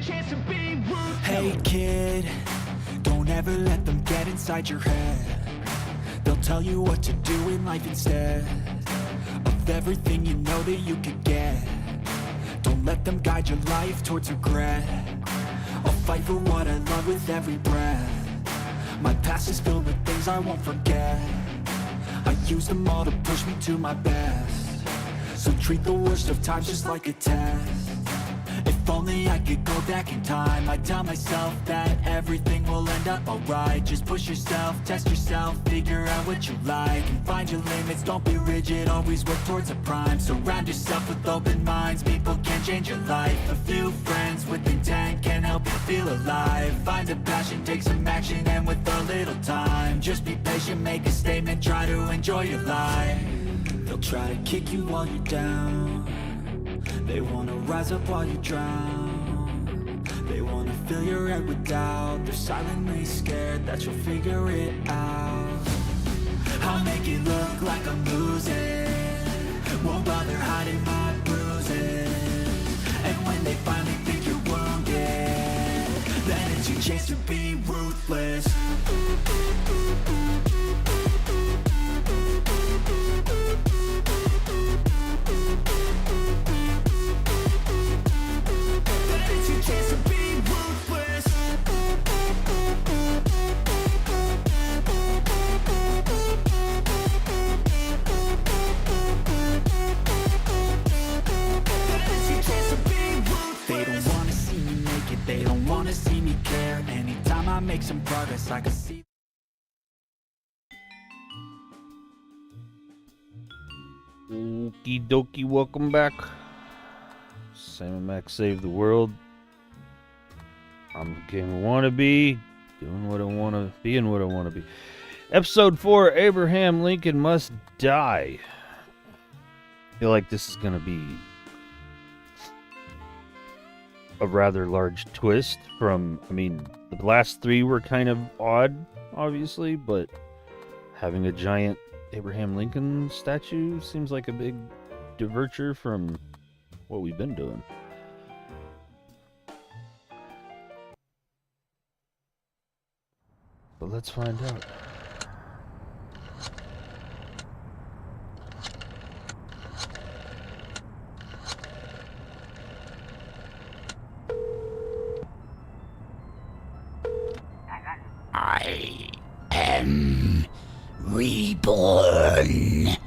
chance to be ruthless. Hey kid, don't ever let them get inside your head. They'll tell you what to do in life instead of everything you know that you could get. Don't let them guide your life towards regret. I'll fight for what I love with every breath. My past is filled with things I won't forget. I use them all to push me to my best. So treat the worst of times just like a test. If only I could go back in time, I'd tell myself that everything will end up alright. Just push yourself, test yourself, figure out what you like, and find your limits, don't be rigid, always work towards a prime. Surround yourself with open minds, people can change your life. A few friends with intent can help you feel alive. Find a passion, take some action, and with a little time, just be patient, make a statement, try to enjoy your life. They'll try to kick you while you're down. They wanna rise up while you drown. They wanna fill your head with doubt. They're silently scared that you'll figure it out. I'll make it look like I'm losing, won't bother hiding my bruises. And when they finally think you're wounded, then it's your chance to be ruthless. They don't wanna see me care. Anytime I make some progress, I can see. Okie dokie, welcome back. Sam Max Save the World. I'm TheGamerWannabe, doing what I wanna be and what I wanna be. Episode 4, Abraham Lincoln Must Die. I feel like this is gonna be a rather large twist from, I mean, the last 3 were kind of odd, obviously, but having a giant Abraham Lincoln statue seems like a big departure from what we've been doing. But let's find out. I am reborn.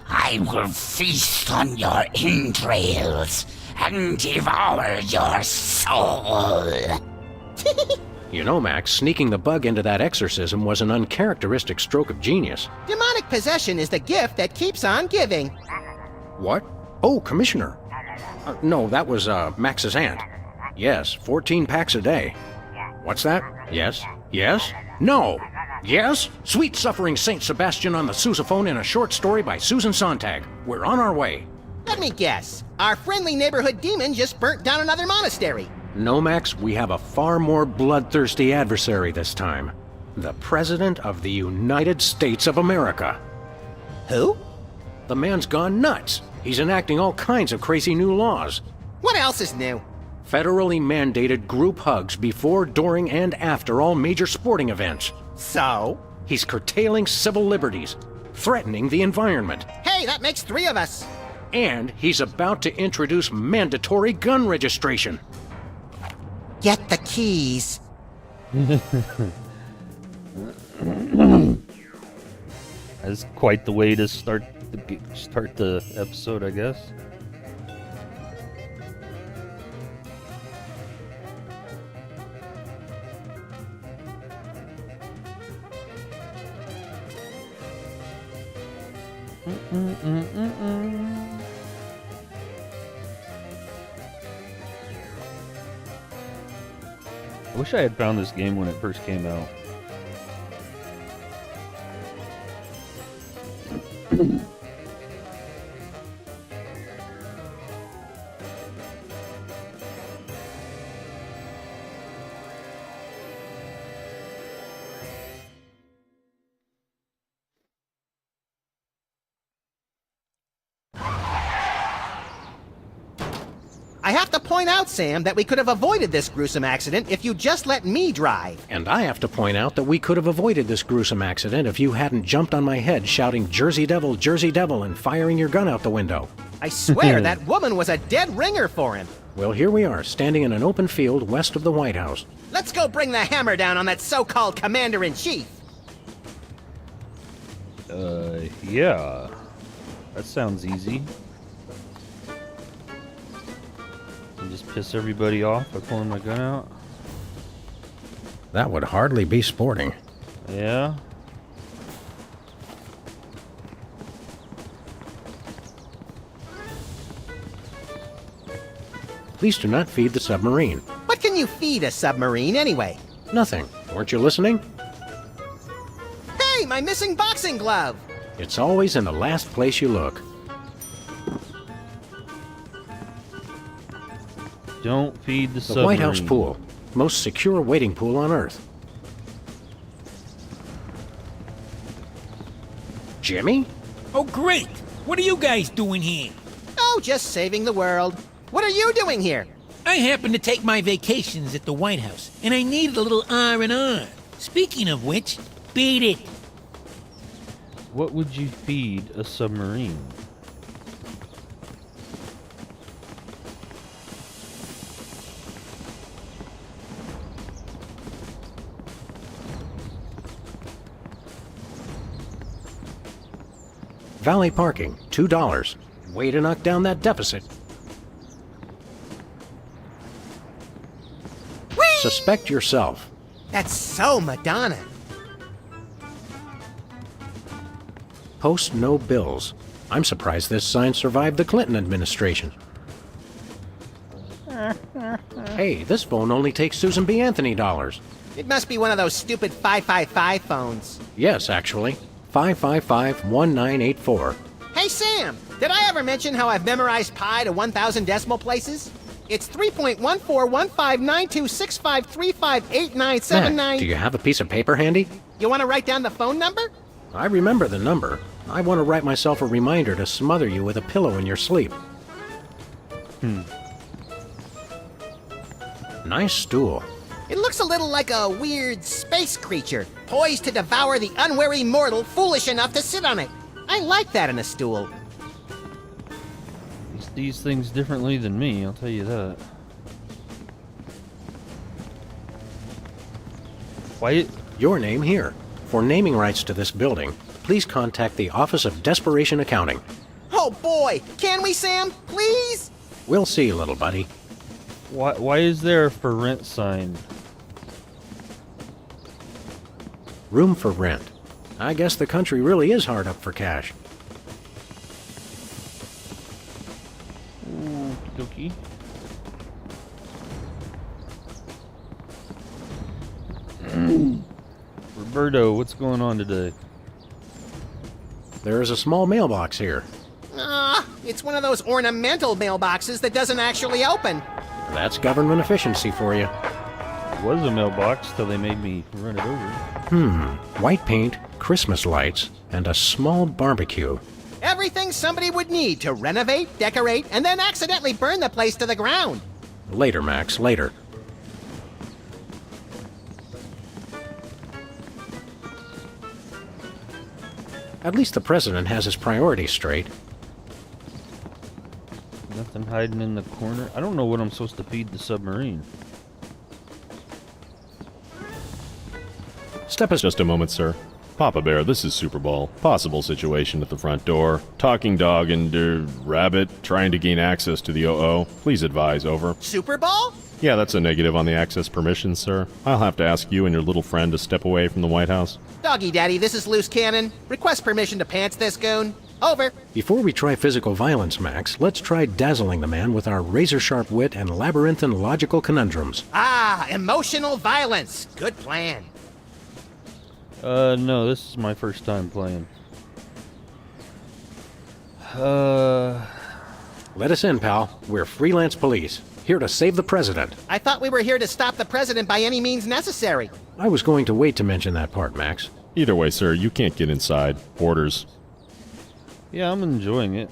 I will feast on your entrails and devour your soul. You know, Max, sneaking the bug into that exorcism was an uncharacteristic stroke of genius. Demonic possession is the gift that keeps on giving. What? Oh, Commissioner. No, that was Max's aunt. Yes, 14 packs a day. What's that? Yes? Yes? No! Yes? Sweet suffering Saint Sebastian on the sousaphone in a short story by Susan Sontag. We're on our way. Let me guess. Our friendly neighborhood demon just burnt down another monastery. No, Max, we have a far more bloodthirsty adversary this time. The President of the United States of America. Who? The man's gone nuts. He's enacting all kinds of crazy new laws. What else is new? Federally mandated group hugs before, during, and after all major sporting events. So? He's curtailing civil liberties, threatening the environment. Hey, that makes 3 of us. And he's about to introduce mandatory gun registration. Get the keys. That's quite the way to start the episode, I guess. I wish I had found this game when it first came out. I have to point out, Sam, that we could have avoided this gruesome accident if you just let me drive. And I have to point out that we could have avoided this gruesome accident if you hadn't jumped on my head shouting Jersey Devil, and firing your gun out the window. I swear that woman was a dead ringer for him. Well, here we are, standing in an open field west of the White House. Let's go bring the hammer down on that so-called commander-in-chief. Yeah. That sounds easy. And just piss everybody off by pulling my gun out. That would hardly be sporting. Yeah. Please do not feed the submarine. What can you feed a submarine, anyway? Nothing. Weren't you listening? Hey, my missing boxing glove! It's always in the last place you look. Don't feed the The submarine. White House pool. Most secure wading pool on Earth. Jimmy? Oh, great! What are you guys doing here? Oh, just saving the world. What are you doing here? I happen to take my vacations at the White House, and I needed a little R&R. Speaking of which, beat it. What would you feed a submarine? Valet parking, $2. Way to knock down that deficit. Whee! Suspect yourself. That's so Madonna. Post no bills. I'm surprised this sign survived the Clinton administration. Hey, this phone only takes Susan B. Anthony dollars. It must be one of those stupid 555 phones. Yes, actually. 555-1984. Hey, Sam, did I ever mention how I've memorized pi to 1,000 decimal places? It's 3.14159265358979. Mac, do you have a piece of paper handy? You want to write down the phone number? I remember the number. I want to write myself a reminder to smother you with a pillow in your sleep. Nice stool. It looks a little like a weird space creature, poised to devour the unwary mortal foolish enough to sit on it. I like that in a stool. These things differently than me, I'll tell you that. Why? Your name here. For naming rights to this building, please contact the Office of Desperation Accounting. Oh boy, can we, Sam? Please? We'll see, little buddy. Why is there a for rent sign? Room for rent. I guess the country really is hard up for cash. Okey-dokey. Roberto, what's going on today? There is a small mailbox here. It's one of those ornamental mailboxes that doesn't actually open. That's government efficiency for you. It was a mailbox till they made me run it over. White paint, Christmas lights, and a small barbecue. Everything somebody would need to renovate, decorate, and then accidentally burn the place to the ground. Later, Max, later. At least the president has his priorities straight. Nothing hiding in the corner. I don't know what I'm supposed to feed the submarine. Step us. Just a moment, sir. Papa Bear, this is Super Bowl. Possible situation at the front door. Talking dog and, rabbit trying to gain access to the OO. Please advise, over. Super Bowl? Yeah, that's a negative on the access permissions, sir. I'll have to ask you and your little friend to step away from the White House. Doggy Daddy, this is Loose Cannon. Request permission to pants this goon. Over. Before we try physical violence, Max, let's try dazzling the man with our razor-sharp wit and labyrinthine logical conundrums. Ah, emotional violence. Good plan. No, this is my first time playing. Let us in, pal. We're Freelance Police, here to save the president. I thought we were here to stop the president by any means necessary. I was going to wait to mention that part, Max. Either way, sir, you can't get inside. Orders. Yeah, I'm enjoying it.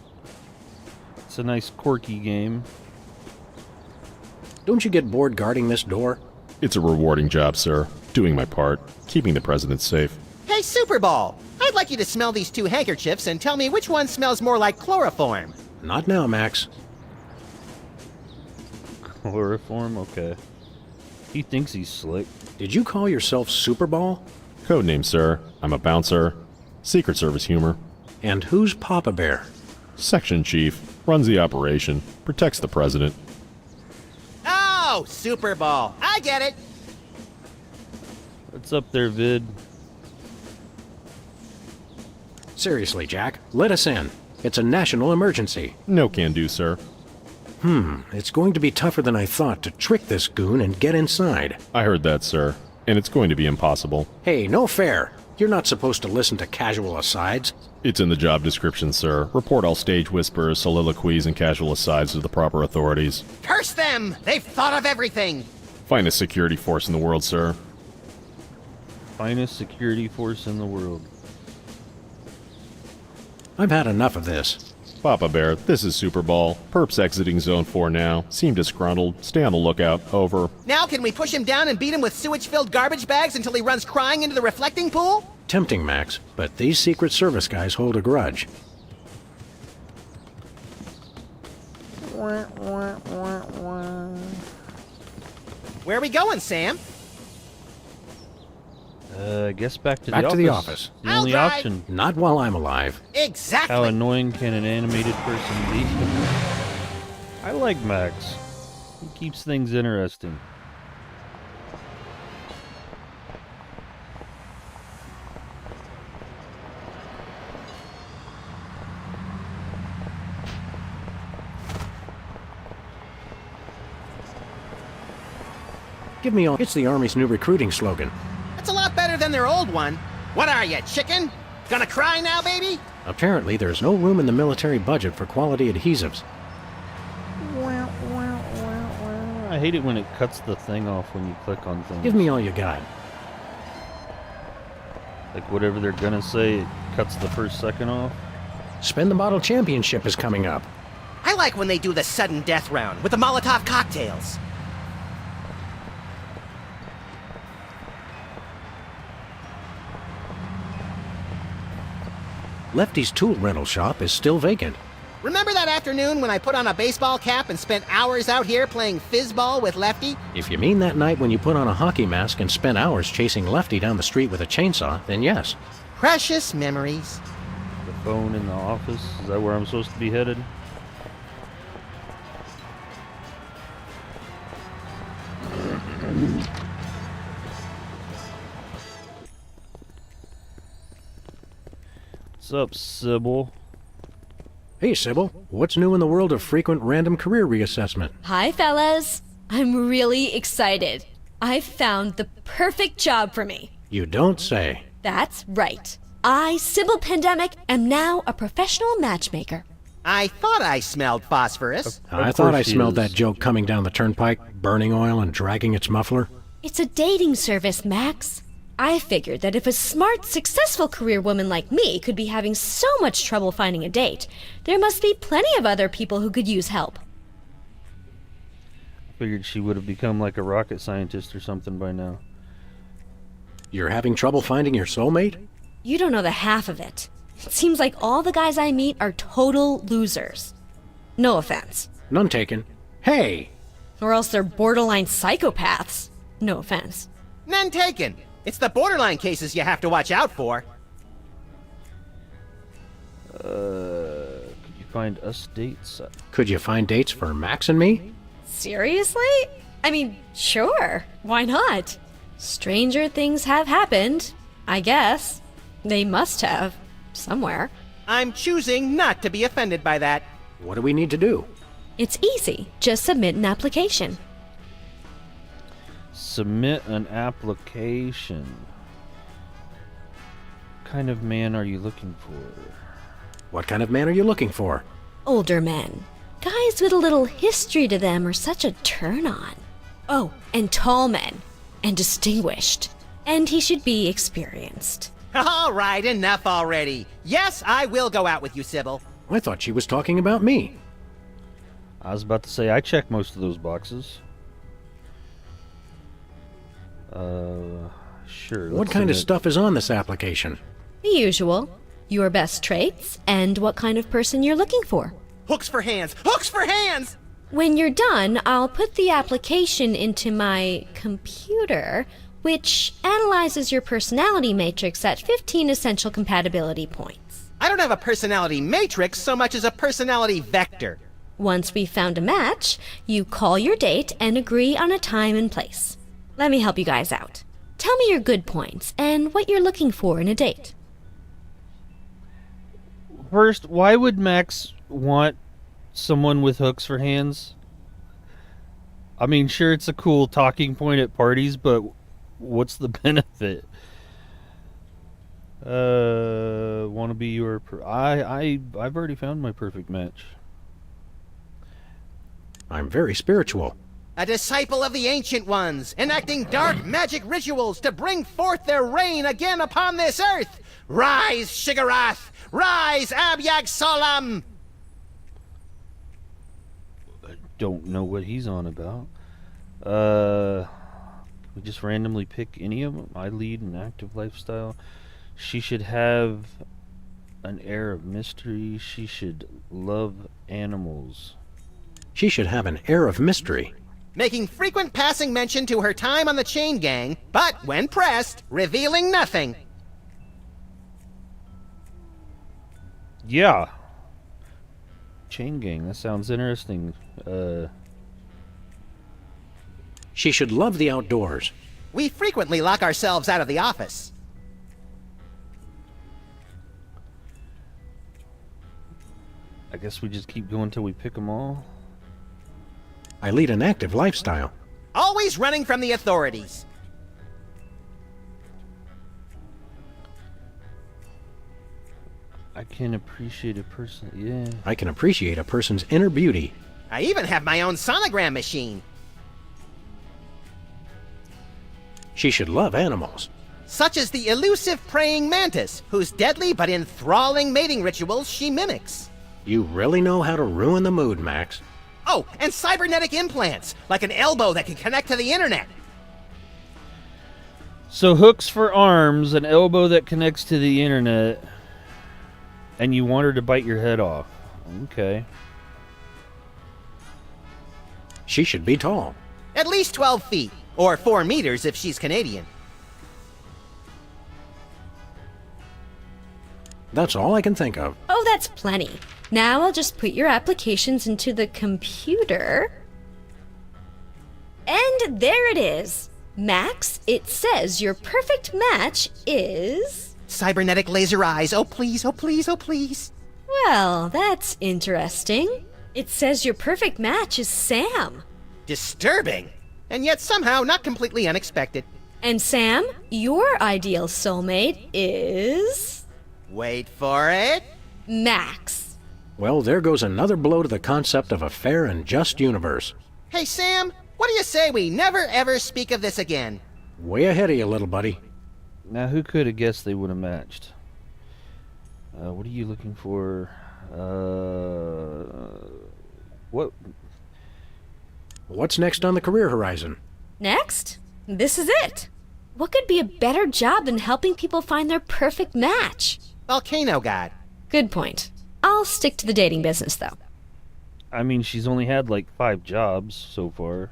It's a nice quirky game. Don't you get bored guarding this door? It's a rewarding job, sir. Doing my part, keeping the president safe. Hey, Superball! I'd like you to smell these 2 handkerchiefs and tell me which one smells more like chloroform. Not now, Max. Chloroform? Okay. He thinks he's slick. Did you call yourself Superball? Codename, sir. I'm a bouncer. Secret Service humor. And who's Papa Bear? Section chief. Runs the operation. Protects the president. Oh, Superball! I get it! What's up there, Vid? Seriously, Jack, let us in. It's a national emergency. No can do, sir. It's going to be tougher than I thought to trick this goon and get inside. I heard that, sir. And it's going to be impossible. Hey, no fair. You're not supposed to listen to casual asides. It's in the job description, sir. Report all stage whispers, soliloquies, and casual asides to the proper authorities. Curse them! They've thought of everything! Finest security force in the world, sir. Finest security force in the world. I've had enough of this. Papa Bear, this is Super Ball. Perps exiting Zone 4 now. Seem disgruntled. Stay on the lookout. Over. Now can we push him down and beat him with sewage-filled garbage bags until he runs crying into the reflecting pool? Tempting, Max, but these Secret Service guys hold a grudge. Where are we going, Sam? I guess back to Back the to office. the office. The I'll only drive. option. Not while I'm alive. Exactly! How annoying can an animated person be? I like Max. He keeps things interesting. Give me all. It's the Army's new recruiting slogan. That's a lot better than their old one. What are you, chicken? Gonna cry now, baby? Apparently, there's no room in the military budget for quality adhesives. I hate it when it cuts the thing off when you click on things. Give me all you got. Like whatever they're gonna say, it cuts the first second off. Spin the Bottle Championship is coming up. I like when they do the sudden death round with the Molotov cocktails. Lefty's tool rental shop is still vacant. Remember that afternoon when I put on a baseball cap and spent hours out here playing fizzball with Lefty? If you mean that night when you put on a hockey mask and spent hours chasing Lefty down the street with a chainsaw, then yes. Precious memories. The phone in the office. Is that where I'm supposed to be headed? What's up, Sybil? Hey, Sybil, what's new in the world of frequent random career reassessment? Hi, fellas. I'm really excited. I've found the perfect job for me. You don't say. That's right. I, Sybil Pandemic, am now a professional matchmaker. I thought I smelled phosphorus. I thought I course she smelled is. that joke coming down the turnpike, burning oil and dragging its muffler. It's a dating service, Max. I figured that if a smart, successful career woman like me could be having so much trouble finding a date, there must be plenty of other people who could use help. Figured she would have become like a rocket scientist or something by now. You're having trouble finding your soulmate? You don't know the half of it. It seems like all the guys I meet are total losers. No offense. None taken. Hey! Or else they're borderline psychopaths. No offense. None taken. It's the borderline cases you have to watch out for. Could you find us dates? Could you find dates for Max and me? Seriously? I mean, sure. Why not? Stranger things have happened, I guess. They must have. Somewhere. I'm choosing not to be offended by that. What do we need to do? It's easy. Just submit an application. Submit an application. What kind of man are you looking for? What kind of man are you looking for? Older men. Guys with a little history to them are such a turn-on. Oh, and tall men. And distinguished. And he should be experienced. All right, enough already. Yes, I will go out with you, Sybil. I thought she was talking about me. I was about to say I check most of those boxes. Sure. What let's kind of submit- stuff is on this application? The usual. Your best traits and what kind of person you're looking for. Hooks for hands! Hooks for hands! When you're done, I'll put the application into my computer, which analyzes your personality matrix at 15 essential compatibility points. I don't have a personality matrix so much as a personality vector. Once we've found a match, you call your date and agree on a time and place. Let me help you guys out. Tell me your good points and what you're looking for in a date. First, why would Max want someone with hooks for hands? I mean, sure, it's a cool talking point at parties, but what's the benefit? Want to be your... I've already found my perfect match. I'm very spiritual. A disciple of the Ancient Ones, enacting dark magic rituals to bring forth their reign again upon this earth. Rise, Shigarath! Rise, Abyag Solam! Don't know what he's on about. We just randomly pick any of them. I lead an active lifestyle. She should have an air of mystery. She should love animals. She should have an air of mystery. Making frequent passing mention to her time on the chain gang, but when pressed, revealing nothing. Yeah. Chain gang, that sounds interesting. She should love the outdoors. We frequently lock ourselves out of the office. I guess we just keep going till we pick them all. I lead an active lifestyle. Always running from the authorities. I can appreciate a person. Yeah. I can appreciate a person's inner beauty. I even have my own sonogram machine. She should love animals. Such as the elusive praying mantis, whose deadly but enthralling mating rituals she mimics. You really know how to ruin the mood, Max. Oh, and cybernetic implants, like an elbow that can connect to the internet. So hooks for arms, an elbow that connects to the internet, and you want her to bite your head off. Okay. She should be tall. At least 12 feet, or 4 meters if she's Canadian. That's all I can think of. Oh, that's plenty. Now I'll just put your applications into the computer. And there it is. Max, it says your perfect match is... Cybernetic laser eyes, oh please, oh please, oh please. Well, that's interesting. It says your perfect match is Sam. Disturbing, and yet somehow not completely unexpected. And Sam, your ideal soulmate is... Wait for it. Max. Well, there goes another blow to the concept of a fair and just universe. Hey Sam, what do you say we never ever speak of this again? Way ahead of you, little buddy. Now, who could have guessed they would have matched? What are you looking for? What? What's next on the career horizon? Next? This is it. What could be a better job than helping people find their perfect match? Volcano God. Good point. I'll stick to the dating business, though. I mean, she's only had like 5 jobs so far.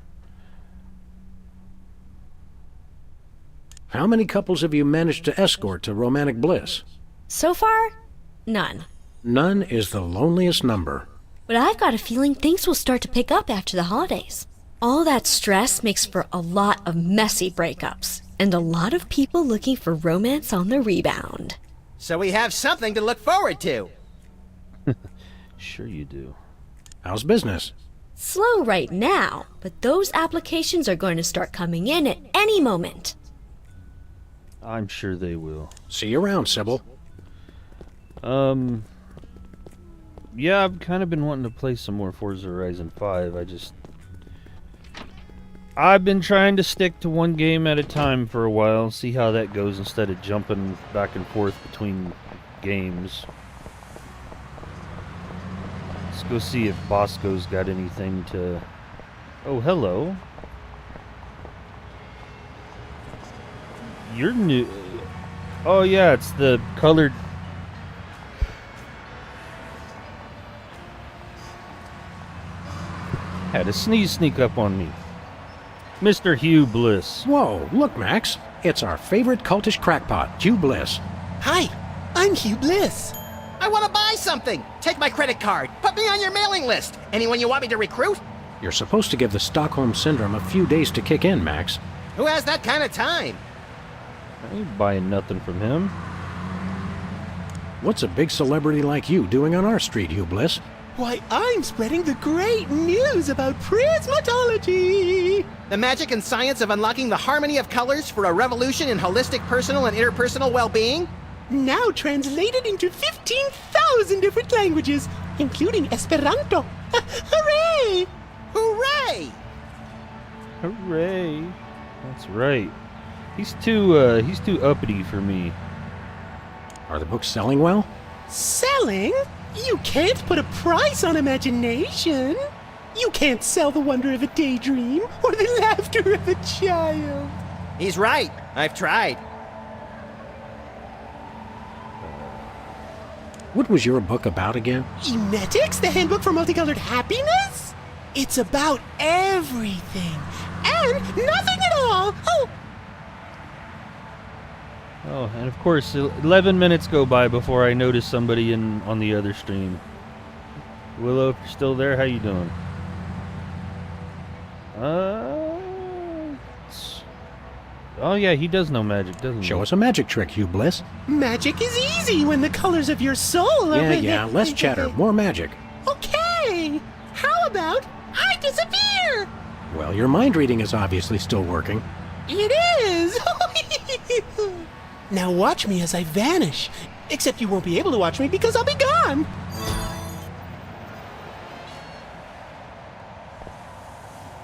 How many couples have you managed to escort to romantic bliss? So far, none. None is the loneliest number. But I've got a feeling things will start to pick up after the holidays. All that stress makes for a lot of messy breakups, and a lot of people looking for romance on the rebound. So we have something to look forward to. Sure you do. How's business? Slow right now, but those applications are going to start coming in at any moment. I'm sure they will. See you around, Sybil. Yeah, I've kind of been wanting to play some more Forza Horizon 5. I've been trying to stick to one game at a time for a while, see how that goes instead of jumping back and forth between games. Let's go see if Bosco's got anything to... Oh, hello. You're new. Oh yeah, it's the colored. Had a sneeze sneak up on me. Mr. Hugh Bliss. Whoa, look, Max. It's our favorite cultish crackpot, Hugh Bliss. Hi, I'm Hugh Bliss. I want to buy something. Take my credit card. Put me on your mailing list. Anyone you want me to recruit? You're supposed to give the Stockholm Syndrome a few days to kick in, Max. Who has that kind of time? I ain't buying nothing from him. What's a big celebrity like you doing on our street, Hugh Bliss? Why, I'm spreading the great news about prismatology! The magic and science of unlocking the harmony of colors for a revolution in holistic personal and interpersonal well-being? Now translated into 15,000 different languages, including Esperanto. Hooray! Hooray! Hooray! That's right. He's too uppity for me. Are the books selling well? Selling? You can't put a price on imagination. You can't sell the wonder of a daydream or the laughter of a child. He's right. I've tried. What was your book about again? Emetics, the handbook for multicolored happiness? It's about everything and nothing at all. Oh, Oh, and of course, 11 minutes go by before I notice somebody on the other stream. Willow, if you're still there, how you doing? Oh yeah, he does know magic, doesn't he? Show us a magic trick, Hugh Bliss. magic is easy when the colors of your soul are... Yeah, less chatter, more magic. Okay, how about I disappear? Well, your mind reading is obviously still working. It is! Now watch me as I vanish. Except you won't be able to watch me because I'll be gone.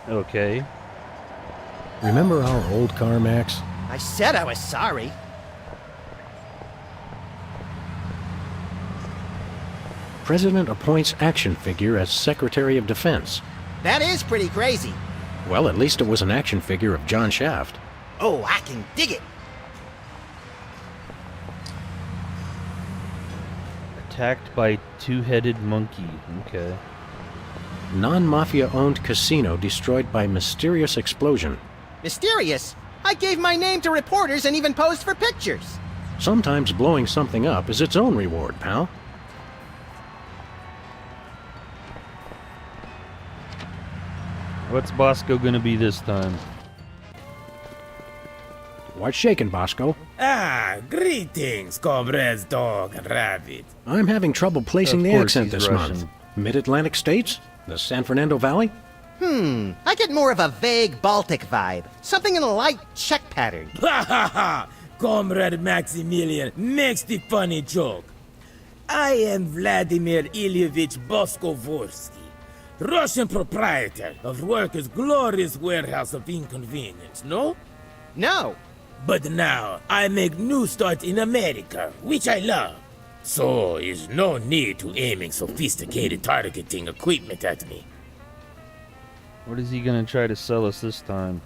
Okay. Remember our old car, Max? I said I was sorry. President appoints action figure as Secretary of Defense. That is pretty crazy. Well, at least it was an action figure of John Shaft. Oh, I can dig it. Attacked by two-headed monkey. Okay. Non-mafia owned casino destroyed by mysterious explosion. Mysterious? I gave my name to reporters and even posed for pictures. Sometimes blowing something up is its own reward, pal. What's Bosco gonna be this time? What's shaking, Bosco? Ah, greetings, comrades, dog and rabbit. I'm having trouble placing Of the course accent he's this Russian. month. Mid-Atlantic states? The San Fernando Valley? I get more of a vague Baltic vibe. Something in a light Czech pattern. Ha ha ha! Comrade Maximilian makes the funny joke. I am Vladimir Ilyevich Boskovorsky, Russian proprietor of Workers' Glorious Warehouse of Inconvenience, no? No. But now I make new start in America, which I love. So is no need to aiming sophisticated targeting equipment at me. What is he gonna try to sell us this time?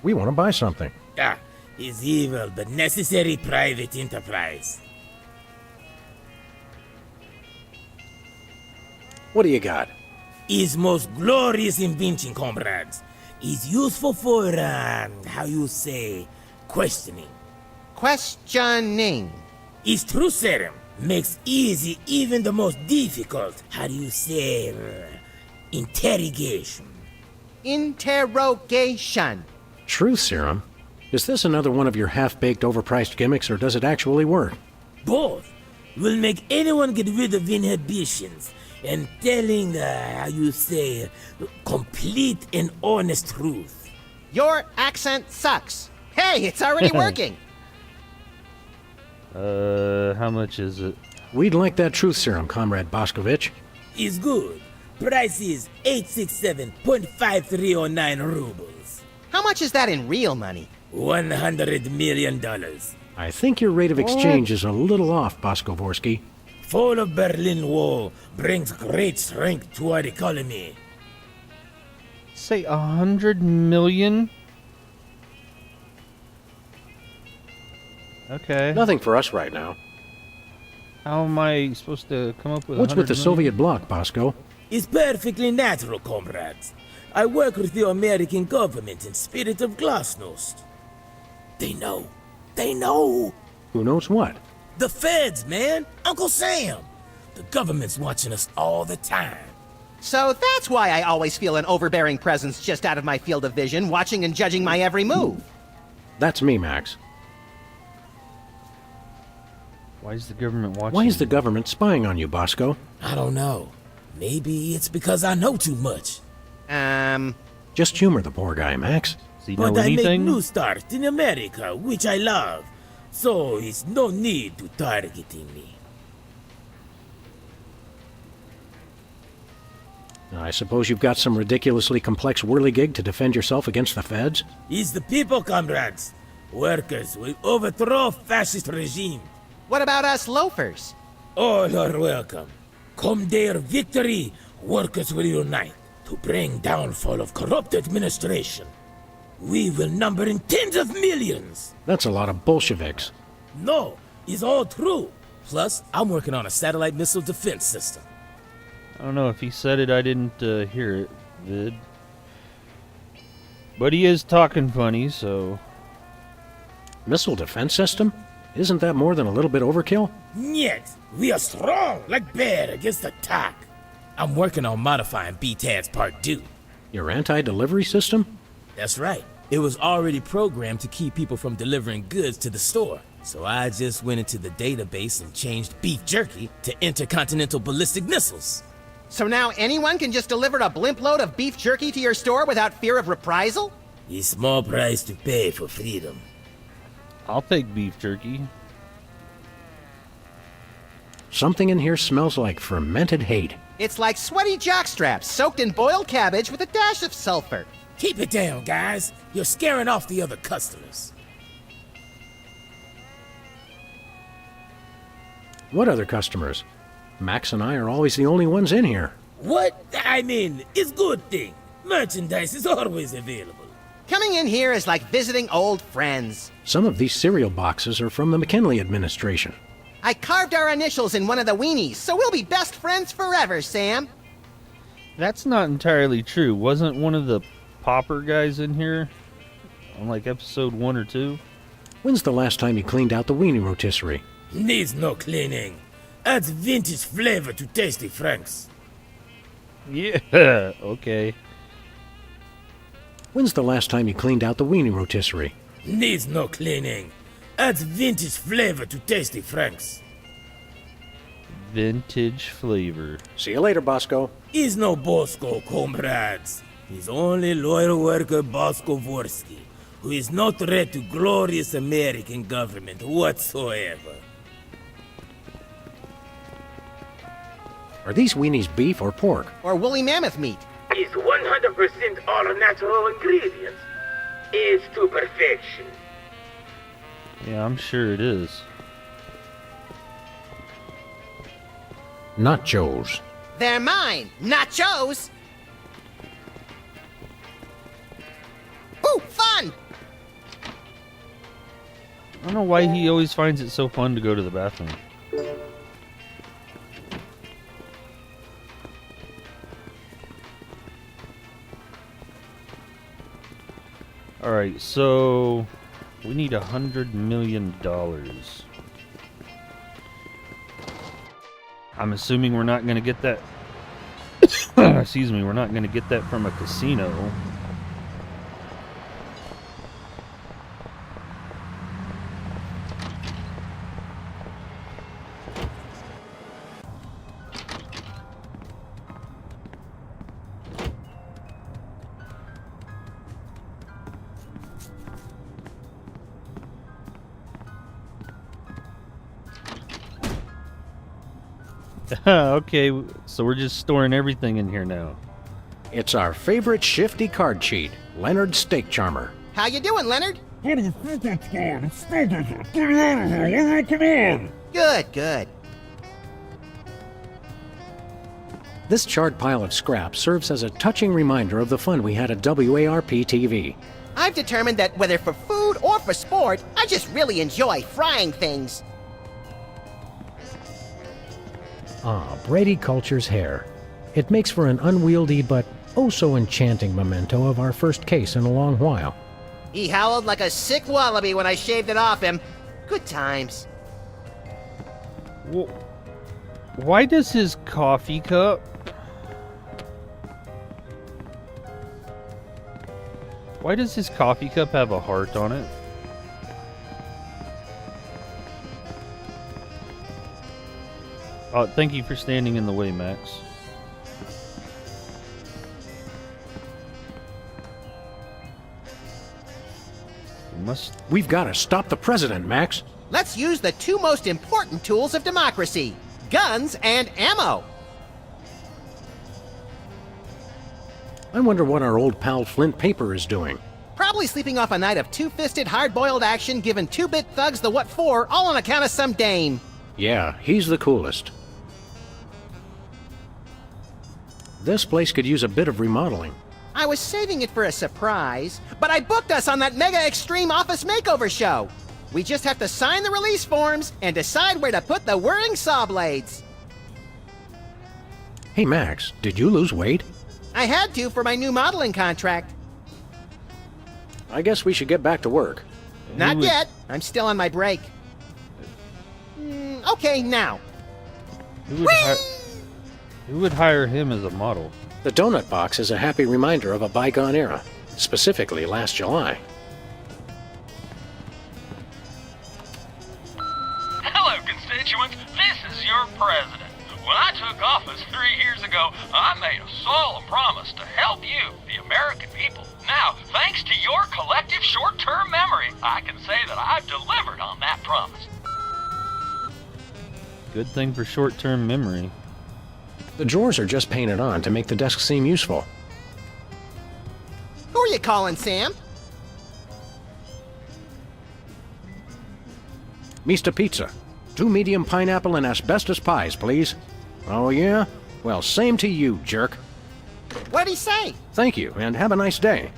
We want to buy something. Ah, is evil but necessary private enterprise. What do you got? Is most glorious invention, comrades. Is useful for, how you say, questioning. Questioning. Is true serum. Makes easy even the most difficult, how do you say, interrogation. Interrogation. Truth serum? Is this another one of your half-baked, overpriced gimmicks, or does it actually work? Both will make anyone get rid of inhibitions and telling, how you say, complete and honest truth. Your accent sucks. Hey, it's already working. How much is it? We'd like that truth serum, Comrade Boscovich. Is good. Price is 867.5309 rubles. How much is that in real money? $100 million. I think your rate of exchange is a little off, Boskovorsky. Fall of Berlin Wall brings great strength to our economy. Say 100 million? Okay. Nothing for us right now. How am I supposed to come up with What's with the 100 million? Soviet bloc, Bosco? It's perfectly natural, comrades. I work with the American government in spirit of glasnost. They know. They know. Who knows what? The feds, man. Uncle Sam. The government's watching us all the time. So that's why I always feel an overbearing presence just out of my field of vision, watching and judging my every move. That's me, Max. Why is the government watching? Why is the government spying on you, Bosco? I don't know. Maybe it's because I know too much. Just humor the poor guy, Max. Does he know But I make anything? new start in America, which I love. So it's no need to targeting me. I suppose you've got some ridiculously complex whirligig to defend yourself against the feds? It's the people, comrades. Workers will overthrow fascist regime. What about us loafers? All are welcome. Come their victory, workers will unite to bring downfall of corrupt administration. We will number in tens of millions. That's a lot of Bolsheviks. No, it's all true. Plus, I'm working on a satellite missile defense system. I don't know if he said it. I didn't hear it, Vid. But he is talking funny, so... Missile defense system? Isn't that more than a little bit overkill? Yet, we are strong like bear against attack. I'm working on modifying BTAD's Part 2. Your anti-delivery system? That's right. It was already programmed to keep people from delivering goods to the store. So I just went into the database and changed beef jerky to intercontinental ballistic missiles. So now anyone can just deliver a blimp load of beef jerky to your store without fear of reprisal? A small price to pay for freedom. I'll take beef jerky. Something in here smells like fermented hate. It's like sweaty jockstraps soaked in boiled cabbage with a dash of sulfur. Keep it down, guys. You're scaring off the other customers. What other customers? Max and I are always the only ones in here. What? I mean, it's good thing. Merchandise is always available. Coming in here is like visiting old friends. Some of these cereal boxes are from the McKinley administration. I carved our initials in one of the weenies, so we'll be best friends forever, Sam. That's not entirely true. Wasn't one of the popper guys in here on like episode 1 or 2? When's the last time you cleaned out the weenie rotisserie? Needs no cleaning. Adds vintage flavor to Tasty Franks. Yeah, okay. When's the last time you cleaned out the weenie rotisserie? Needs no cleaning. Adds vintage flavor to Tasty Franks. Vintage flavor. See you later, Bosco. He's no Bosco, comrades. He's only loyal worker Bosco Vorsky, who is no threat to glorious American government whatsoever. Are these weenies beef or pork? Or woolly mammoth meat. It's 100% all natural ingredients. It's to perfection. Yeah, I'm sure it is. Nachos. They're mine, nachos! Ooh, fun! I don't know why he always finds it so fun to go to the bathroom. Alright, so we need $100 million. I'm assuming we're not going to get that. Excuse me, we're not going to get that from a casino. Okay, so we're just storing everything in here now. It's our favorite shifty card cheat, Leonard Steak Charmer. How you doing, Leonard? Good, good. This charred pile of scrap serves as a touching reminder of the fun we had at WARP TV. I've determined that whether for food or for sport, I just really enjoy frying things. Ah, Brady cultures hair. It makes for an unwieldy but oh so enchanting memento of our first case in a long while. He howled like a sick wallaby when I shaved it off him. Good times. Well, why does his coffee cup... Why does his coffee cup have a heart on it? Thank you for standing in the way, Max. We've got to stop the president, Max. Let's use the two most important tools of democracy, guns and ammo. I wonder what our old pal Flint Paper is doing. Probably sleeping off a night of two-fisted, hard-boiled action, giving two-bit thugs the what for, all on account of some dame. Yeah, he's the coolest. This place could use a bit of remodeling. I was saving it for a surprise, but I booked us on that mega extreme office makeover show. We just have to sign the release forms and decide where to put the whirring saw blades. Hey, Max, did you lose weight? I had to for my new modeling contract. I guess we should get back to work. Not yet. I'm still on my break. Okay, now. Who would hire him as a model? The donut box is a happy reminder of a bygone era, specifically last July. Hello, constituents. This is your president. When I took office 3 years ago, I made a solemn promise to help you, the American people. Now, thanks to your collective short-term memory, I can say that I've delivered on that promise. Good thing for short-term memory. The drawers are just painted on to make the desk seem useful. Who are you calling, Sam? Mr. Pizza. 2 medium pineapple and asbestos pies, please. Oh, yeah? Well, same to you, jerk. What'd he say? Thank you, and have a nice day.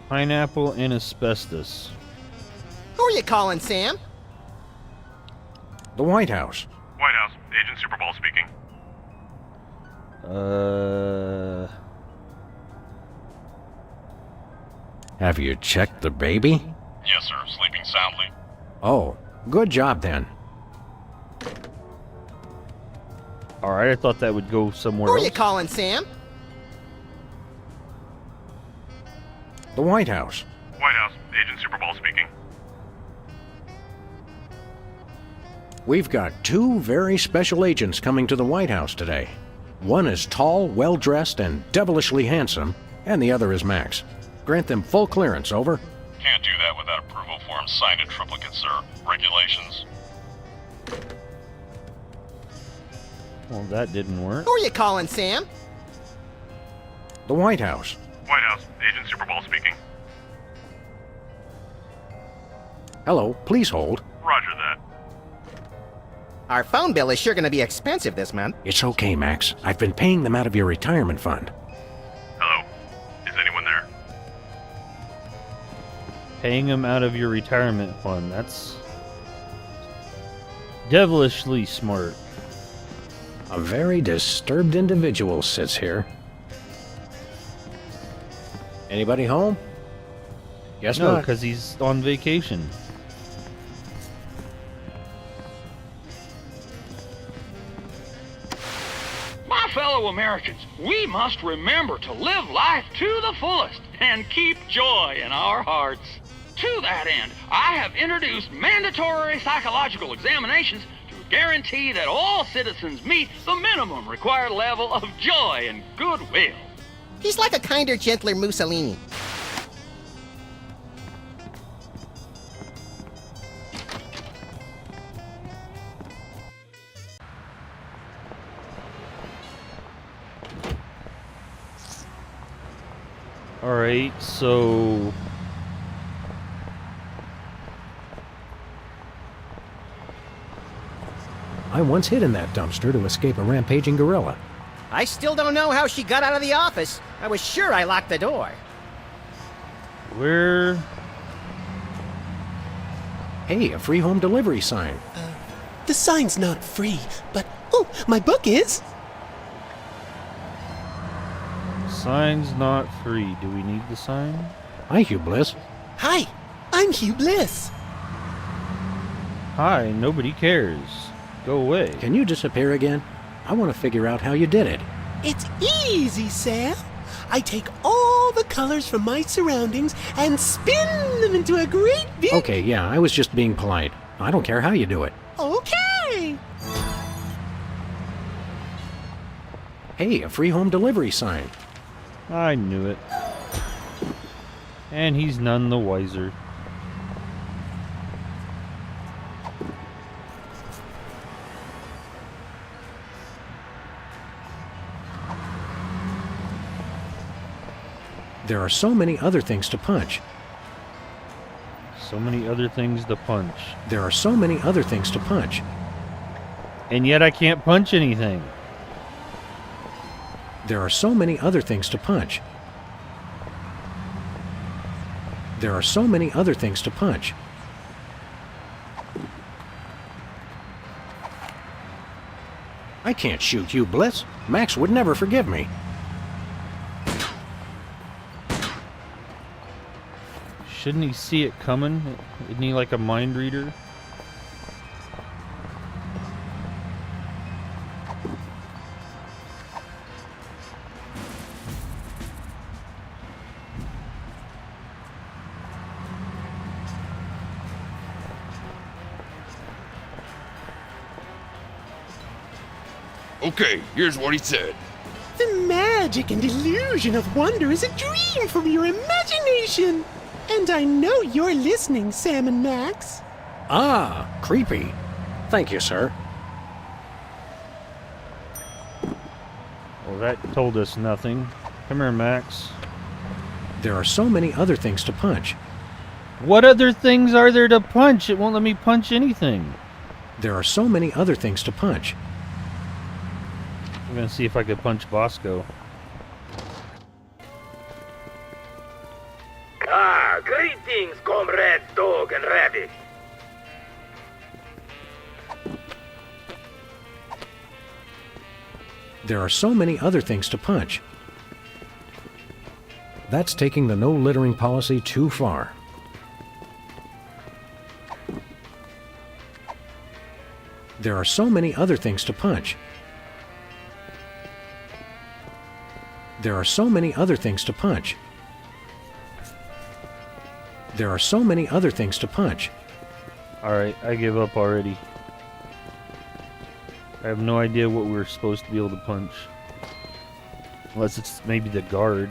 Pineapple and asbestos. Who are you calling, Sam? The White House. White House, Agent Superball speaking. Have you checked the baby? Yes, sir. Sleeping soundly. Oh, good job then. Alright, I thought that would go somewhere Who are else. you calling, Sam? The White House. White House, Agent Superball speaking. We've got 2 very special agents coming to the White House today. One is tall, well-dressed, and devilishly handsome, and the other is Max. Grant them full clearance, over. Can't do that without approval forms signed in triplicate, sir. Regulations. Well, that didn't work. Who are you calling, Sam? The White House. White House, Agent Superball speaking. Hello, please hold. Roger that. Our phone bill is sure going to be expensive this month. It's okay, Max. I've been paying them out of your retirement fund. Hello? Is anyone there? Paying him out of your retirement fund. That's devilishly smart. A very disturbed individual sits here. Anybody home? Guess No, not. because he's on vacation. My fellow Americans, we must remember to live life to the fullest and keep joy in our hearts. To that end, I have introduced mandatory psychological examinations to guarantee that all citizens meet the minimum required level of joy and goodwill. He's like a kinder, gentler Mussolini. Alright, so... I once hid in that dumpster to escape a rampaging gorilla. I still don't know how she got out of the office. I was sure I locked the door. Where? Hey, a free home delivery sign. The sign's not free, but oh, my book is. Sign's not free. Do we need the sign? Hi, Hugh Bliss. Hi, I'm Hugh Bliss. Hi, nobody cares. Go away. Can you disappear again? I want to figure out how you did it. It's easy, Sam. I take all the colors from my surroundings and spin them into a great big... Okay, yeah, I was just being polite. I don't care how you do it. Okay. Hey, a free home delivery sign. I knew it. And he's none the wiser. There are so many other things to punch. So many other things to punch. There are so many other things to punch. And yet I can't punch anything. There are so many other things to punch. There are so many other things to punch. I can't shoot Hugh Bliss. Max would never forgive me. Shouldn't he see it coming? Isn't he like a mind reader? Okay, here's what he said. The magic and illusion of wonder is a dream from your imagination. And I know you're listening, Sam and Max. Ah, creepy. Thank you, sir. Well, that told us nothing. Come here, Max. There are so many other things to punch. What other things are there to punch? It won't let me punch anything. There are so many other things to punch. I'm gonna see if I could punch Bosco. Ah, greetings, comrades Dog and Rabbit. There are so many other things to punch. That's taking the no littering policy too far. There are so many other things to punch. There are so many other things to punch. There are so many other things to punch. Alright, I give up already. I have no idea what we're supposed to be able to punch. Unless it's maybe the guard.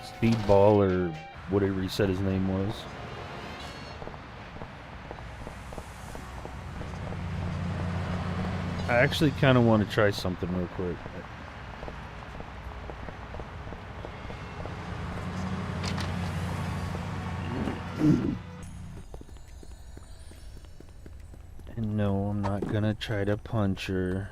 Speedball or whatever he said his name was. I actually kind of want to try something real quick. And no, I'm not gonna try to punch her.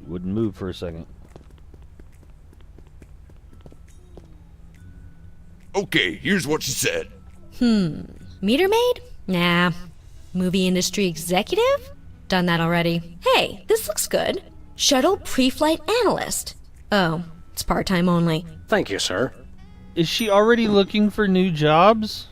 Wouldn't move for a second. Okay, here's what she said. Meter maid? Nah. Movie industry executive? Done that already. Hey, this looks good. Shuttle pre-flight analyst. Oh, it's part-time only. Thank you, sir. Is she already looking for new jobs?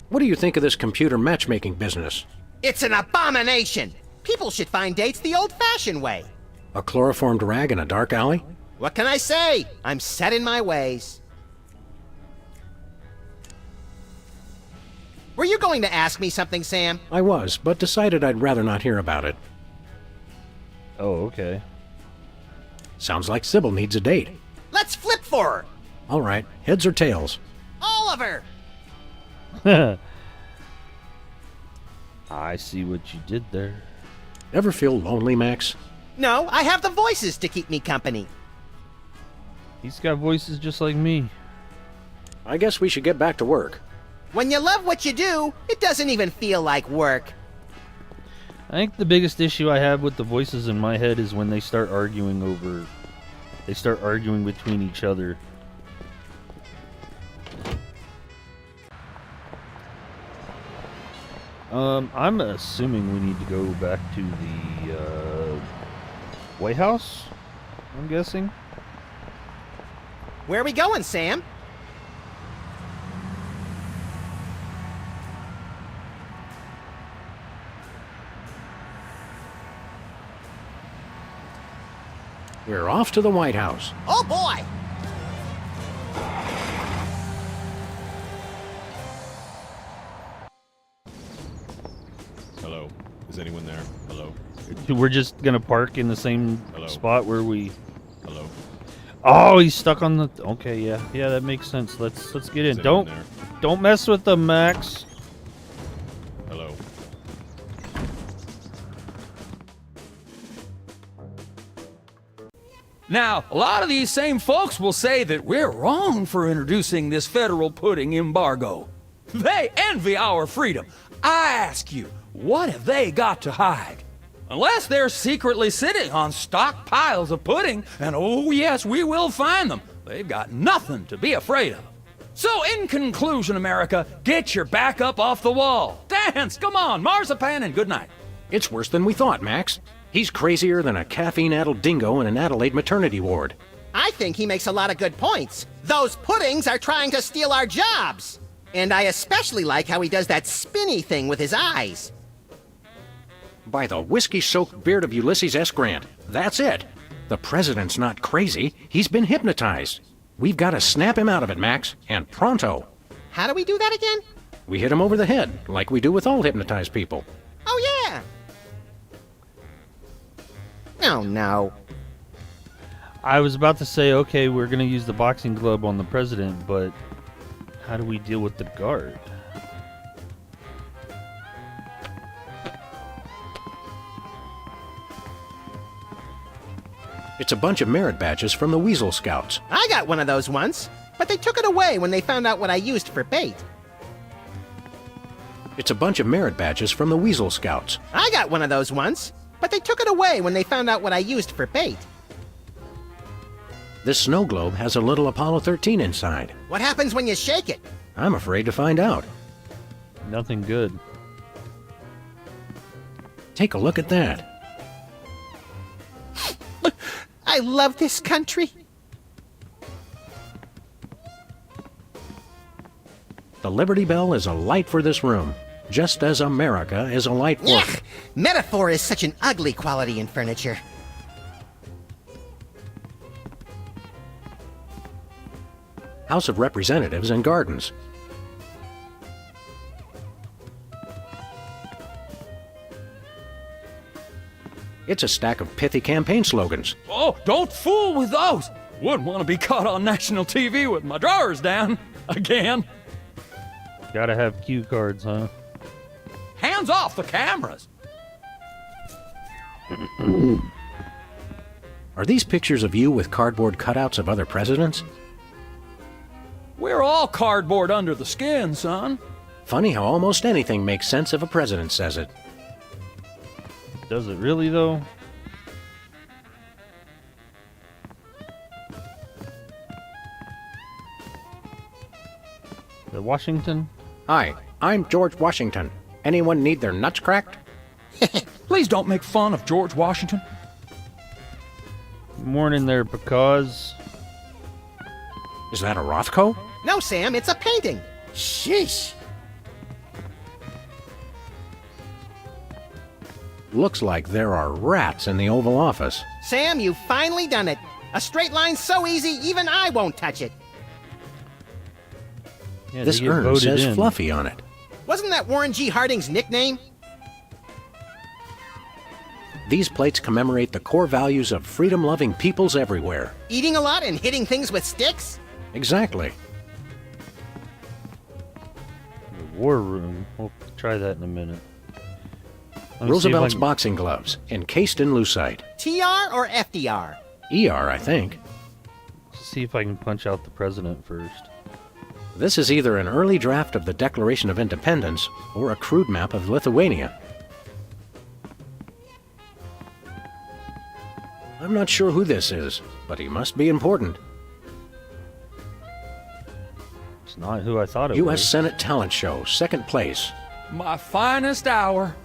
What do you think of this computer matchmaking business? It's an abomination. People should find dates the old-fashioned way. A chloroformed rag in a dark alley? What can I say? I'm set in my ways. Were you going to ask me something, Sam? I was, but decided I'd rather not hear about it. Oh, okay. Sounds like Sybil needs a date. Let's flip for her. All right, heads or tails? Oliver! I see what you did there. Ever feel lonely, Max? No, I have the voices to keep me company. He's got voices just like me. I guess we should get back to work. When you love what you do, it doesn't even feel like work. I think the biggest issue I have with the voices in my head is when they start arguing between each other. I'm assuming we need to go back to the White House, I'm guessing. Where are we going, Sam? We're off to the White House. Oh boy! Hello? Is anyone there? Hello? We're just gonna park in the same spot where we... Hello? Oh, he's stuck on the... Okay, yeah. Yeah, that makes sense. Let's get in. Don't mess with them, Max. Hello? Now, a lot of these same folks will say that we're wrong for introducing this federal pudding embargo. They envy our freedom. I ask you, what have they got to hide? Unless they're secretly sitting on stockpiles of pudding, and oh yes, we will find them, they've got nothing to be afraid of. So in conclusion, America, get your back up off the wall. Dance, come on, marzipan, and good night. It's worse than we thought, Max. He's crazier than a caffeine-addled dingo in an Adelaide maternity ward. I think he makes a lot of good points. Those puddings are trying to steal our jobs. And I especially like how he does that spinny thing with his eyes. By the whiskey-soaked beard of Ulysses S. Grant, that's it. The president's not crazy. He's been hypnotized. We've got to snap him out of it, Max, and pronto. How do we do that again? We hit him over the head, like we do with all hypnotized people. Oh, yeah. Oh, no. I was about to say, okay, we're gonna use the boxing glove on the president, but how do we deal with the guard? It's a bunch of merit badges from the Weasel Scouts. I got one of those once, but they took it away when they found out what I used for bait. It's a bunch of merit badges from the Weasel Scouts. I got one of those once, but they took it away when they found out what I used for bait. This snow globe has a little Apollo 13 inside. What happens when you shake it? I'm afraid to find out. Nothing good. Take a look at that. I love this country. The Liberty Bell is a light for this room, just as America is a light for... Yuck! Metaphor is such an ugly quality in furniture. House of Representatives and Gardens. It's a stack of pithy campaign slogans. Oh, don't fool with those. Wouldn't want to be caught on national TV with my drawers down. Again. Gotta have cue cards, huh? Hands off the cameras. Are these pictures of you with cardboard cutouts of other presidents? We're all cardboard under the skin, son. Funny how almost anything makes sense if a president says it. Does it really, though? The Washington? Hi, I'm George Washington. Anyone need their nuts cracked? Please don't make fun of George Washington. Morning there, because... Is that a Rothko? No, Sam, it's a painting. Sheesh. Looks like there are rats in the Oval Office. Sam, you've finally done it. A straight line so easy, even I won't touch it. Yeah, this urn says in. Fluffy on it. Wasn't that Warren G. Harding's nickname? These plates commemorate the core values of freedom-loving peoples everywhere. Eating a lot and hitting things with sticks? Exactly. The war room. We'll try that in a minute. Roosevelt's boxing gloves, encased in lucite. TR or FDR? ER, I think. See if I can punch out the president first. This is either an early draft of the Declaration of Independence or a crude map of Lithuania. I'm not sure who this is, but he must be important. It's not who I thought it U.S. was. Senate Talent Show, second place. My finest hour.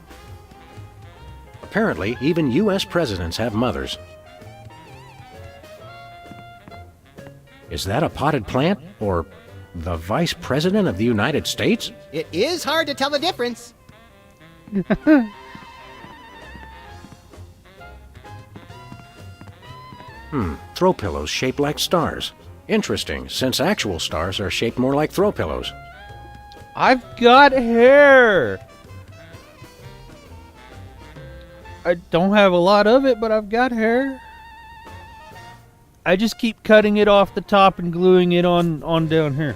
Apparently, even U.S. presidents have mothers. Is that a potted plant, or the Vice President of the United States? It is hard to tell the difference. Throw pillows shaped like stars. Interesting, since actual stars are shaped more like throw pillows. I've got hair! I don't have a lot of it, but I've got hair. I just keep cutting it off the top and gluing it on down here.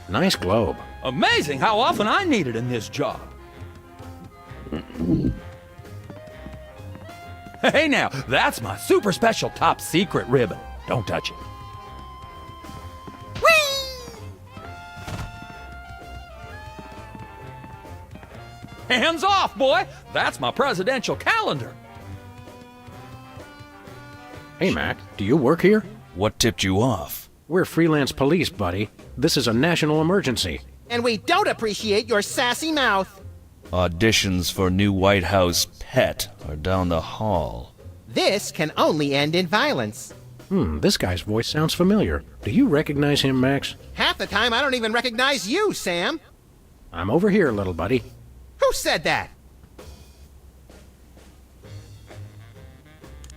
Nice globe. Amazing how often I need it in this job. Hey now, that's my super special top secret ribbon. Don't touch it. Hands off, boy! That's my presidential calendar. Hey, Mac, do you work here? What tipped you off? We're Freelance Police, buddy. This is a national emergency. And we don't appreciate your sassy mouth. Auditions for new White House pet are down the hall. This can only end in violence. This guy's voice sounds familiar. Do you recognize him, Max? Half the time I don't even recognize you, Sam. I'm over here, little buddy. Who said that?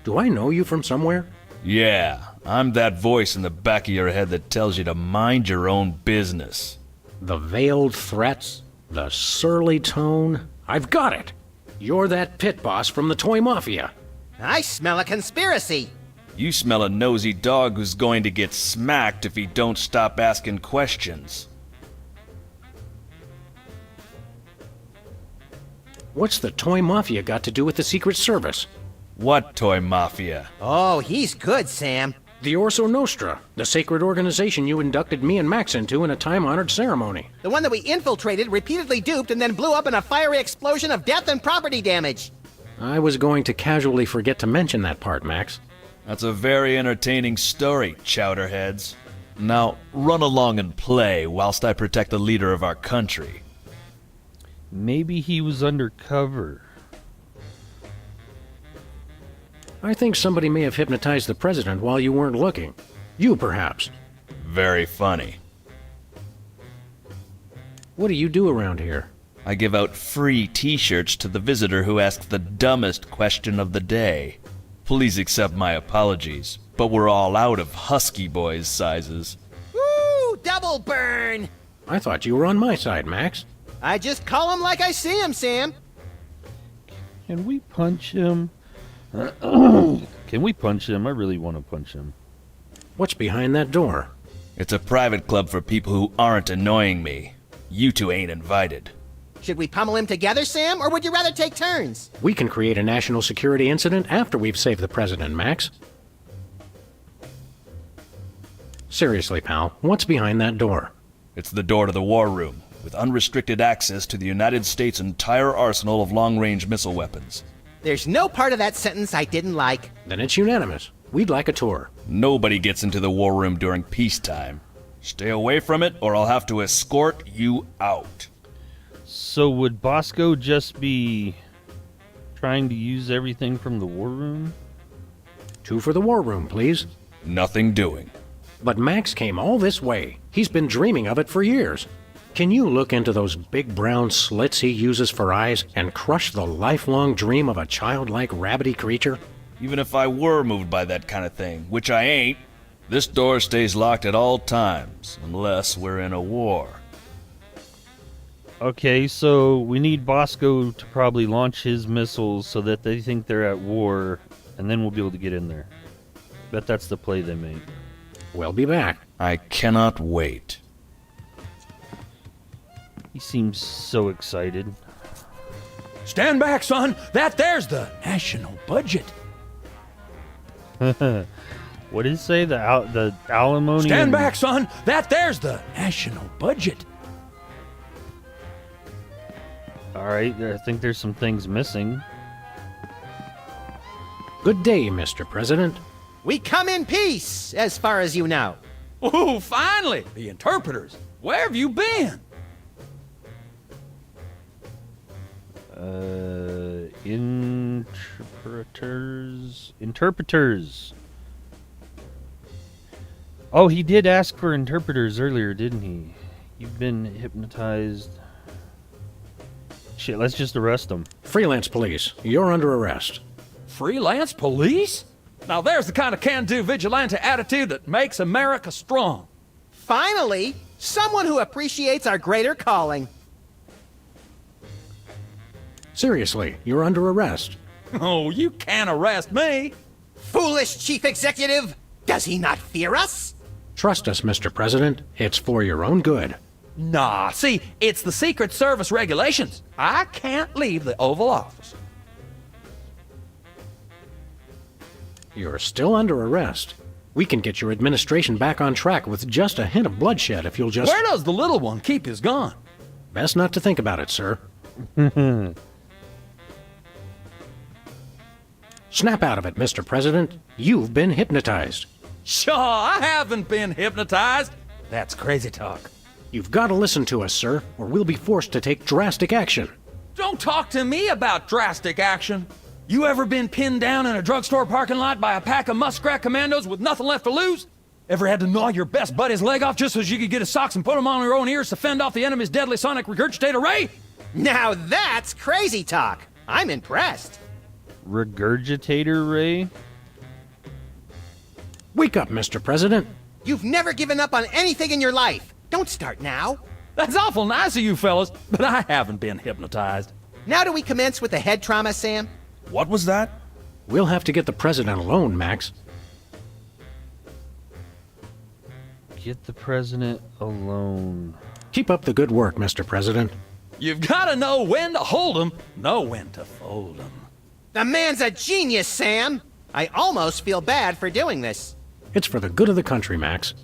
Do I know you from somewhere? Yeah, I'm that voice in the back of your head that tells you to mind your own business. The veiled threats, the surly tone. I've got it. You're that pit boss from the Toy Mafia. I smell a conspiracy. You smell a nosy dog who's going to get smacked if he don't stop asking questions. What's the Toy Mafia got to do with the Secret Service? What Toy Mafia? Oh, he's good, Sam. The Orso Nostra, the sacred organization you inducted me and Max into in a time-honored ceremony. The one that we infiltrated, repeatedly duped, and then blew up in a fiery explosion of death and property damage. I was going to casually forget to mention that part, Max. That's a very entertaining story, chowderheads. Now, run along and play whilst I protect the leader of our country. Maybe he was undercover. I think somebody may have hypnotized the president while you weren't looking. You, perhaps. Very funny. What do you do around here? I give out free t-shirts to the visitor who asks the dumbest question of the day. Please accept my apologies, but we're all out of Husky Boys sizes. Woo! Double burn! I thought you were on my side, Max. I just call him like I see him, Sam. Can we punch him? Can we punch him? I really want to punch him. What's behind that door? It's a private club for people who aren't annoying me. You two ain't invited. Should we pummel him together, Sam, or would you rather take turns? We can create a national security incident after we've saved the president, Max. Seriously, pal, what's behind that door? It's the door to the war room, with unrestricted access to the United States' entire arsenal of long-range missile weapons. There's no part of that sentence I didn't like. Then it's unanimous. We'd like a tour. Nobody gets into the war room during peacetime. Stay away from it, or I'll have to escort you out. So would Bosco just be trying to use everything from the war room? 2 for the war room, please. Nothing doing. But Max came all this way. He's been dreaming of it for years. Can you look into those big brown slits he uses for eyes and crush the lifelong dream of a childlike rabbity creature? Even if I were moved by that kind of thing, which I ain't, this door stays locked at all times, unless we're in a war. Okay, so we need Bosco to probably launch his missiles so that they think they're at war, and then we'll be able to get in there. Bet that's the play they made. We'll be back. I cannot wait. He seems so excited. Stand back, son. That there's the national budget. What did it say? The alimony? Stand back, son. That there's the national budget. Alright, I think there's some things missing. Good day, Mr. President. We come in peace, as far as you know. Ooh, finally! The interpreters. Where have you been? Interpreters. Oh, he did ask for interpreters earlier, didn't he? You've been hypnotized. Shit, let's just arrest him. Freelance Police, you're under arrest. Freelance Police? Now there's the kind of can-do vigilante attitude that makes America strong. Finally, someone who appreciates our greater calling. Seriously, you're under arrest. Oh, you can't arrest me. Foolish Chief Executive! Does he not fear us? Trust us, Mr. President. It's for your own good. Nah, see, it's the Secret Service regulations. I can't leave the Oval Office. You're still under arrest. We can get your administration back on track with just a hint of bloodshed if you'll just... Where does the little one keep his gun? Best not to think about it, sir. Snap out of it, Mr. President. You've been hypnotized. Sure, I haven't been hypnotized. That's crazy talk. You've got to listen to us, sir, or we'll be forced to take drastic action. Don't talk to me about drastic action. You ever been pinned down in a drugstore parking lot by a pack of muskrat commandos with nothing left to lose? Ever had to gnaw your best buddy's leg off just so you could get his socks and put them on your own ears to fend off the enemy's deadly sonic regurgitator ray? Now that's crazy talk. I'm impressed. Regurgitator ray? Wake up, Mr. President. You've never given up on anything in your life. Don't start now. That's awful nice of you fellas, but I haven't been hypnotized. Now do we commence with the head trauma, Sam? What was that? We'll have to get the president alone, Max. Get the president alone. Keep up the good work, Mr. President. You've got to know when to hold 'em, know when to fold 'em. The man's a genius, Sam. I almost feel bad for doing this. It's for the good of the country, Max.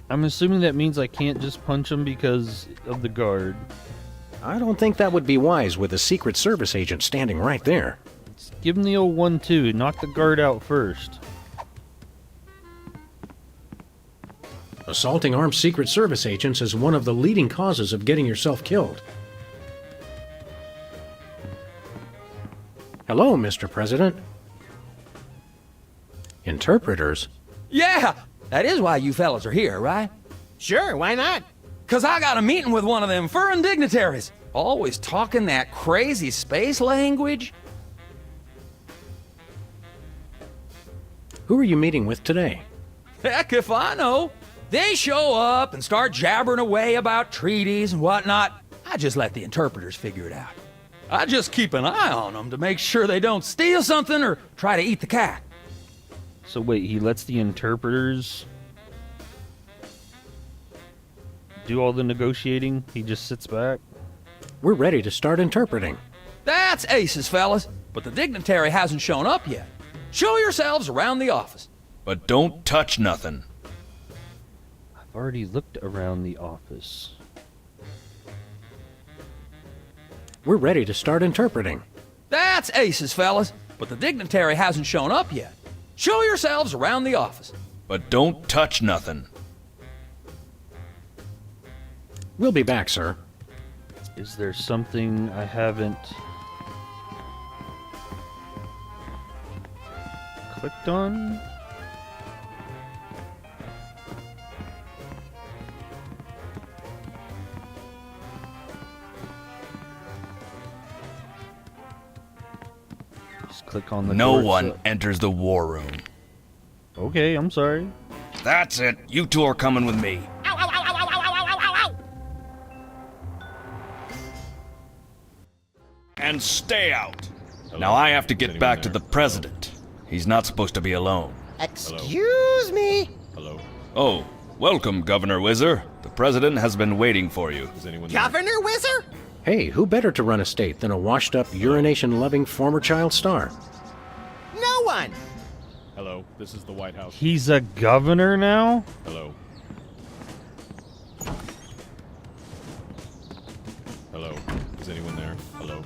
I'm assuming that means I can't just punch him because of the guard. I don't think that would be wise with a Secret Service agent standing right there. Let's give him the old 1-2. Knock the guard out first. Assaulting armed Secret Service agents is one of the leading causes of getting yourself killed. Hello, Mr. President. Interpreters? Yeah, that is why you fellas are here, right? Sure, why not? 'Cause I got a meeting with one of them foreign dignitaries. Always talking that crazy space language. Who are you meeting with today? Heck if I know. They show up and start jabbering away about treaties and whatnot. I just let the interpreters figure it out. I just keep an eye on them to make sure they don't steal something or try to eat the cat. So wait, he lets the interpreters do all the negotiating? He just sits back? We're ready to start interpreting. That's aces, fellas, but the dignitary hasn't shown up yet. Show yourselves around the office. But don't touch nothing. I've already looked around the office. We're ready to start interpreting. That's aces, fellas, but the dignitary hasn't shown up yet. Show yourselves around the office. But don't touch nothing. We'll be back, sir. Is there something I haven't clicked on? Just click on the No door one itself. enters the war room. Okay, I'm sorry. That's it. You two are coming with me. And stay out. Now I have to get back to the president. He's not supposed to be alone. Excuse me? Hello? Oh, Welcome, Governor Whizzer. The President has been waiting for you. Is anyone Governor Whizzer? Hey, who better to run a state than a washed-up, urination-loving former child star? No one! Hello, this is the White House. He's a governor now? Hello. Hello. Is anyone there? Hello.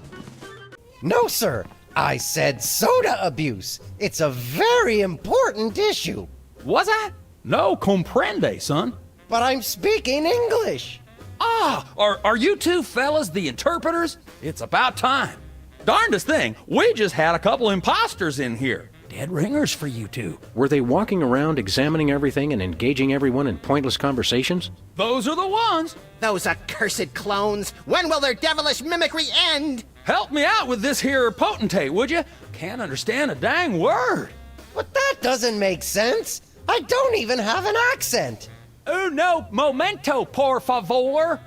No, sir. I said soda abuse. It's a very important issue. Was I? No comprende, son. But I'm speaking English. Ah, are you two fellas the interpreters? It's about time. Darndest thing, we just had a couple imposters in here. Dead ringers for you two. Were they walking around examining everything and engaging everyone in pointless conversations? Those are the ones. Those accursed clones. When will their devilish mimicry end? Help me out with this here potentate, would you? Can't understand a dang word. But that doesn't make sense. I don't even have an accent. No momento, por favor.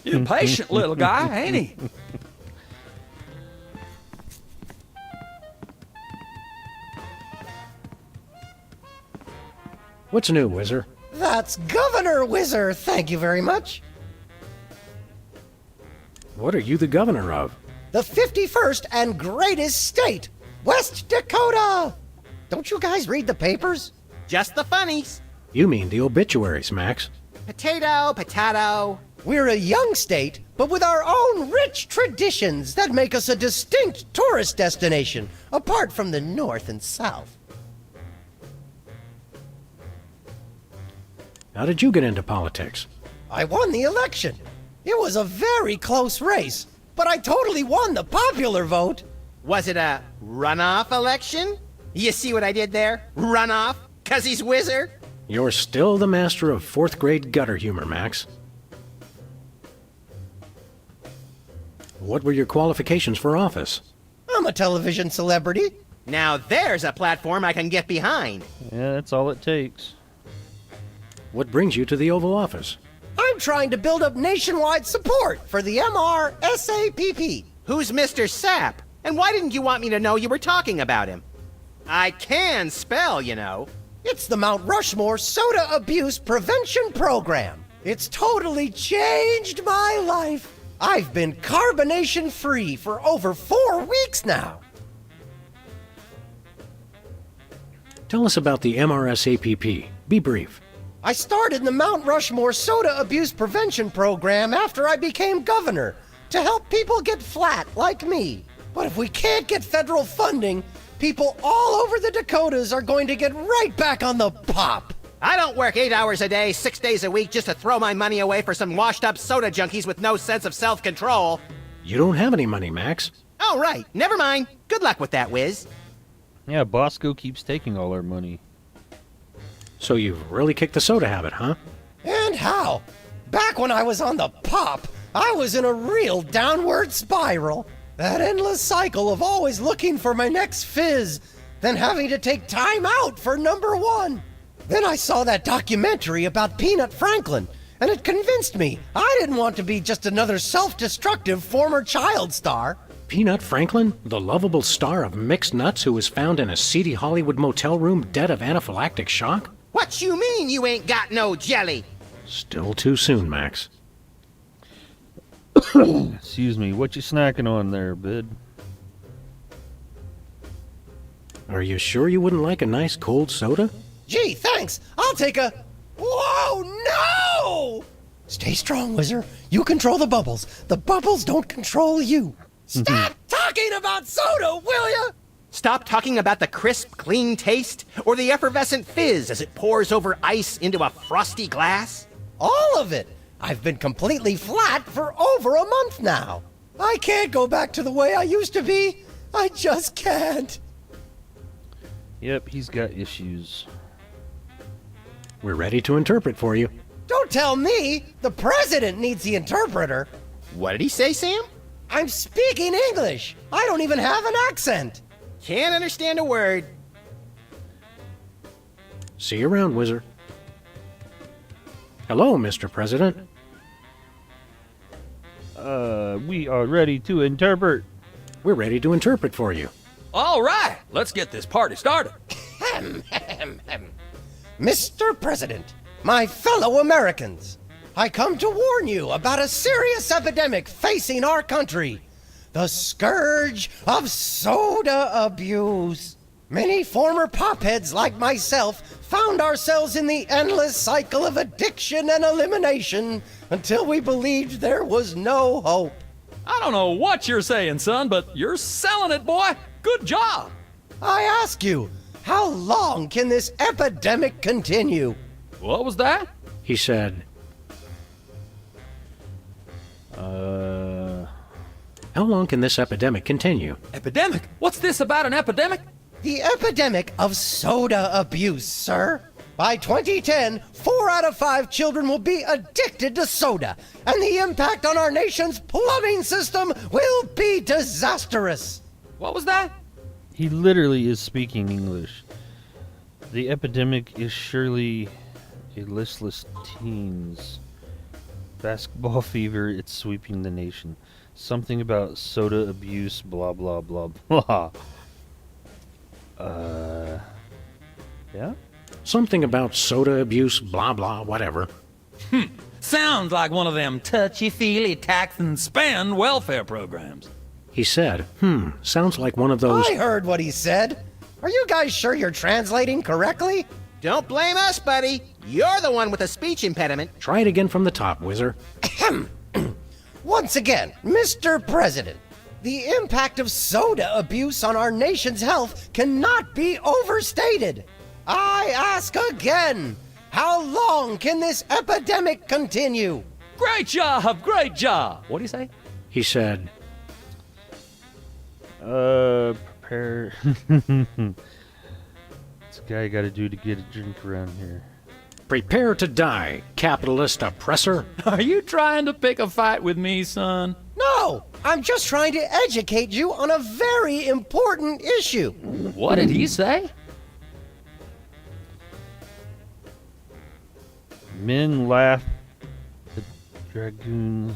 You patient little guy, ain't he? What's new, Whizzer? That's Governor Whizzer, thank you very much. What are you the governor of? The 51st and greatest state, West Dakota! Don't you guys read the papers? Just the funnies. You mean the obituaries, Max. Potato, potato. We're a young state, but with our own rich traditions that make us a distinct tourist destination, apart from the North and South. How did you get into politics? I won the election. It was a very close race, but I totally won the popular vote. Was it a runoff election? You see what I did there? Runoff? 'Cause he's Whizzer? You're still the master of 4th grade gutter humor, Max. What were your qualifications for office? I'm a television celebrity. Now there's a platform I can get behind. Yeah, that's all it takes. What brings you to the Oval Office? I'm trying to build up nationwide support for the MRSAPP. Who's Mr. Sapp? And why didn't you want me to know you were talking about him? I can spell, you know. It's the Mount Rushmore Soda Abuse Prevention Program. It's totally changed my life. I've been carbonation-free for over 4 weeks now. Tell us about the MRSAPP. Be brief. I started the Mount Rushmore Soda Abuse Prevention Program after I became governor to help people get flat like me. But if we can't get federal funding, people all over the Dakotas are going to get right back on the pop. I don't work 8 hours a day, 6 days a week just to throw my money away for some washed-up soda junkies with no sense of self-control. You don't have any money, Max. Oh, right. Never mind. Good luck with that, Wiz. Yeah, Bosco keeps taking all our money. So you've really kicked the soda habit, huh? And how? Back when I was on the pop, I was in a real downward spiral. That endless cycle of always looking for my next fizz, then having to take time out for number one. Then I saw that documentary about Peanut Franklin, and it convinced me I didn't want to be just another self-destructive former child star. Peanut Franklin, the lovable star of mixed nuts who was found in a seedy Hollywood motel room dead of anaphylactic shock? What you mean you ain't got no jelly? Still too soon, Max. Excuse me, what you snacking on there, bud? Are you sure you wouldn't like a nice cold soda? Gee, thanks. I'll take a... Whoa, no! Stay strong, Whizzer. You control the bubbles. The bubbles don't control you. Stop talking about soda, will ya? Stop talking about the crisp, clean taste or the effervescent fizz as it pours over ice into a frosty glass? All of it. I've been completely flat for over a month now. I can't go back to the way I used to be. I just can't. Yep, he's got issues. We're ready to interpret for you. Don't tell me. The president needs the interpreter. What did he say, Sam? I'm speaking English. I don't even have an accent. Can't understand a word. See you around, Whizzer. Hello, Mr. President. We are ready to interpret. We're ready to interpret for you. All right, let's get this party started. Mr. President, My fellow Americans, I come to warn you about a serious epidemic facing our country. The scourge of soda abuse. Many former popheads like myself found ourselves in the endless cycle of addiction and elimination until we believed there was no hope. I don't know what you're saying, son, but you're selling it, boy. Good job. I ask you, how long can this epidemic continue? What was that? He said, how long can this epidemic continue? Epidemic? What's this about an epidemic? The epidemic of soda abuse, sir. By 2010, 4 out of 5 children will be addicted to soda, and the impact on our nation's plumbing system will be disastrous. What was that? He literally is speaking English. The epidemic is surely a listless teens. Basketball fever, it's sweeping the nation. Something about soda abuse, blah, blah, blah, blah. Yeah? Something about soda abuse, blah, blah, whatever. Sounds like one of them touchy-feely tax and spend welfare programs. He said, sounds like one of those... I heard what he said. Are you guys sure you're translating correctly? Don't blame us, buddy. You're the one with a speech impediment. Try it again from the top, Whizzer. Once again, Mr. President, the impact of soda abuse on our nation's health cannot be overstated. I ask again, how long can this epidemic continue? Great job, great job. What do you say? He said, prepare. What's a guy got to do to get a drink around here? prepare to die, capitalist oppressor. Are you trying to pick a fight with me, son? No, I'm just trying to educate you on a very important issue. What did he say? Men laugh at dragoons.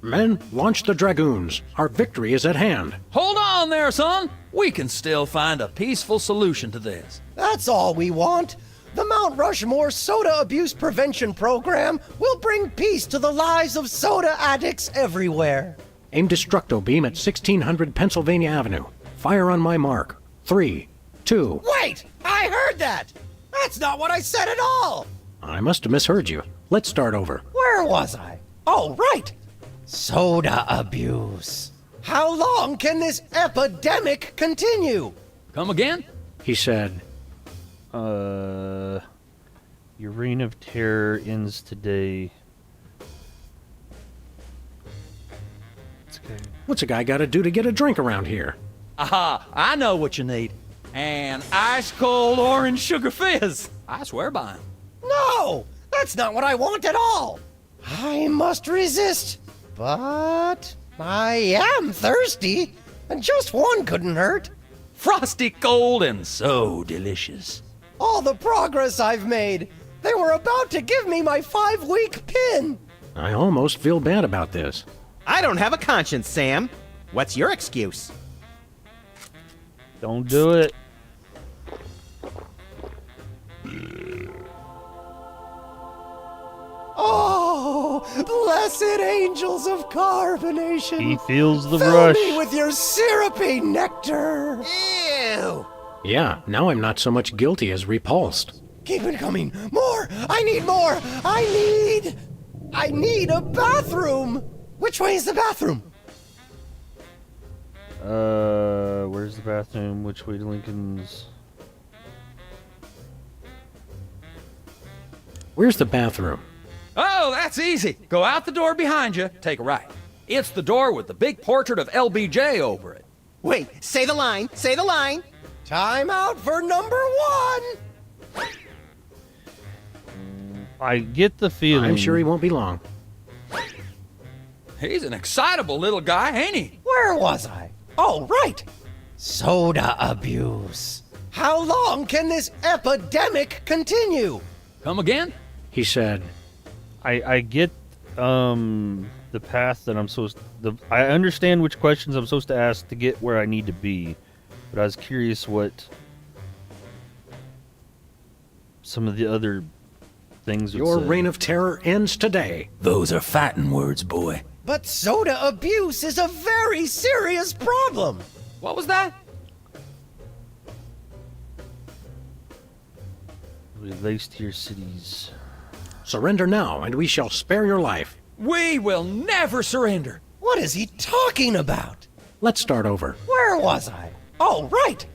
Men, launch the dragoons. Our victory is at hand. Hold on there, son. We can still find a peaceful solution to this. That's all we want. The Mount Rushmore Soda Abuse Prevention Program will bring peace to the lives of soda addicts everywhere. Aim Destructo Beam at 1600 Pennsylvania Avenue. Fire on my mark. 3, 2... Wait! I heard that! That's not what I said at all! I must have misheard you. Let's start over. Where was I? Oh, right! Soda abuse. How long can this epidemic continue? Come again? He said, Your reign of terror ends today. What's a guy got to do to get a drink around here? Aha, I know what you need. An ice-cold orange sugar fizz. I swear by him. No! That's not what I want at all! I must resist. But I am thirsty, and just one couldn't hurt. Frosty cold and so delicious. All the progress I've made. They were about to give me my 5-week pin. I almost feel bad about this. I don't have a conscience, Sam. What's your excuse? Don't do it. Oh, blessed angels of carbonation. He feels the Fill rush. me with your syrupy nectar. Ew! Yeah, now I'm not so much guilty as repulsed. Keep it coming. More. I need more. I need a bathroom. Which way is the bathroom? Where's the bathroom? Which way to Lincoln's? Where's the bathroom? Oh, that's easy. Go out the door behind you, take a right. It's the door with the big portrait of LBJ over it. Wait, say the line, say the line. Time out for number 1. I get the feeling. I'm sure he won't be long. He's an excitable little guy, ain't he? Where was I? Oh, right. Soda abuse. How long can this epidemic continue? Come again? He said, I get the path that I'm supposed to, I understand which questions I'm supposed to ask to get where I need to be, but I was curious what some of the other things. would Your say. reign of terror ends today. Those are fighting words, boy. But soda abuse is a very serious problem. What was that? Relates to your cities. Surrender now, and we shall spare your life. We will never surrender. What is he talking about? Let's start over. Where was I? Oh, right.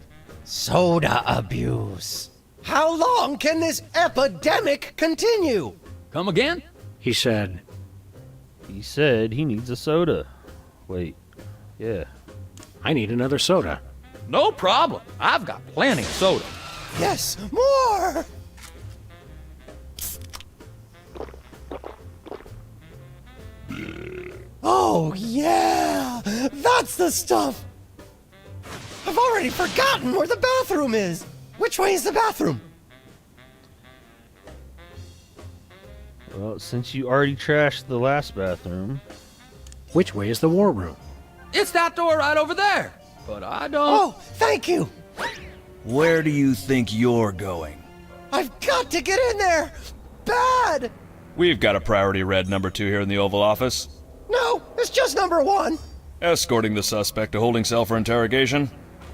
Soda abuse. How long can this epidemic continue? Come again? He said he needs a soda. Wait. Yeah. I need another soda. No problem. I've got plenty of soda. Yes, more! Oh, yeah! That's the stuff! I've already forgotten where the bathroom is! Which way is the bathroom? Well, since you already trashed the last bathroom. Which way is the war room? It's that door right over there. But I don't... Oh, thank you! Where do you think you're going? I've got to get in there! Bad! We've got a priority red number 2 here in the Oval Office. No, it's just number 1. Escorting the suspect to holding cell for interrogation.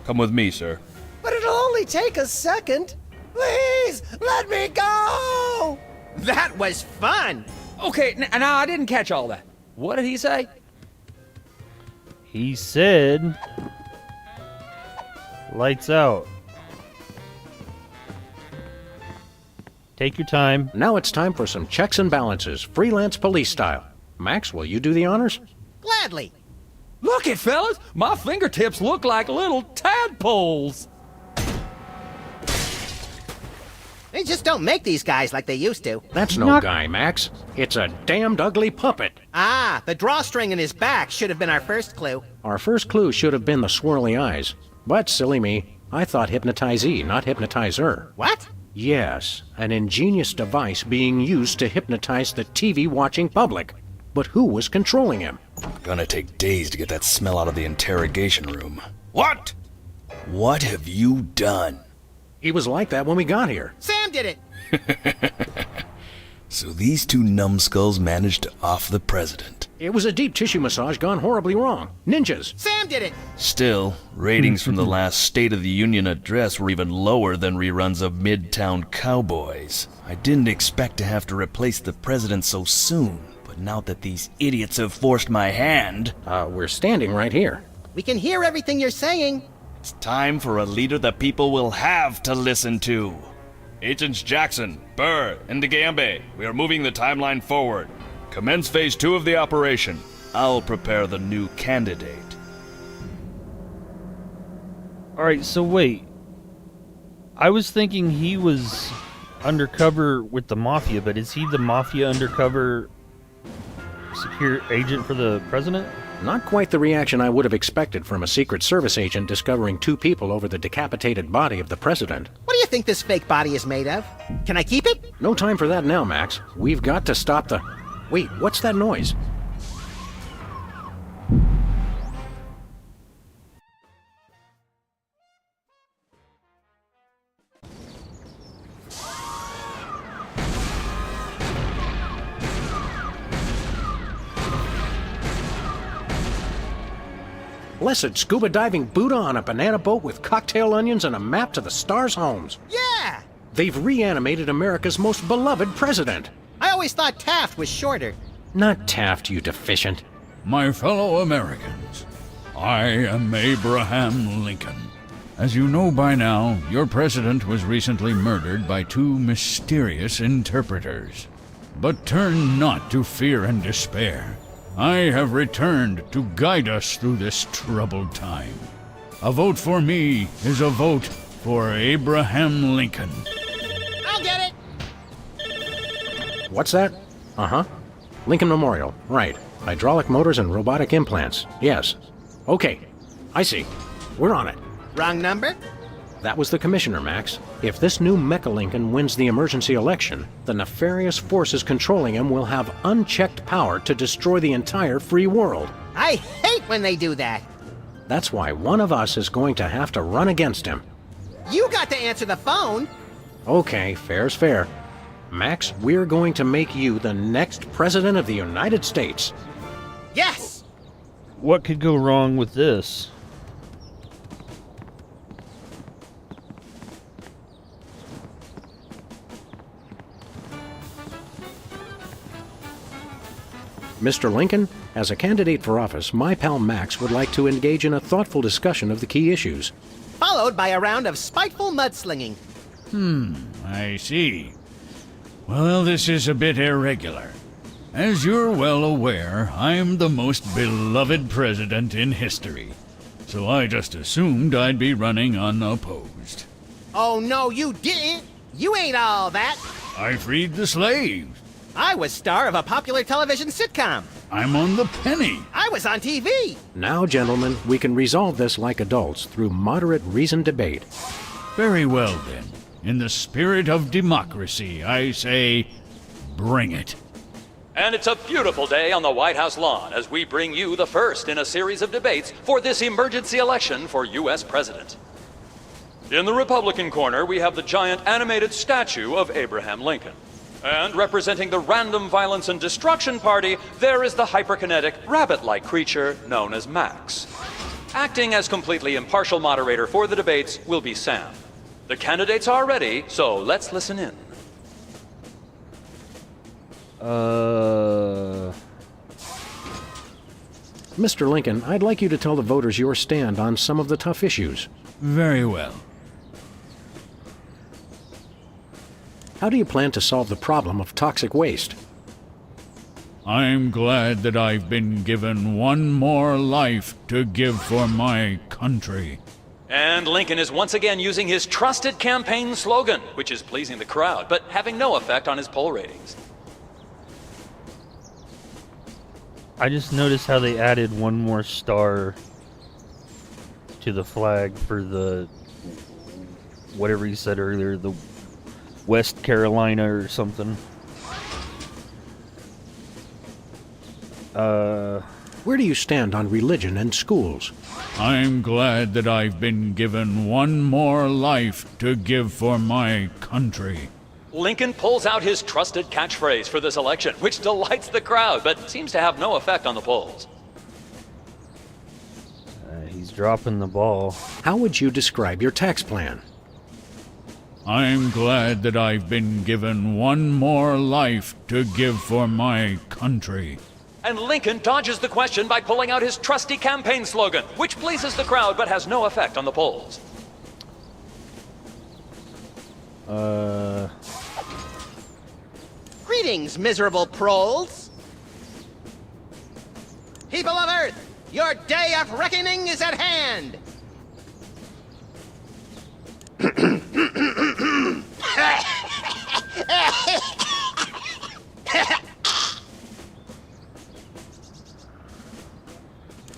Come with me, sir. But it'll only take a second. Please, let me go! That was fun! Okay, now I didn't catch all that. What did he say? He said... Lights out. Take your time. Now it's time for some checks and balances, Freelance Police style. Max, will you do the honors? Gladly. Look it, fellas. My fingertips look like little tadpoles. They just don't make these guys like they used to. That's no guy, Max. It's a damned ugly puppet. Ah, the drawstring in his back should have been our first clue. Our first clue should have been the swirly eyes. But, silly me, I thought hypnotizee, not hypnotizer. What? Yes, an ingenious device being used to hypnotize the TV-watching public. But who was controlling him? Gonna take days to get that smell out of the interrogation room. What? What have you done? He was like that when we got here. Sam did it! So these two numbskulls managed to off the president. It was a deep tissue massage gone horribly wrong. Ninjas! Sam did it! Still, ratings from the last State of the Union address were even lower than reruns of Midtown Cowboys. I didn't expect to have to replace the president so soon, but now that these idiots have forced my hand... we're standing right here. We can hear everything you're saying. It's time for a leader the people will have to listen to. Agents Jackson, Burr, and TheGamerWannabe, we are moving the timeline forward. Commence phase 2 of the operation. I'll prepare the new candidate. Alright, so wait. I was thinking he was undercover with the Mafia, but is he the Mafia undercover secure agent for the president? Not quite the reaction I would have expected from a Secret Service agent discovering 2 people over the decapitated body of the president. What do you think this fake body is made of? Can I keep it? No time for that now, Max. We've got to stop the... Wait, what's that noise? Blessed scuba diving Buddha on a banana boat with cocktail onions and a map to the stars' homes. Yeah! They've reanimated America's most beloved president. I always thought Taft was shorter. Not Taft, you deficient. My fellow Americans, I am Abraham Lincoln. As you know by now, your president was recently murdered by 2 mysterious interpreters. But turn not to fear and despair. I have returned to guide us through this troubled time. A vote for me is a vote for Abraham Lincoln. I'll get it! What's that? Uh-huh. Lincoln Memorial. Right. Hydraulic motors and robotic implants. Yes. Okay. I see. We're on it. Wrong number? That was the commissioner, Max. If this new Mecha Lincoln wins the emergency election, the nefarious forces controlling him will have unchecked power to destroy the entire free world. I hate when they do that. That's why one of us is going to have to run against him. You got to answer the phone. Okay, fair's fair. Max, we're going to make you the next President of the United States. Yes! What could go wrong with this? Mr. Lincoln, as a candidate for office, my pal Max would like to engage in a thoughtful discussion of the key issues. Followed by a round of spiteful mudslinging. I see. Well, this is a bit irregular. As you're well aware, I'm the most beloved president in history. So I just assumed I'd be running unopposed. Oh, no, you didn't! You ain't all that! I freed the slaves. I was star of a popular television sitcom. I'm on the penny. I was on TV. Now, gentlemen, we can resolve this like adults through moderate reasoned debate. Very well, then. In the spirit of democracy, I say, bring it. And it's a beautiful day on the White House lawn as we bring you the first in a series of debates for this emergency election for U.S. President. In the Republican corner, we have the giant animated statue of Abraham Lincoln. And representing the Random Violence and Destruction Party, there is the hyperkinetic, rabbit-like creature known as Max. Acting as completely impartial moderator for the debates will be Sam. The candidates are ready, so let's listen in. Mr. Lincoln, I'd like you to tell the voters your stand on some of the tough issues. Very well. How do you plan to solve the problem of toxic waste? I'm glad that I've been given one more life to give for my country. And Lincoln is once again using his trusted campaign slogan, which is pleasing the crowd, but having no effect on his poll ratings. I just noticed how they added one more star to the flag for the, whatever you said earlier, the West Carolina or something. Where do you stand on religion and schools? I'm glad that I've been given one more life to give for my country. Lincoln pulls out his trusted catchphrase for this election, which delights the crowd, but seems to have no effect on the polls. He's dropping the ball. How would you describe your tax plan? I'm glad that I've been given one more life to give for my country. And Lincoln dodges the question by pulling out his trusty campaign slogan, which pleases the crowd but has no effect on the polls. Greetings, miserable proles. People of Earth, your day of reckoning is at hand.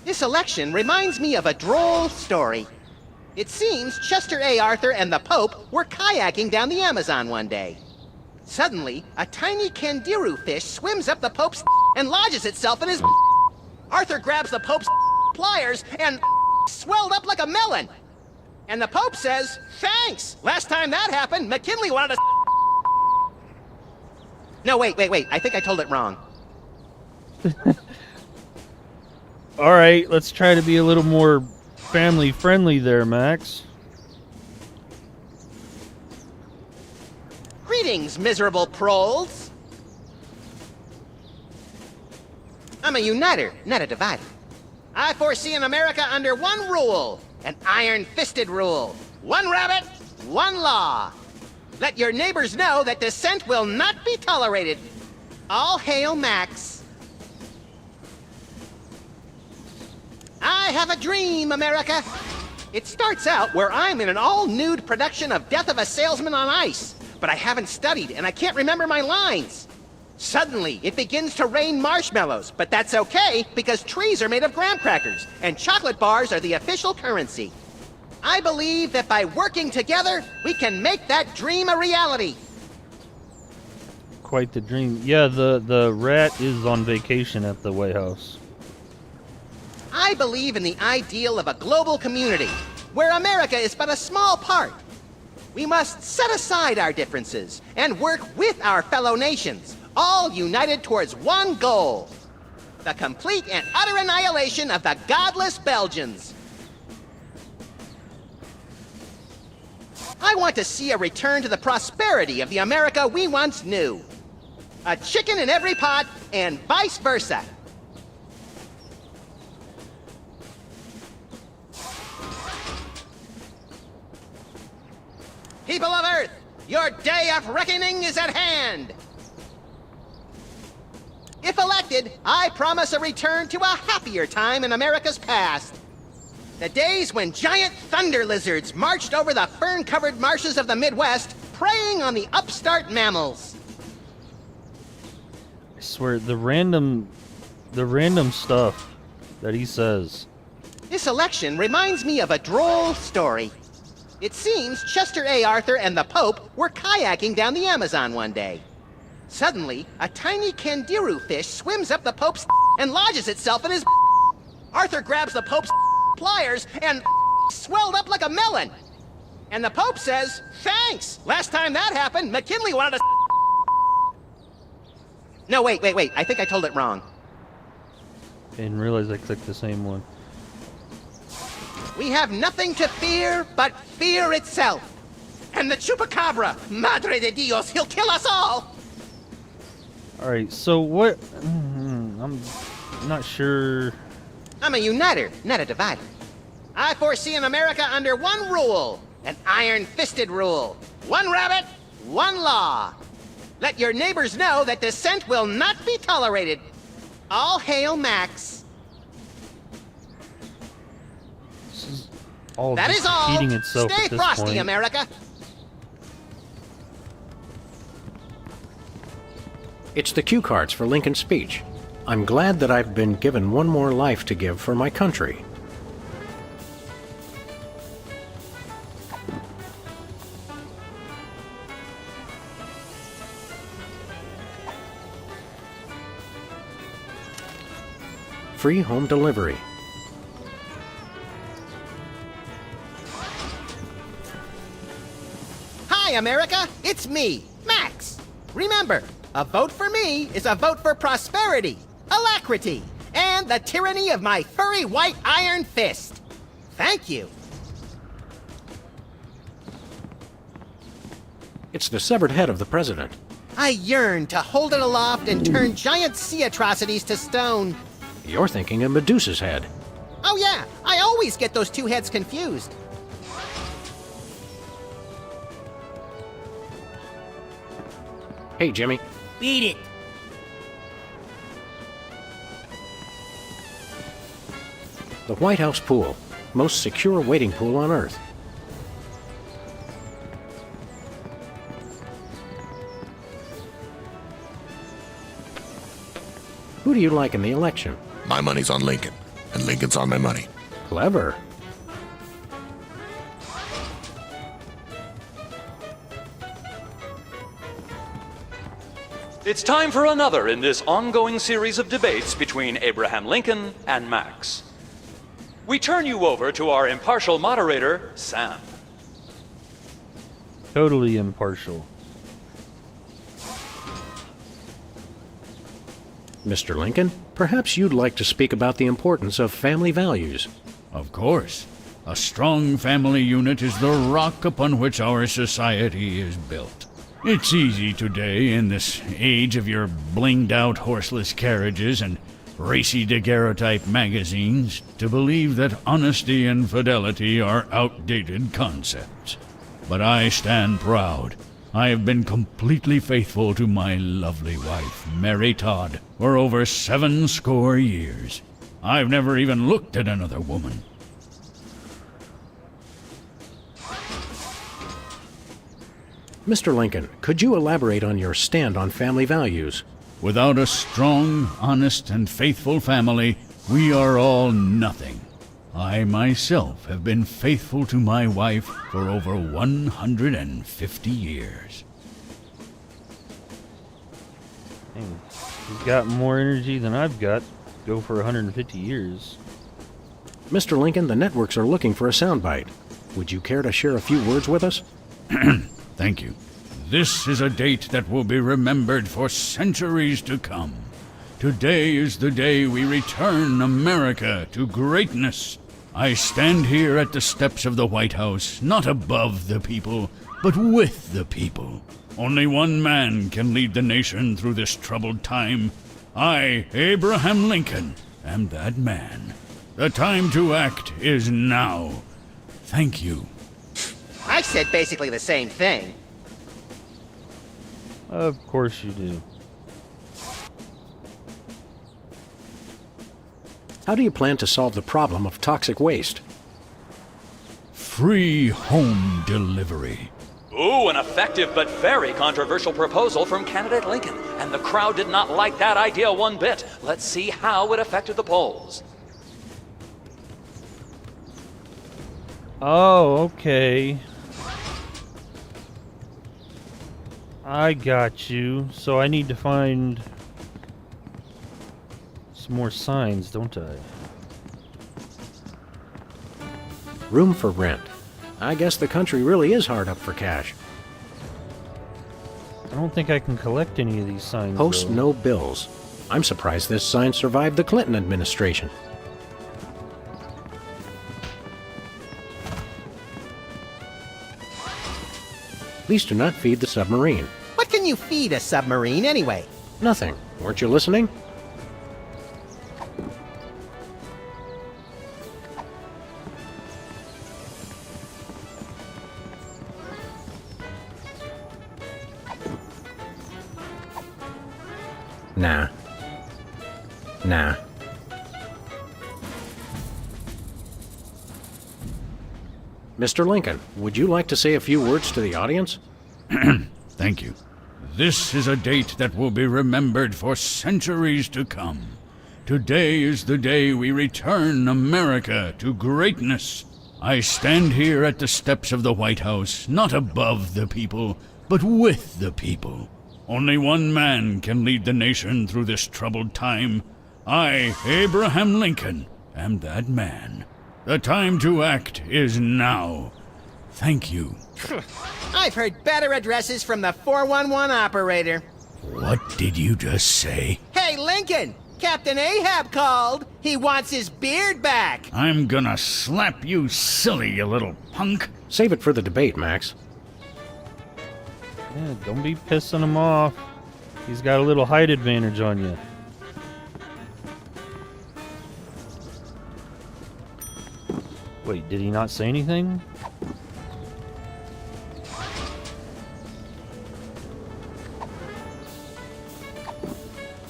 This election reminds me of a droll story. It seems Chester A. Arthur and the Pope were kayaking down the Amazon one day. Suddenly, a tiny kangaroo fish swims up the Pope's and lodges itself in his. Arthur grabs the Pope's pliers and swelled up like a melon. And the Pope says, "Thanks! Last time that happened, McKinley wanted to." No, wait. I think I told it wrong. Alright, let's try to be a little more family friendly there, Max. Greetings, miserable proles. I'm a uniter, not a divider. I foresee an America under one rule, an iron-fisted rule. One rabbit, one law. Let your neighbors know that dissent will not be tolerated. All hail Max. I have a dream, America. It starts out where I'm in an all-nude production of Death of a Salesman on Ice, but I haven't studied and I can't remember my lines. Suddenly, it begins to rain marshmallows, but that's okay because trees are made of graham crackers and chocolate bars are the official currency. I believe that by working together, we can make that dream a reality. Quite the dream. Yeah, the rat is on vacation at the White House. I believe in the ideal of a global community, where America is but a small part. We must set aside our differences and work with our fellow nations, all united towards one goal: the complete and utter annihilation of the godless Belgians. I want to see a return to the prosperity of the America we once knew. A chicken in every pot, and vice versa. People of Earth, your day of reckoning is at hand. If elected, I promise a return to a happier time in America's past. The days when giant thunder lizards marched over the fern-covered marshes of the Midwest, preying on the upstart mammals. I swear, the random stuff that he says. This election reminds me of a droll story. It seems Chester A. Arthur and the Pope were kayaking down the Amazon one day. Suddenly, a tiny kangaroo fish swims up the Pope's and lodges itself in his. Arthur grabs the Pope's pliers and swelled up like a melon. And the Pope says, "Thanks! Last time that happened, McKinley wanted to." No, wait. I think I told it wrong. Didn't realize I clicked the same one. We have nothing to fear but fear itself. And the chupacabra, Madre de Dios, he'll kill us all! Alright, so what... I'm not sure... I'm a uniter, not a divider. I foresee an America under one rule. An iron-fisted rule. One rabbit, one law. Let your neighbors know that dissent will not be tolerated. All hail Max. All that is all. Itself Stay at this frosty, point. America. It's the cue cards for Lincoln's speech. I'm glad that I've been given one more life to give for my country. Free home delivery. Hi, America. It's me, Max. Remember, a vote for me is a vote for prosperity, alacrity, and the tyranny of my furry white iron fist. Thank you. It's the severed head of the president. I yearn to hold it aloft and turn giant sea atrocities to stone. You're thinking of Medusa's head. Oh yeah, I always get those two heads confused. Hey, Jimmy. Beat it. The White House pool. Most secure waiting pool on Earth. Who do you like in the election? My money's on Lincoln, and Lincoln's on my money. Clever. It's time for another in this ongoing series of debates between Abraham Lincoln and Max. We turn you over to our impartial moderator, Sam. Totally impartial. Mr. Lincoln, perhaps you'd like to speak about the importance of family values. Of course. A strong family unit is the rock upon which our society is built. It's easy today, in this age of your blinged-out horseless carriages and racy daguerreotype magazines, to believe that honesty and fidelity are outdated concepts. But I stand proud. I have been completely faithful to my lovely wife, Mary Todd, for over 70 years. I've never even looked at another woman. Mr. Lincoln, could you elaborate on your stand on family values? Without a strong, honest, and faithful family, we are all nothing. I myself have been faithful to my wife for over 150 years. Dang, he's got more energy than I've got. Go for 150 years. Mr. Lincoln, the networks are looking for a soundbite. Would you care to share a few words with us? Thank you. This is a date that will be remembered for centuries to come. Today is the day we return America to greatness. I stand here at the steps of the White House, not above the people, but with the people. Only one man can lead the nation through this troubled time. I, Abraham Lincoln, am that man. The time to act is now. Thank you. I said basically the same thing. Of course you do. How do you plan to solve the problem of toxic waste? Free home delivery. Ooh, an effective but very controversial proposal from candidate Lincoln. And the crowd did not like that idea one bit. Let's see how it affected the polls. Oh, okay. I got you. So I need to find some more signs, don't I? Room for rent. I guess the country really is hard up for cash. I don't think I can collect any of these signs. Post though. no bills. I'm surprised this sign survived the Clinton administration. Please do not feed the submarine. What can you feed a submarine anyway? Nothing. Weren't you listening? Nah. Nah. Mr. Lincoln, would you like to say a few words to the audience? Thank you. This is a date that will be remembered for centuries to come. Today is the day we return America to greatness. I stand here at the steps of the White House, not above the people, but with the people. Only one man can lead the nation through this troubled time. I, Abraham Lincoln, am that man. The time to act is now. Thank you. I've heard better addresses from the 411 operator. What did you just say? Hey, Lincoln! Captain Ahab called. He wants his beard back. I'm gonna slap you silly, you little punk. Save it for the debate, Max. Yeah, don't be pissing him off. He's got a little height advantage on you. Wait, did he not say anything?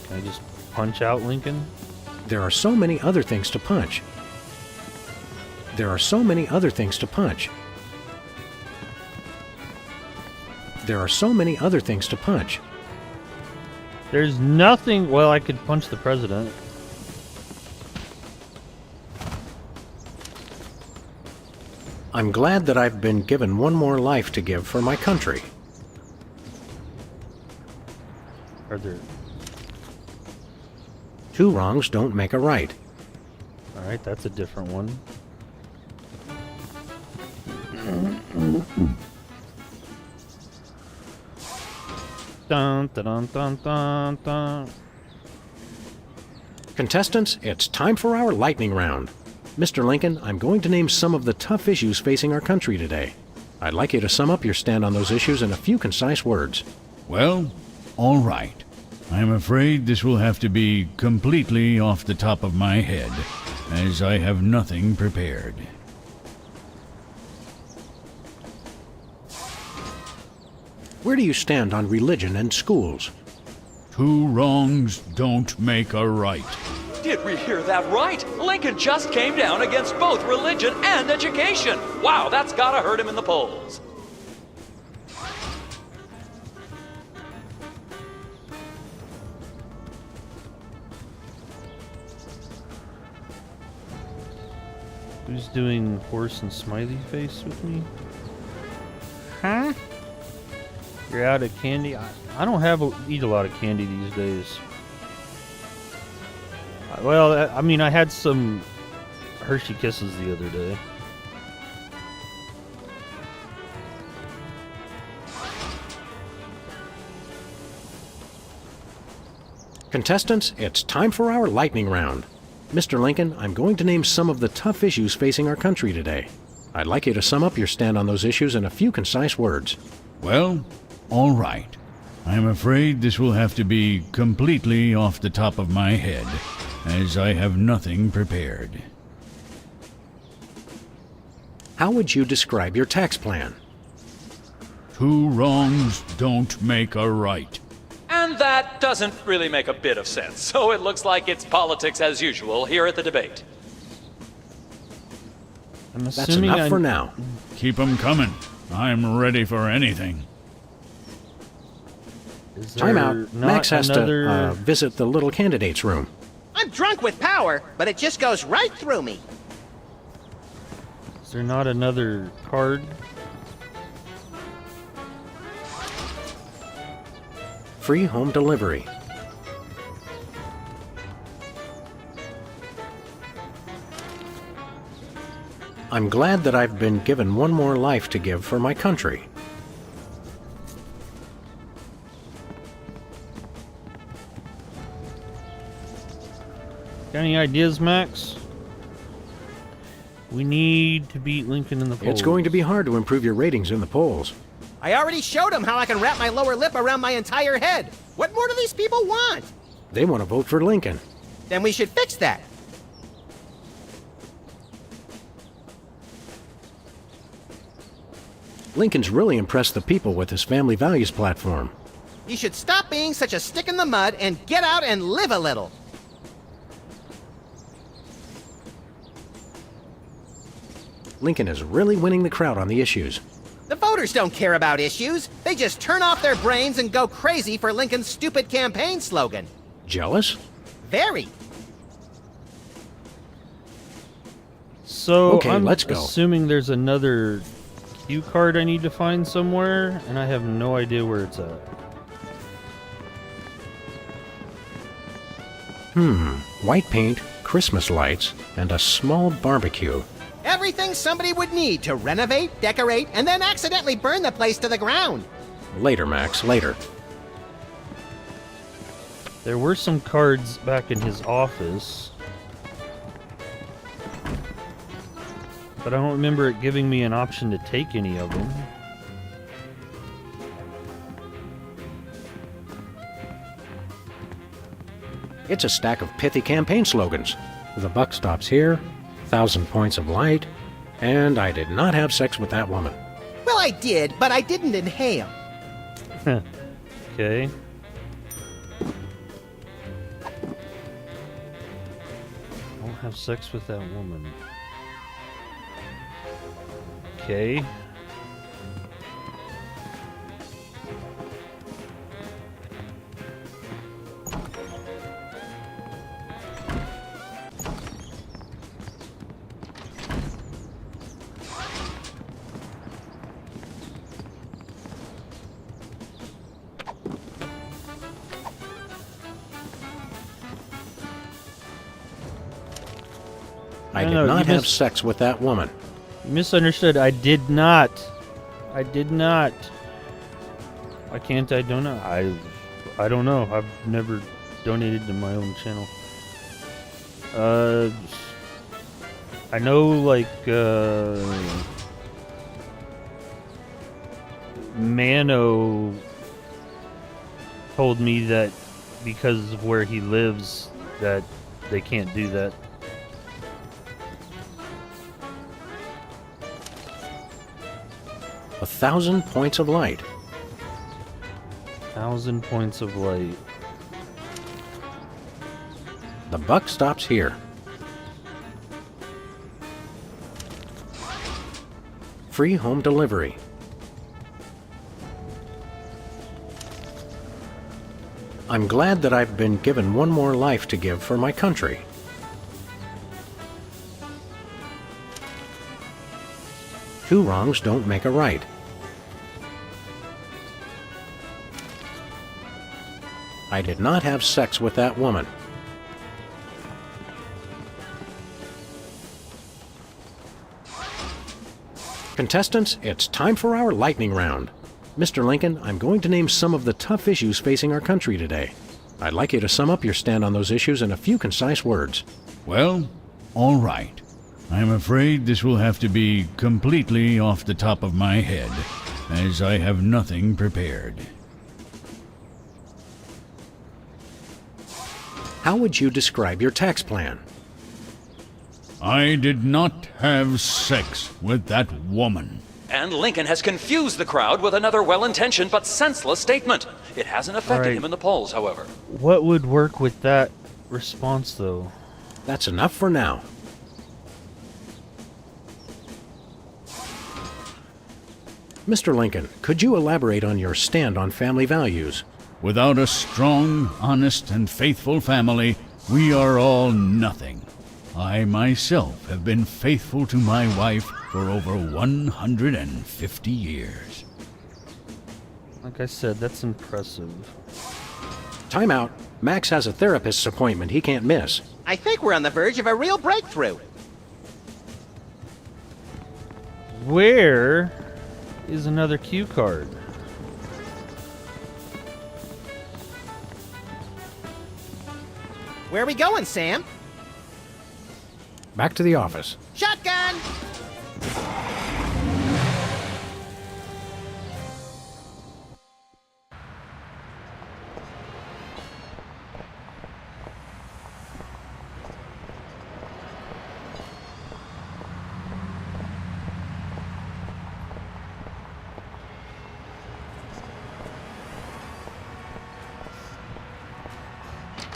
Can I just punch out Lincoln? There are so many other things to punch. There are so many other things to punch. There are so many other things to punch. There's nothing... Well, I could punch the president. I'm glad that I've been given one more life to give for my country. Are there... Two wrongs don't make a right. Alright, that's a different one. Dun, dun, dun, dun, dun. Contestants, it's time for our lightning round. Mr. Lincoln, I'm going to name some of the tough issues facing our country today. I'd like you to sum up your stand on those issues in a few concise words. Well, all right. I'm afraid this will have to be completely off the top of my head, as I have nothing prepared. Where do you stand on religion and schools? Two wrongs don't make a right. Did we hear that right? Lincoln just came down against both religion and education. Wow, that's gotta hurt him in the polls. Who's doing horse and smiley face with me? Huh? You're out of candy? I don't eat a lot of candy these days. Well, I mean, I had some Hershey Kisses the other day. Contestants, it's time for our lightning round. Mr. Lincoln, I'm going to name some of the tough issues facing our country today. I'd like you to sum up your stand on those issues in a few concise words. Well, all right. I'm afraid this will have to be completely off the top of my head, as I have nothing prepared. How would you describe your tax plan? 2 wrongs don't make a right. And that doesn't really make a bit of sense, so it looks like it's politics as usual here at the debate. That's enough for now. Keep 'em coming. I'm ready for anything. Time out. Max has to visit the little candidates room. I'm drunk with power, but it just goes right through me. Is there not another card? Free home delivery. I'm glad that I've been given one more life to give for my country. Got any ideas, Max? We need to beat Lincoln in the polls. It's going to be hard to improve your ratings in the polls. I already showed them how I can wrap my lower lip around my entire head. What more do these people want? They want to vote for Lincoln. Then we should fix that. Lincoln's really impressed the people with his family values platform. You should stop being such a stick in the mud and get out and live a little. Lincoln is really winning the crowd on the issues. The voters don't care about issues. They just turn off their brains and go crazy for Lincoln's stupid campaign slogan. Jealous? Very. So okay, I'm let's go. Assuming there's another cue card I need to find somewhere, and I have no idea where it's at. White paint, Christmas lights, and a small barbecue. Everything somebody would need to renovate, decorate, and then accidentally burn the place to the ground. Later, Max, later. There were some cards back in his office, but I don't remember it giving me an option to take any of them. It's a stack of pithy campaign slogans. The buck stops here, 1,000 points of light, and I did not have sex with that woman. Well, I did, but I didn't inhale. Okay. Won't have sex with that woman. Okay. I did not have sex with that woman. You misunderstood. I did not. I did not. Why can't I donate? I don't know. I've never donated to my own channel. I know, like, Mano told me that because of where he lives that they can't do that. A 1,000 points of light. 1,000 points of light. The buck stops here. Free home delivery. I'm glad that I've been given one more life to give for my country. Two wrongs don't make a right. I did not have sex with that woman. Contestants, it's time for our lightning round. Mr. Lincoln, I'm going to name some of the tough issues facing our country today. I'd like you to sum up your stand on those issues in a few concise words. Well, all right. I'm afraid this will have to be completely off the top of my head, as I have nothing prepared. How would you describe your tax plan? I did not have sex with that woman. And Lincoln has confused the crowd with another well-intentioned but senseless statement. It hasn't affected Alright. him in the polls, however. What would work with that response, though? That's enough for now. Mr. Lincoln, could you elaborate on your stand on family values? Without a strong, honest, and faithful family, we are all nothing. I myself have been faithful to my wife for over 150 years. Like I said, that's impressive. Time out. Max has a therapist's appointment he can't miss. I think we're on the verge of a real breakthrough. Where is another cue card? Where are we going, Sam? Back to the office. Shotgun!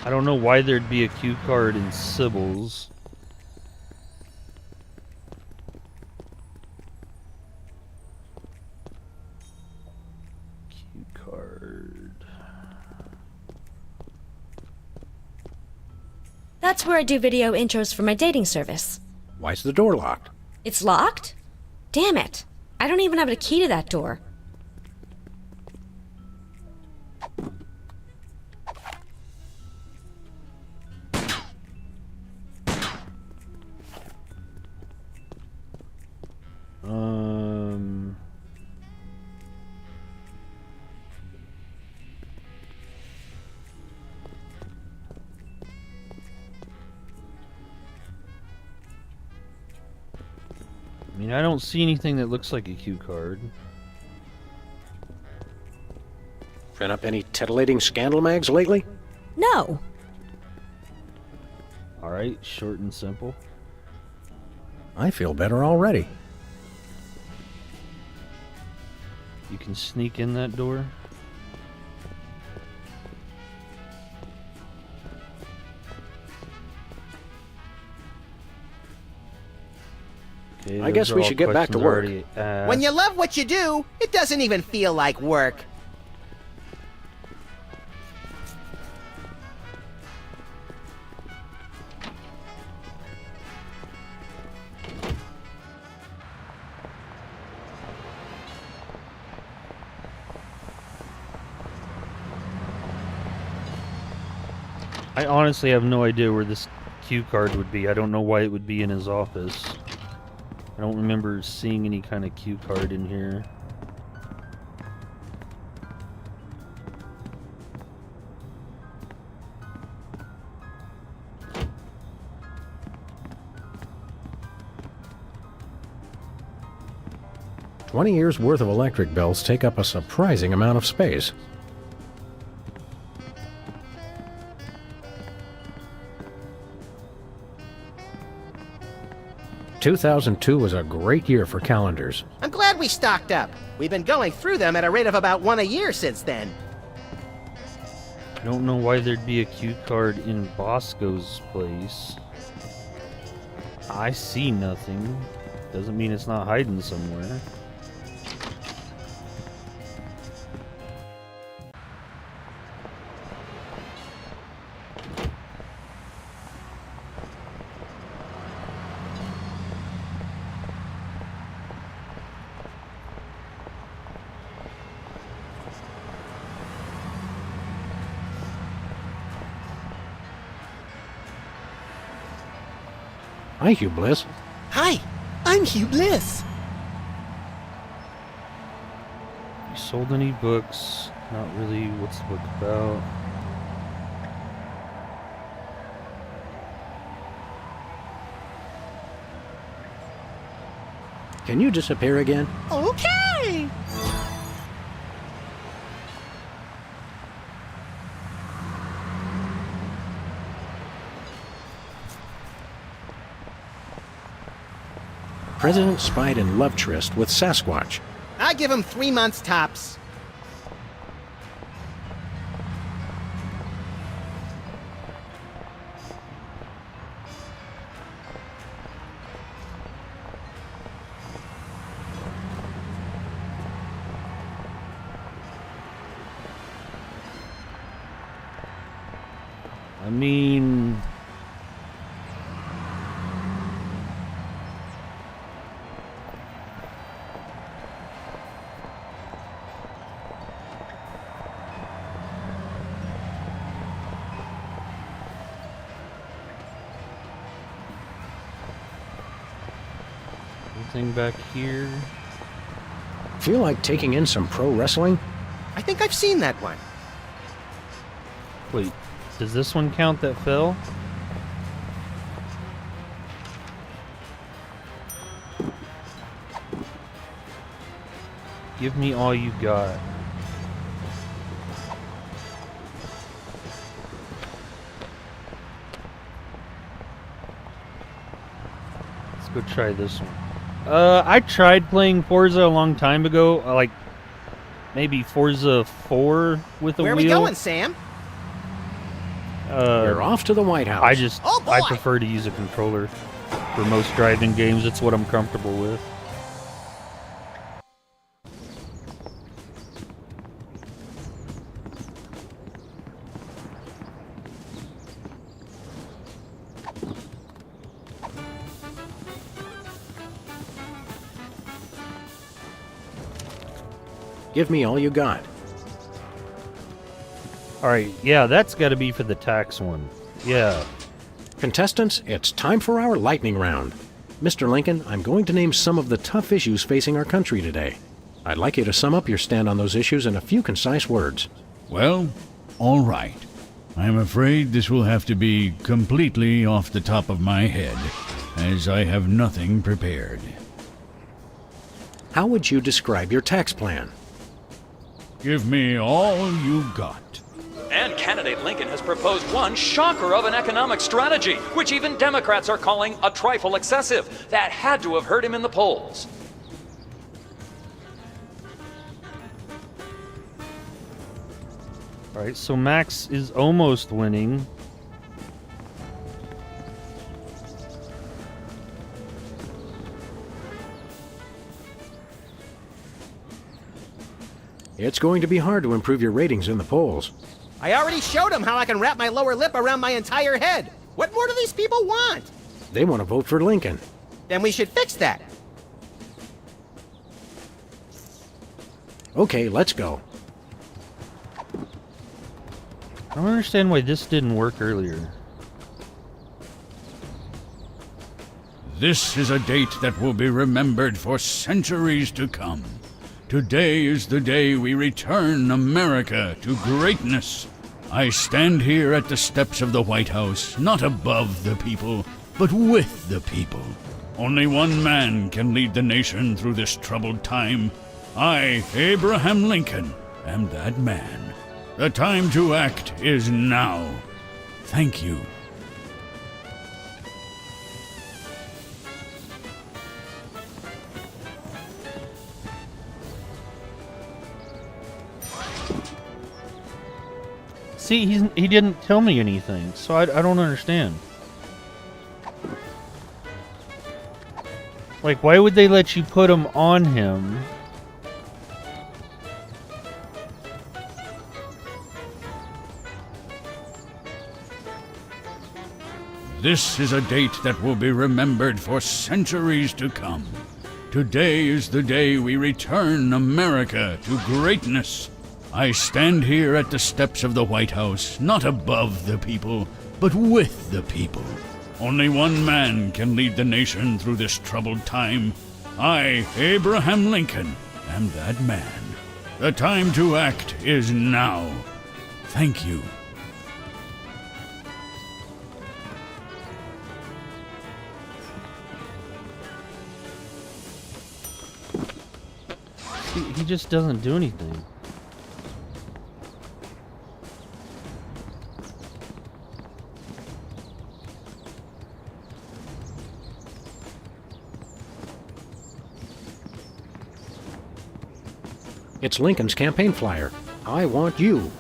I don't know why there'd be a cue card in Sybil's. Cue card. That's where I do video intros for my dating service. Why's the door locked? It's locked? Damn it. I don't even have a key to that door. I mean, I don't see anything that looks like a cue card. Print up any titillating scandal mags lately? No. Alright, short and simple. I feel better already. You can sneak in that door. Okay, I guess we should get back to work. When you love what you do, it doesn't even feel like work. I honestly have no idea where this cue card would be. I don't know why it would be in his office. I don't remember seeing any kind of cue card in here. "20 years worth of electric bills take up a surprising amount of space." "2002 was a great year for calendars." I'm glad we stocked up. We've been going through them at a rate of about one a year since then. I don't know why there'd be a cue card in Bosco's place. I see nothing. Doesn't mean it's not hiding somewhere. Hi, Hugh Bliss. Hi, I'm Hugh Bliss. You sold any books? Not really. What's the book about? Can you disappear again? Okay! President spied in love tryst with Sasquatch. I give him 3 months tops. I mean... anything back here? Feel like taking in some pro wrestling? I think I've seen that one. Wait, does this one count that fell? Give me all you got. Let's go try this one. I tried playing Forza a long time ago, like maybe Forza 4 with a wheel. Where are we going, Sam? You're off to the White House. I prefer to use a controller for most driving games. It's what I'm comfortable with. Give me all you got. Alright, yeah, that's got to be for the tax one. Yeah. Contestants, it's time for our lightning round. Mr. Lincoln, I'm going to name some of the tough issues facing our country today. I'd like you to sum up your stand on those issues in a few concise words. Well, all right. I'm afraid this will have to be completely off the top of my head, as I have nothing prepared. How would you describe your tax plan? Give me all you got. And candidate Lincoln has proposed one shocker of an economic strategy, which even Democrats are calling a trifle excessive. That had to have hurt him in the polls. Alright, so Max is almost winning. It's going to be hard to improve your ratings in the polls. I already showed him how I can wrap my lower lip around my entire head. What more do these people want? They want to vote for Lincoln. Then we should fix that. Okay, let's go. I don't understand why this didn't work earlier. This is a date that will be remembered for centuries to come. Today is the day we return America to greatness. I stand here at the steps of the White House, not above the people, but with the people. Only one man can lead the nation through this troubled time. I, Abraham Lincoln, am that man. The time to act is now. Thank you. See, he didn't tell me anything, so I don't understand. Like, why would they let you put them on him? This is a date that will be remembered for centuries to come. Today is the day we return America to greatness. I stand here at the steps of the White House, not above the people, but with the people. Only one man can lead the nation through this troubled time. I, Abraham Lincoln, am that man. The time to act is now. Thank you. he just doesn't do anything. It's Lincoln's campaign flyer. I want you.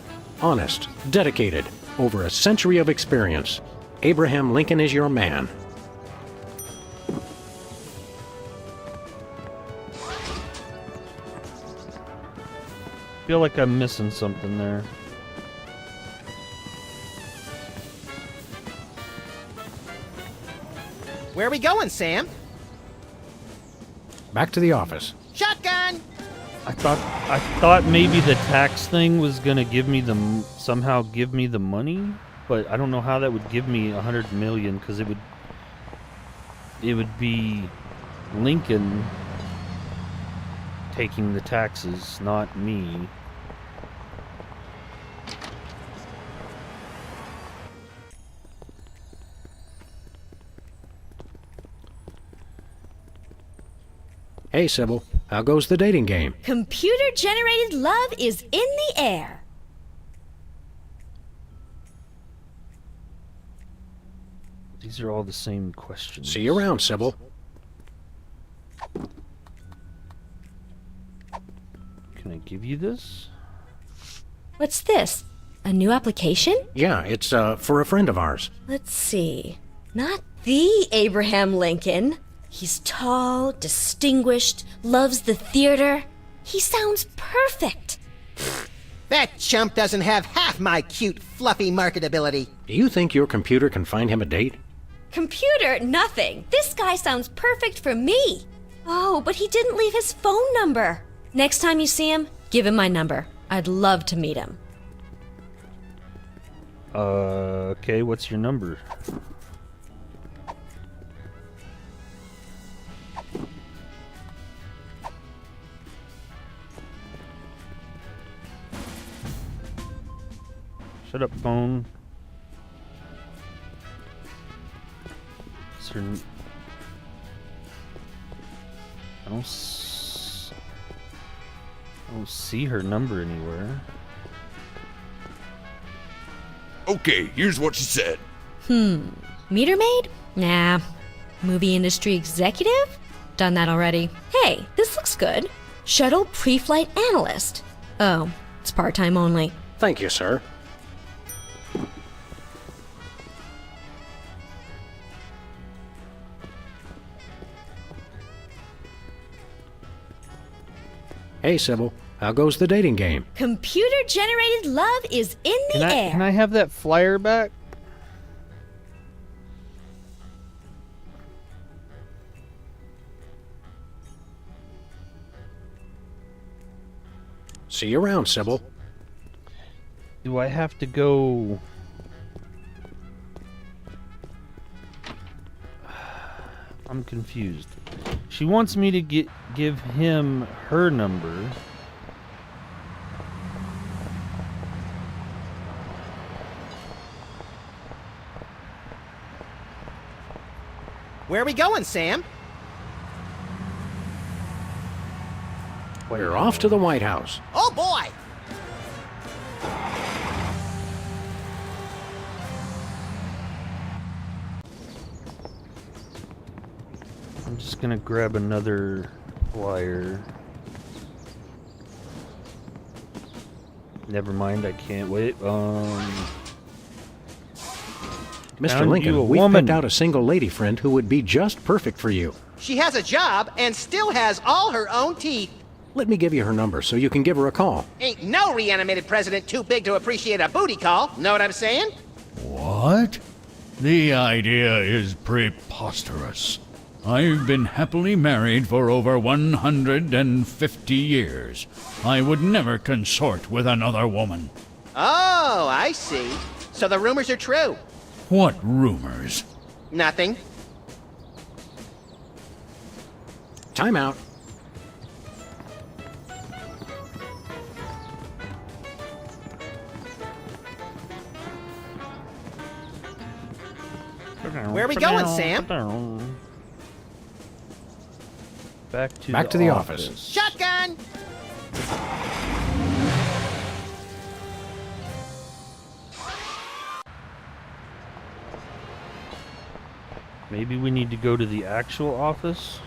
Honest, dedicated, over a century of experience. Abraham Lincoln is your man. Feel like I'm missing something there. Where are we going, Sam? Back to the office. Shotgun! I thought maybe the tax thing was gonna give me somehow give me the money, but I don't know how that would give me 100 million, because it would be Lincoln taking the taxes, not me. Hey, Sybil. How goes the dating game? Computer-generated love is in the air. These are all the same questions. See you around, Sybil. Can I give you this? What's this? A new application? Yeah, it's for a friend of ours. Let's see. Not the Abraham Lincoln. He's tall, distinguished, loves the theater. He sounds perfect. That chump doesn't have half my cute, fluffy marketability. Do you think your computer can find him a date? Computer, nothing. This guy sounds perfect for me. Oh, but he didn't leave his phone number. Next time you see him, give him my number. I'd love to meet him. Okay, what's your number? Shut up, phone. I don't see her number anywhere. Okay, here's what she said. Meter maid? Nah. Movie industry executive? Done that already. Hey, this looks good. Shuttle pre-flight analyst. Oh, it's part-time only. Thank you, sir. Hey, Sybil. How goes the dating game? Computer-generated love is in the air. Can I have that flyer back? See you around, Sybil. Do I have to go... I'm confused. She wants me to give him her number. Where are we going, Sam? We're off to the White House. Oh, boy! I'm just gonna grab another flyer. Never mind, I can't wait. Mr. Lincoln, we picked out a single lady friend who would be just perfect for you. She has a job and still has all her own teeth. Let me give you her number so you can give her a call. Ain't no reanimated president too big to appreciate a booty call. Know what I'm saying? What? The idea is preposterous. I've been happily married for over 150 years. I would never consort with another woman. Oh, I see. So the rumors are true. What rumors? Nothing. Time out. Where are we going, Sam? Back to the office. Shotgun! Maybe we need to go to the actual office?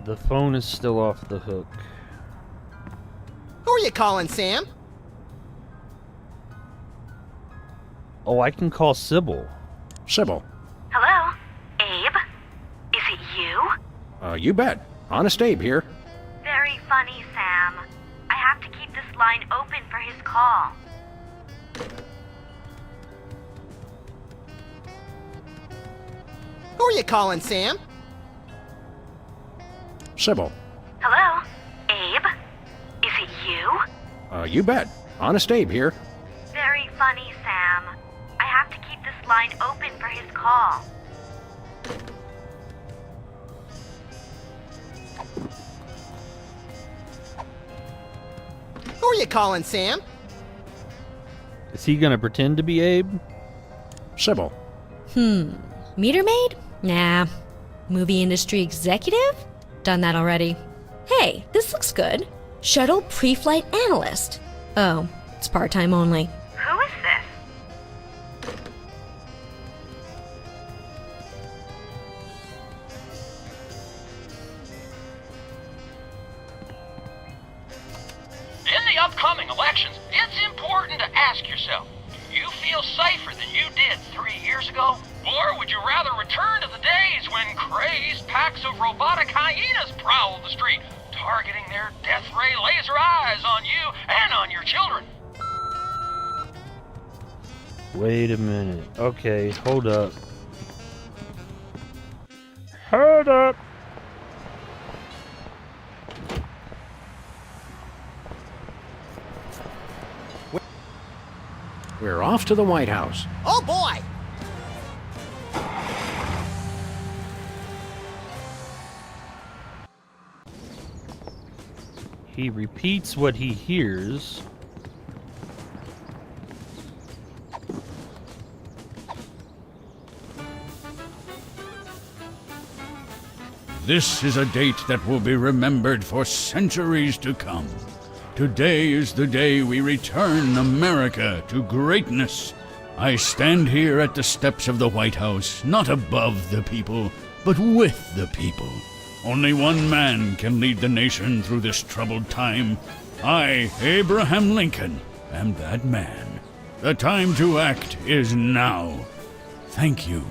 The phone is still off the hook. Who are you calling, Sam? Oh, I can call Sybil. Sybil. Hello? Abe? Is it you? You bet. Honest Abe here. Very funny, Sam. I have to keep this line open for his call. Who are you calling, Sam? Sybil. Hello? Abe? Is it you? You bet. Honest Abe here. Very funny, Sam. I have to keep this line open for his call. Who are you calling, Sam? Is he gonna pretend to be Abe? Sybil. Meter maid? Nah. Movie industry executive? Done that already. Hey, this looks good. Shuttle pre-flight analyst. Oh, it's part-time only. Who is this? In the upcoming elections, it's important to ask yourself, do you feel safer than you did 3 years ago? Or would you rather return to the days when crazed packs of robotic hyenas prowled the street, targeting their death ray laser eyes on you and on your children? Wait a minute. Okay, hold up. Hold up! We're off to the White House. Oh boy! He repeats what he hears. This is a date that will be remembered for centuries to come. Today is the day we return America to greatness. I stand here at the steps of the White House, not above the people, but with the people. Only one man can lead the nation through this troubled time. I, Abraham Lincoln, am that man. The time to act is now. Thank you.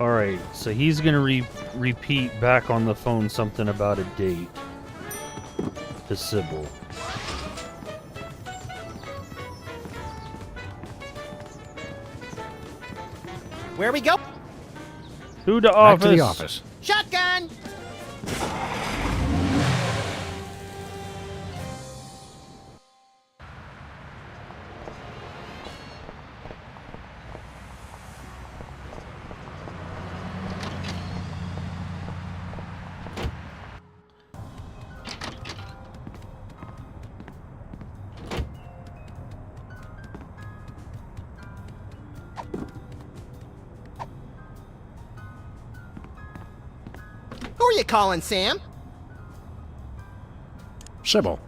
Alright, so he's gonna repeat back on the phone something about a date to Sybil. Where we go? Who to office? Back to the office. Shotgun! Who are you calling, Sam? Sybil.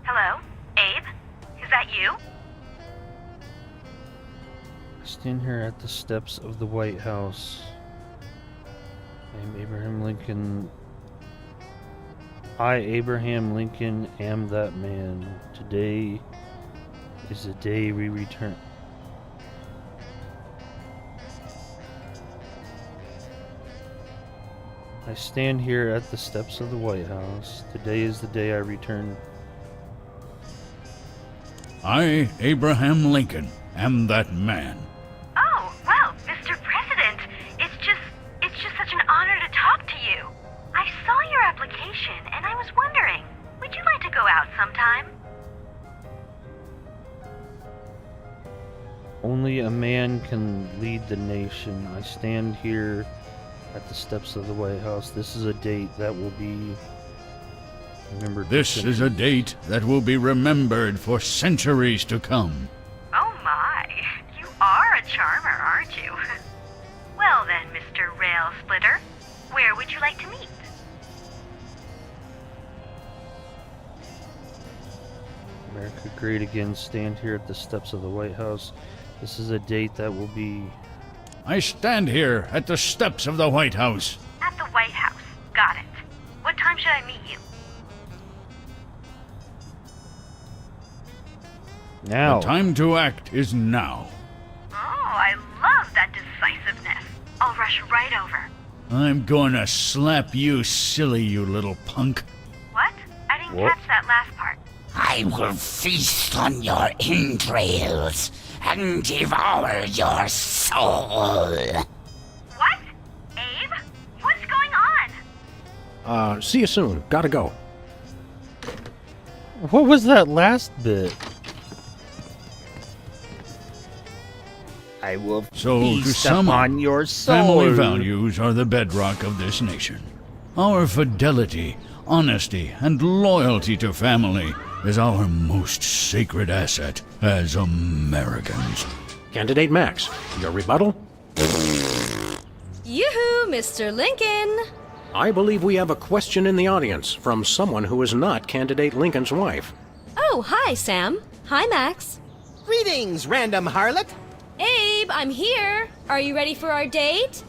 Hello? Abe? Is that you? I stand here at the steps of the White House. I'm Abraham Lincoln. I, Abraham Lincoln, am that man. Today is the day we return. I stand here at the steps of the White House. Today is the day I return. I, Abraham Lincoln, am that man. Oh, well, Mr. President, it's just such an honor to talk to you. I saw your application and I was wondering, would you like to go out sometime? Only a man can lead the nation. I stand here at the steps of the White House. This is a date that will be remembered. This is a date that will be remembered for centuries to come. Oh my, you are a charmer, aren't you? Well then, Mr. Rail Splitter, Where would you like to meet? America great again. Stand here at the steps of the White House. This is a date that will be... I stand here at the steps of the White House. At the White House. Got it. What time should I meet you? Now. The time to act is now. Oh, I love that decisiveness. I'll rush right over. I'm gonna slap you silly, you little punk. What? I didn't catch that last part. I will feast on your entrails and devour your soul. What? Abe? What's going on? See you soon. Gotta go. What was that last bit? I will So, to feast sum up, upon your soul. family values are the bedrock of this nation. Our fidelity, honesty, and loyalty to family is our most sacred asset as Americans. Candidate Max, your rebuttal? Yoo-hoo, Mr. Lincoln! I believe we have a question in the audience from someone who is not Candidate Lincoln's wife. Oh, hi, Sam. Hi, Max. Greetings, random harlot. Abe, I'm here. Are you ready for our date?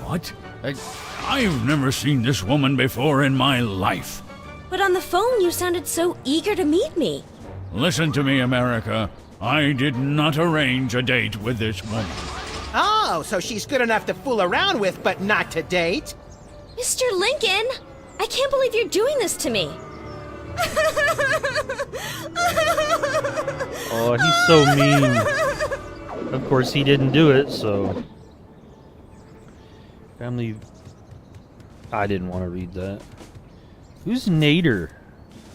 What? I've never seen this woman before in my life. But on the phone, you sounded so eager to meet me. Listen to me, America. I did not arrange a date with this woman. Oh, so she's good enough to fool around with, but not to date? Mr. Lincoln, I can't believe you're doing this to me. Oh, he's so mean. Of course, he didn't do it, so... Family... I didn't want to read that. Who's Nader?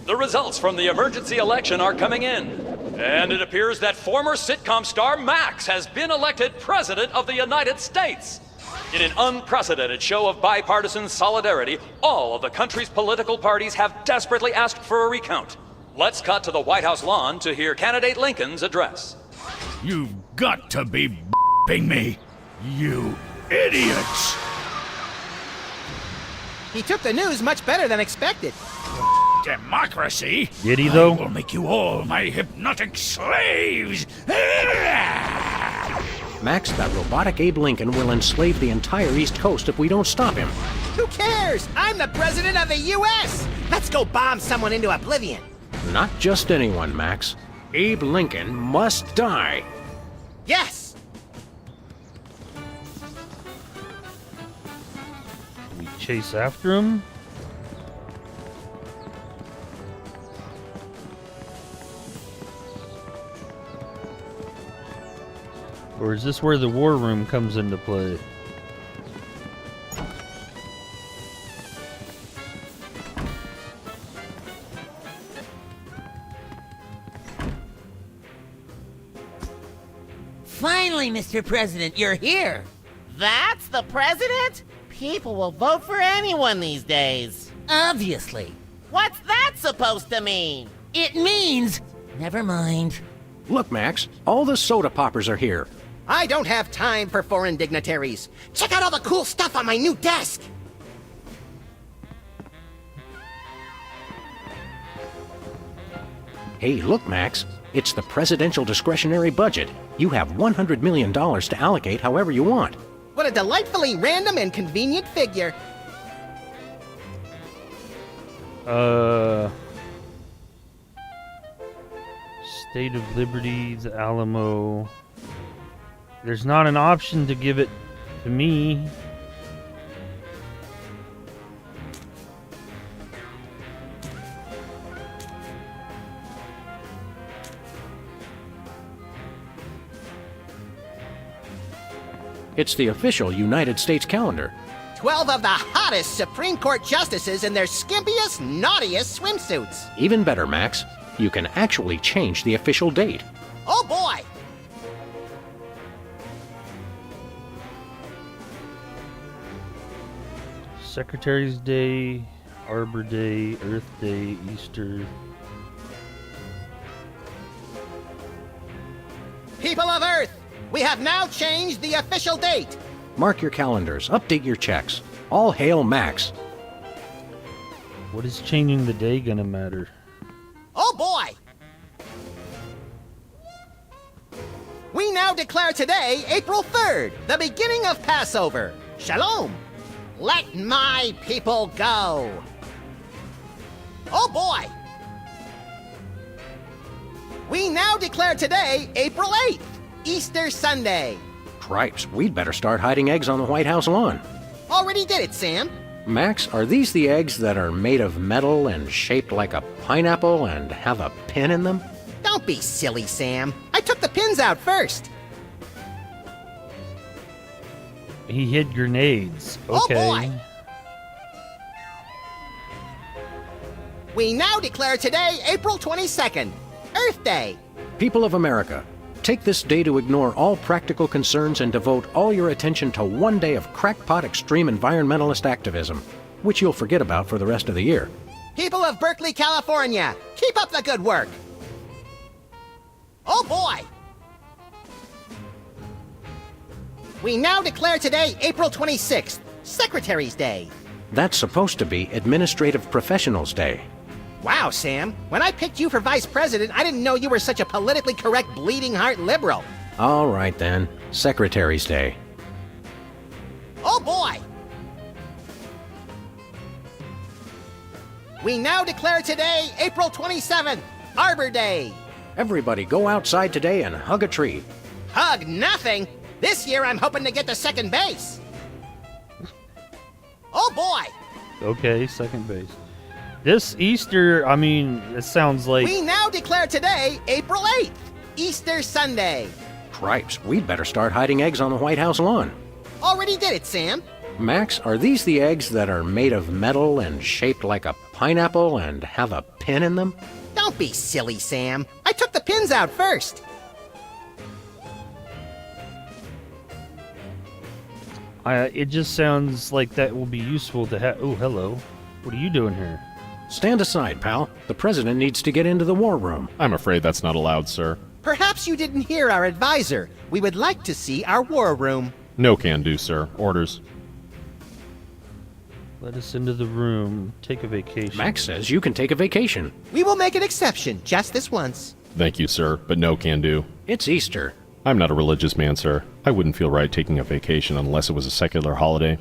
The results from the emergency election are coming in, and it appears that former sitcom star Max has been elected President of the United States. In an unprecedented show of bipartisan solidarity, all of the country's political parties have desperately asked for a recount. Let's cut to the White House lawn to hear candidate Lincoln's address. You've got to be b***ing me, you idiots! He took the news much better than expected. Democracy? Did he, though? I will make you all my hypnotic slaves! Max, that robotic Abe Lincoln will enslave the entire East Coast if we don't stop him. Who cares? I'm the president of the U.S. Let's go bomb someone into oblivion. Not just anyone, Max. Abe Lincoln must die. Yes! We chase after him? Or is this where the war room comes into play? Finally, Mr. President, you're here. That's the president? People will vote for anyone these days. Obviously. What's that supposed to mean? It means... Never mind. Look, Max, all the soda poppers are here. I don't have time for foreign dignitaries. Check out all the cool stuff on my new desk. Hey, look, Max. It's the presidential discretionary budget. You have $100 million to allocate however you want. What a delightfully random and convenient figure. State of Liberty, the Alamo. There's not an option to give it to me. It's the official United States calendar. 12 of the hottest Supreme Court justices in their skimpiest, naughtiest swimsuits. Even better, Max. You can actually change the official date. Oh boy! Secretary's Day, Arbor Day, Earth Day, Easter. People of Earth, we have now changed the official date. Mark your calendars, update your checks. All hail Max. What is changing the day gonna matter? Oh boy! We now declare today, April 3rd, the beginning of Passover. Shalom! Let my people go! Oh boy! We now declare today, April 8th, Easter Sunday. Cripes, we'd better start hiding eggs on the White House lawn. Already did it, Sam. Max, are these the eggs that are made of metal and shaped like a pineapple and have a pin in them? Don't be silly, Sam. I took the pins out first. He hid grenades. Okay. Oh boy! We now declare today, April 22nd, Earth Day. People of America, take this day to ignore all practical concerns and devote all your attention to one day of crackpot extreme environmentalist activism, which you'll forget about for the rest of the year. People of Berkeley, California, keep up the good work. Oh boy! We now declare today, April 26th, Secretary's Day. That's supposed to be Administrative Professionals Day. Wow, Sam. When I picked you for vice president, I didn't know you were such a politically correct bleeding heart liberal. All right then, Secretary's Day. Oh boy! We now declare today, April 27th, Arbor Day. Everybody go outside today and hug a tree. Hug nothing! This year I'm hoping to get to second base. Oh boy! Okay, second base. This Easter, I mean, it sounds like... We now declare today, April 8th, Easter Sunday. Cripes, we'd better start hiding eggs on the White House lawn. Already did it, Sam. Max, are these the eggs that are made of metal and shaped like a pineapple and have a pin in them? Don't be silly, Sam. I took the pins out first. It just sounds like that will be useful to have... Oh, hello. What are you doing here? Stand aside, pal. The president needs to get into the war room. I'm afraid that's not allowed, sir. Perhaps you didn't hear our advisor. We would like to see our war room. No can do, sir. Orders. Let us into the room. Take a vacation. Max says you can take a vacation. We will make an exception, just this once. Thank you, sir, but no can do. It's Easter. I'm not a religious man, sir. I wouldn't feel right taking a vacation unless it was a secular holiday.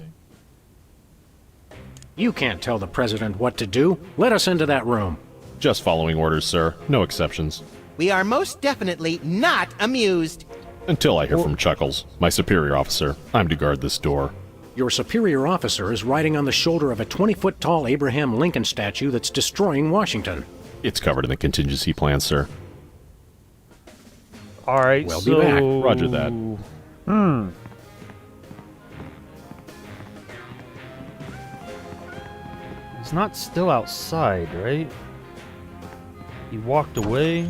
You can't tell the president what to do. Let us into that room. Just following orders, sir. No exceptions. We are most definitely not amused. Until I hear from Chuckles, my superior officer. I'm to guard this door. Your superior officer is riding on the shoulder of a 20-foot-tall Abraham Lincoln statue that's destroying Washington. It's covered in the contingency plan, sir. All right, we'll so... be back. Roger that. He's not still outside, right? He walked away.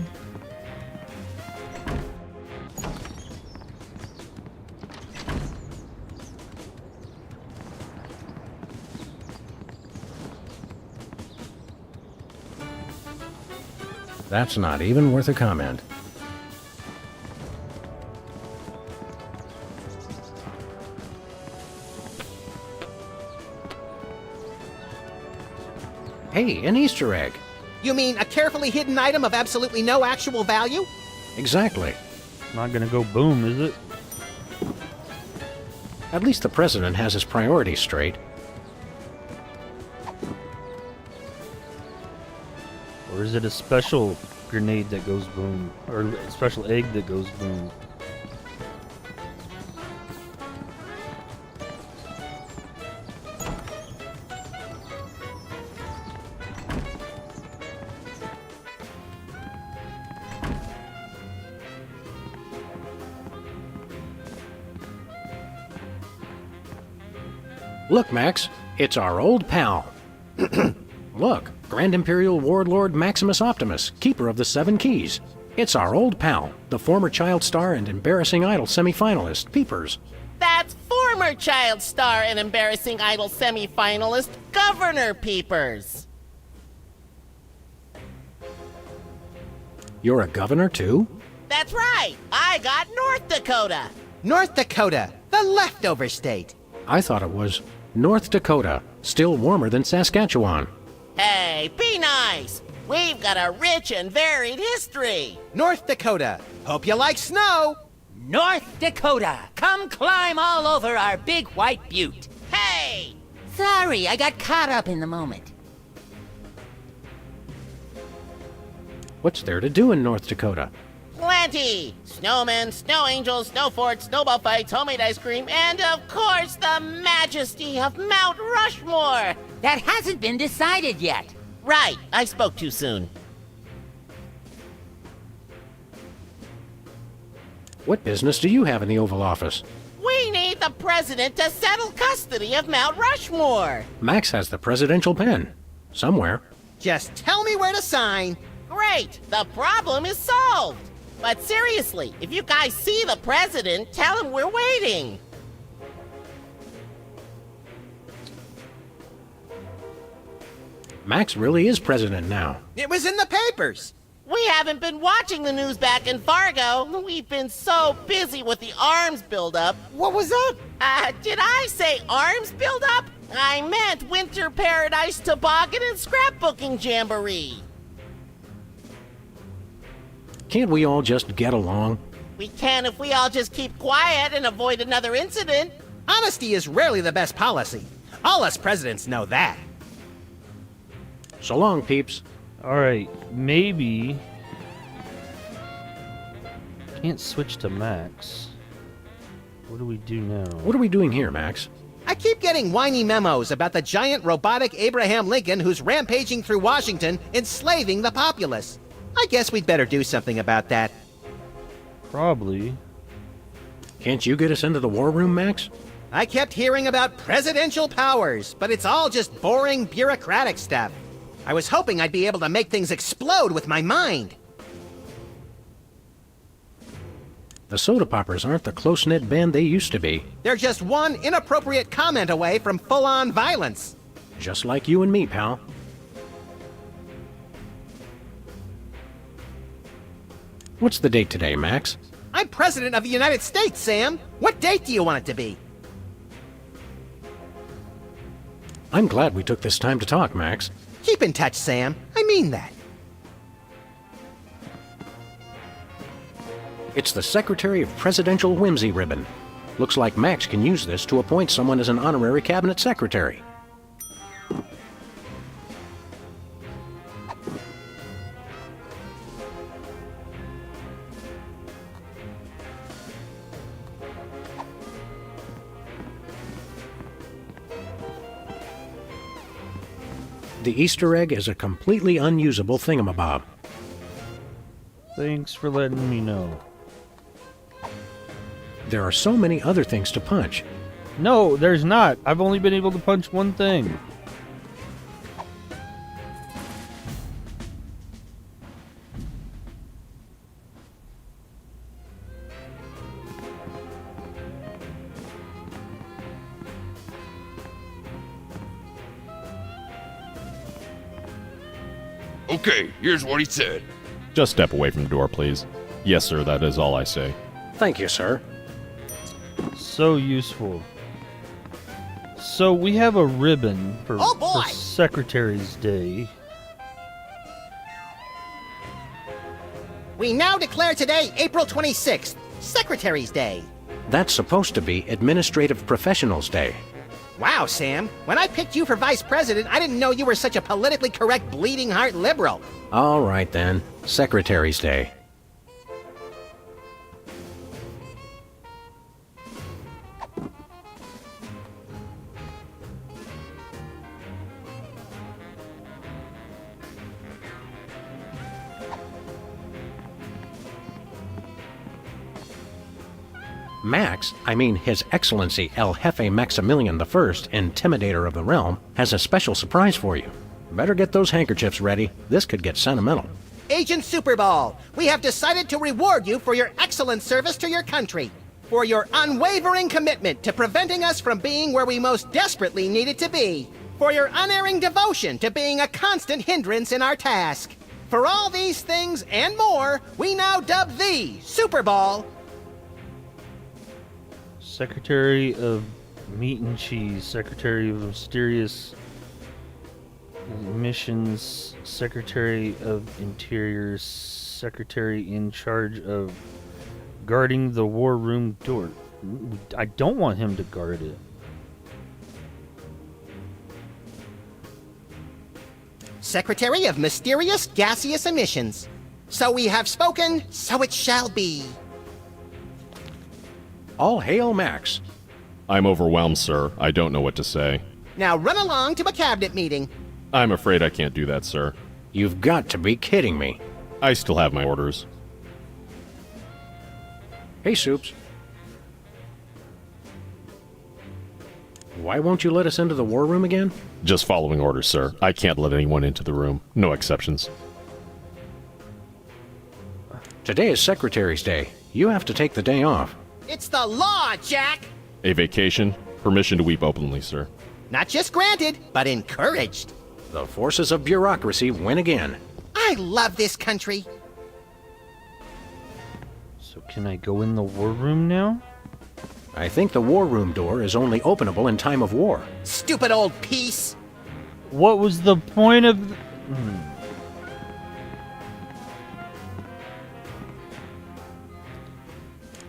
That's not even worth a comment. Hey, an Easter egg. You mean a carefully hidden item of absolutely no actual value? Exactly. Not gonna go boom, is it? At least the president has his priorities straight. Or is it a special grenade that goes boom? Or a special egg that goes boom? Look, Max, it's our old pal. Look, Grand Imperial Warlord Maximus Optimus, keeper of the Seven Keys. It's our old pal, the former child star and embarrassing idol semi-finalist, Peepers. That's former child star and embarrassing idol semi-finalist, Governor Peepers. You're a governor, too? That's right. I got North Dakota. North Dakota, the leftover state. I thought it was... North Dakota, still warmer than Saskatchewan. Hey, be nice! We've got a rich and varied history! North Dakota. Hope you like snow. North Dakota, come climb all over our big white butte. Hey! Sorry, I got caught up in the moment. What's there to do in North Dakota? Plenty! Snowmen, snow angels, snow forts, snowball fights, homemade ice cream, and of course the majesty of Mount Rushmore! That hasn't been decided yet. Right, I spoke too soon. What business do you have in the Oval Office? We need the president to settle custody of Mount Rushmore! Max has the presidential pen. Somewhere. Just tell me where to sign. Great! The problem is solved! But seriously, if you guys see the president, tell him we're waiting! Max really is president now. It was in the papers. We haven't been watching the news back in Fargo. We've been so busy with the arms buildup. What was that? Did I say arms buildup? I meant Winter Paradise Toboggan and Scrapbooking Jamboree. Can't we all just get along? We can if we all just keep quiet and avoid another incident. Honesty is rarely the best policy. All us presidents know that. So long, peeps. Alright, maybe... Can't switch to Max. What do we do now? What are we doing here, Max? I keep getting whiny memos about the giant robotic Abraham Lincoln who's rampaging through Washington, enslaving the populace. I guess we'd better do something about that. Probably. Can't you get us into the war room, Max? I kept hearing about presidential powers, but it's all just boring bureaucratic stuff. I was hoping I'd be able to make things explode with my mind. The Soda Poppers aren't the close-knit band they used to be. They're just one inappropriate comment away from full-on violence. Just like you and me, pal. What's the date today, Max? I'm President of the United States, Sam. What date do you want it to be? I'm glad we took this time to talk, Max. Keep in touch, Sam. I mean that. It's the Secretary of Presidential Whimsy ribbon. Looks like Max can use this to appoint someone as an honorary cabinet secretary. The Easter egg is a completely unusable thingamabob. Thanks for letting me know. There are so many other things to punch. No, there's not. I've only been able to punch one thing. Okay, here's what he said. Just step away from the door, please. Yes, sir, that is all I say. Thank you, sir. So useful. So we have a ribbon for Secretary's Day. We now declare today, April 26th, Secretary's Day. That's supposed to be Administrative Professionals Day. Wow, Sam. When I picked you for vice president, I didn't know you were such a politically correct bleeding heart liberal. All right, then. Secretary's Day. Max, I mean His Excellency El Jefe Maximilian I, Intimidator of the Realm, has a special surprise for you. Better get those handkerchiefs ready. This could get sentimental. Agent Superball, we have decided to reward you for your excellent service to your country, for your unwavering commitment to preventing us from being where we most desperately needed to be, for your unerring devotion to being a constant hindrance in our task. For all these things and more, we now dub thee, Superball, Secretary of Meat and Cheese, Secretary of Mysterious Missions, Secretary of Interior, Secretary in charge of guarding the war room door. I don't want him to guard it. Secretary of Mysterious Gaseous Emissions. So we have spoken, so it shall be. All hail Max. I'm overwhelmed, sir. I don't know what to say. Now run along to a cabinet meeting. I'm afraid I can't do that, sir. You've got to be kidding me. I still have my orders. Hey, Soups. Why won't you let us into the war room again? Just following orders, sir. I can't let anyone into the room. No exceptions. Today is Secretary's Day. You have to take the day off. It's the law, Jack! A vacation? Permission to weep openly, sir. Not just granted, but encouraged. The forces of bureaucracy win again. I love this country. So can I go in the war room now? I think the war room door is only openable in time of war. Stupid old piece! What was the point of...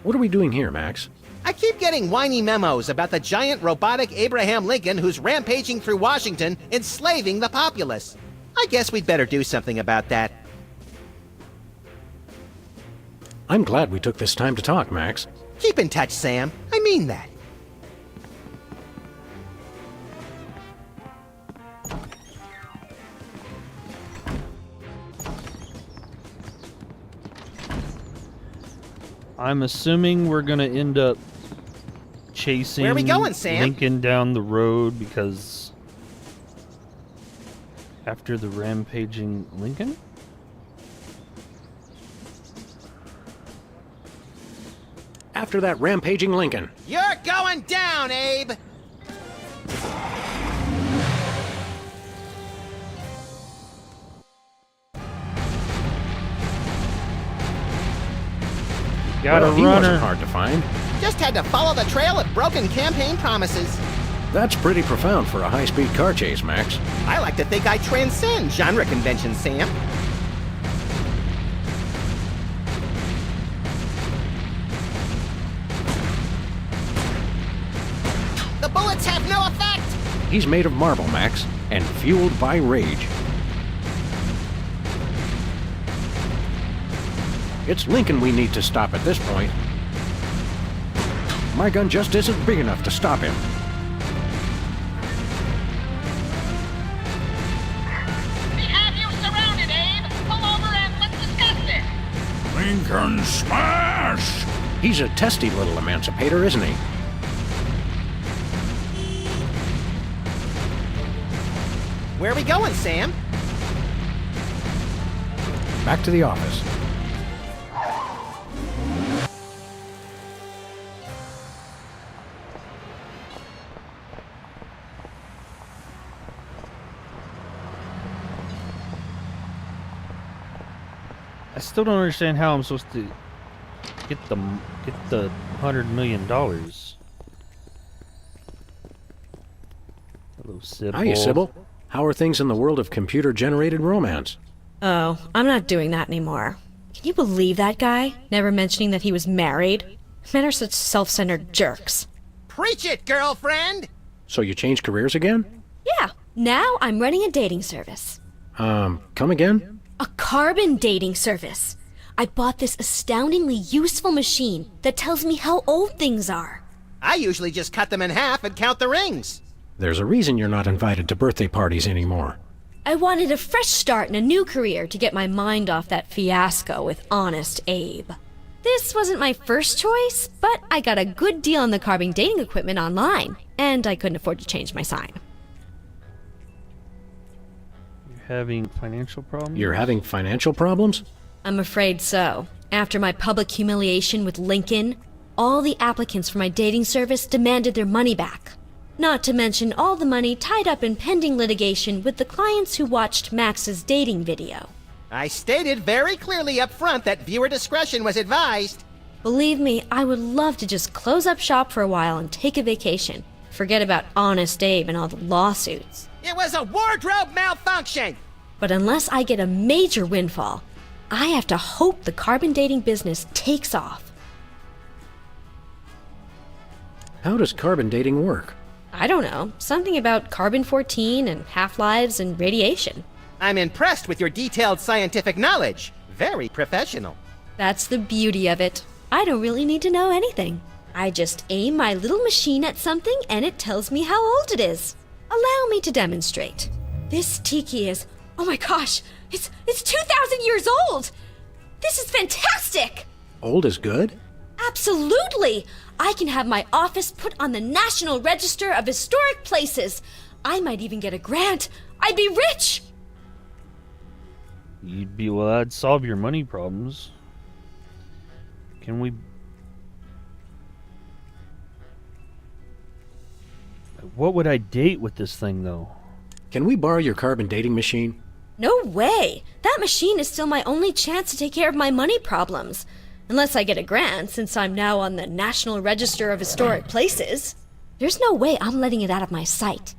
What are we doing here, Max? I keep getting whiny memos about the giant robotic Abraham Lincoln who's rampaging through Washington, enslaving the populace. I guess we'd better do something about that. I'm glad we took this time to talk, Max. Keep in touch, Sam. I mean that. I'm assuming we're gonna end up chasing Where are we going, Sam? Lincoln down the road because after the rampaging Lincoln? After that rampaging Lincoln. You're going down, Abe! Got a He runner. wasn't hard to find. Just had to follow the trail of broken campaign promises. That's pretty profound for a high-speed car chase, Max. I like to think I transcend genre conventions, Sam. The bullets have no effect! He's made of marble, Max, and fueled by rage. It's Lincoln we need to stop at this point. My gun just isn't big enough to stop him. We have you surrounded, Abe! Pull over and let's discuss this! Lincoln smash! He's a testy little emancipator, isn't he? Where are we going, Sam? Back to the office. I still don't understand how I'm supposed to get the $100 million. Hello, Sybil. Hiya, Sybil. How are things in the world of computer-generated romance? Oh, I'm not doing that anymore. Can you believe that guy? Never mentioning that he was married? Men are such self-centered jerks. Preach it, girlfriend! So you changed careers again? Yeah, now I'm running a dating service. Come again? A carbon dating service. I bought this astoundingly useful machine that tells me how old things are. I usually just cut them in half and count the rings. There's a reason you're not invited to birthday parties anymore. I wanted a fresh start in a new career to get my mind off that fiasco with Honest Abe. This wasn't my first choice, but I got a good deal on the carbon dating equipment online, and I couldn't afford to change my sign. Having financial problems? You're having financial problems? I'm afraid so. After my public humiliation with Lincoln, all the applicants for my dating service demanded their money back. Not to mention all the money tied up in pending litigation with the clients who watched Max's dating video. I stated very clearly up front that viewer discretion was advised. Believe me, I would love to just close up shop for a while and take a vacation. Forget about Honest Abe and all the lawsuits. It was a wardrobe malfunction! But unless I get a major windfall, I have to hope the carbon dating business takes off. How does carbon dating work? I don't know. Something about carbon-14 and half-lives and radiation. I'm impressed with your detailed scientific knowledge. Very professional. That's the beauty of it. I don't really need to know anything. I just aim my little machine at something and it tells me how old it is. Allow me to demonstrate. This tiki is, oh my gosh, it's 2,000 years old! This is fantastic! Old is good? Absolutely! I can have my office put on the National Register of Historic Places. I might even get a grant. I'd be rich! You'd be, well, that'd solve your money problems. Can we... What would I date with this thing, though? Can we borrow your carbon dating machine? No way! That machine is still my only chance to take care of my money problems. Unless I get a grant, since I'm now on the National Register of Historic Places. There's no way I'm letting it out of my sight.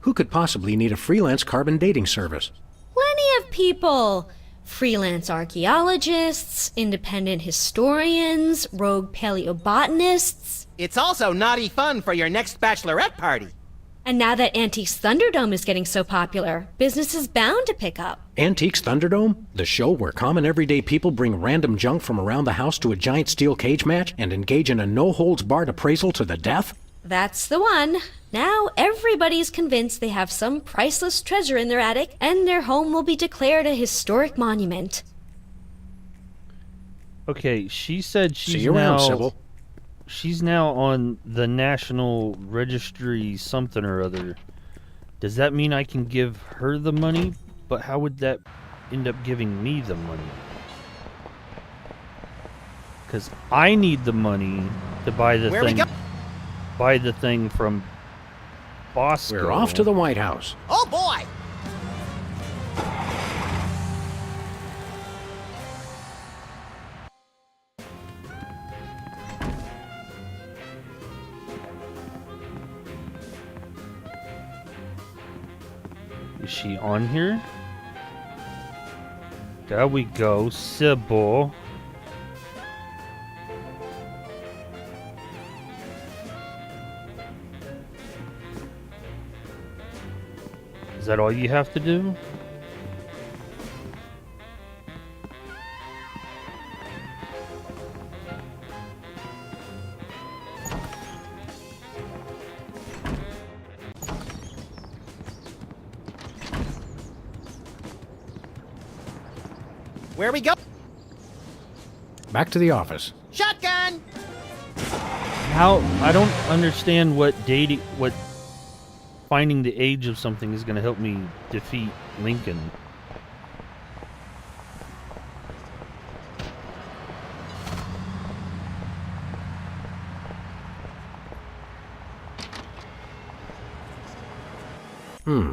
Who could possibly need a freelance carbon dating service? Plenty of people. Freelance archaeologists, independent historians, rogue paleobotanists. It's also naughty fun for your next bachelorette party. And now that Antiques Thunderdome is getting so popular, business is bound to pick up. Antiques Thunderdome? The show where common everyday people bring random junk from around the house to a giant steel cage match and engage in a no-holds-barred appraisal to the death? That's the one. Now everybody's convinced they have some priceless treasure in their attic, and their home will be declared a historic monument. Okay, she said she's See you around, Sybil. She's now on the National Registry something or other. Does that mean I can give her the money? But how would that end up giving me the money? Because I need the money to buy the thing. Buy the thing from Bosco. We're off to the White House. Oh boy! Is she on here? There we go, Sybil. Is that all you have to do? Where we go? Back to the office. Shotgun! How? I don't understand what finding the age of something is going to help me defeat Lincoln.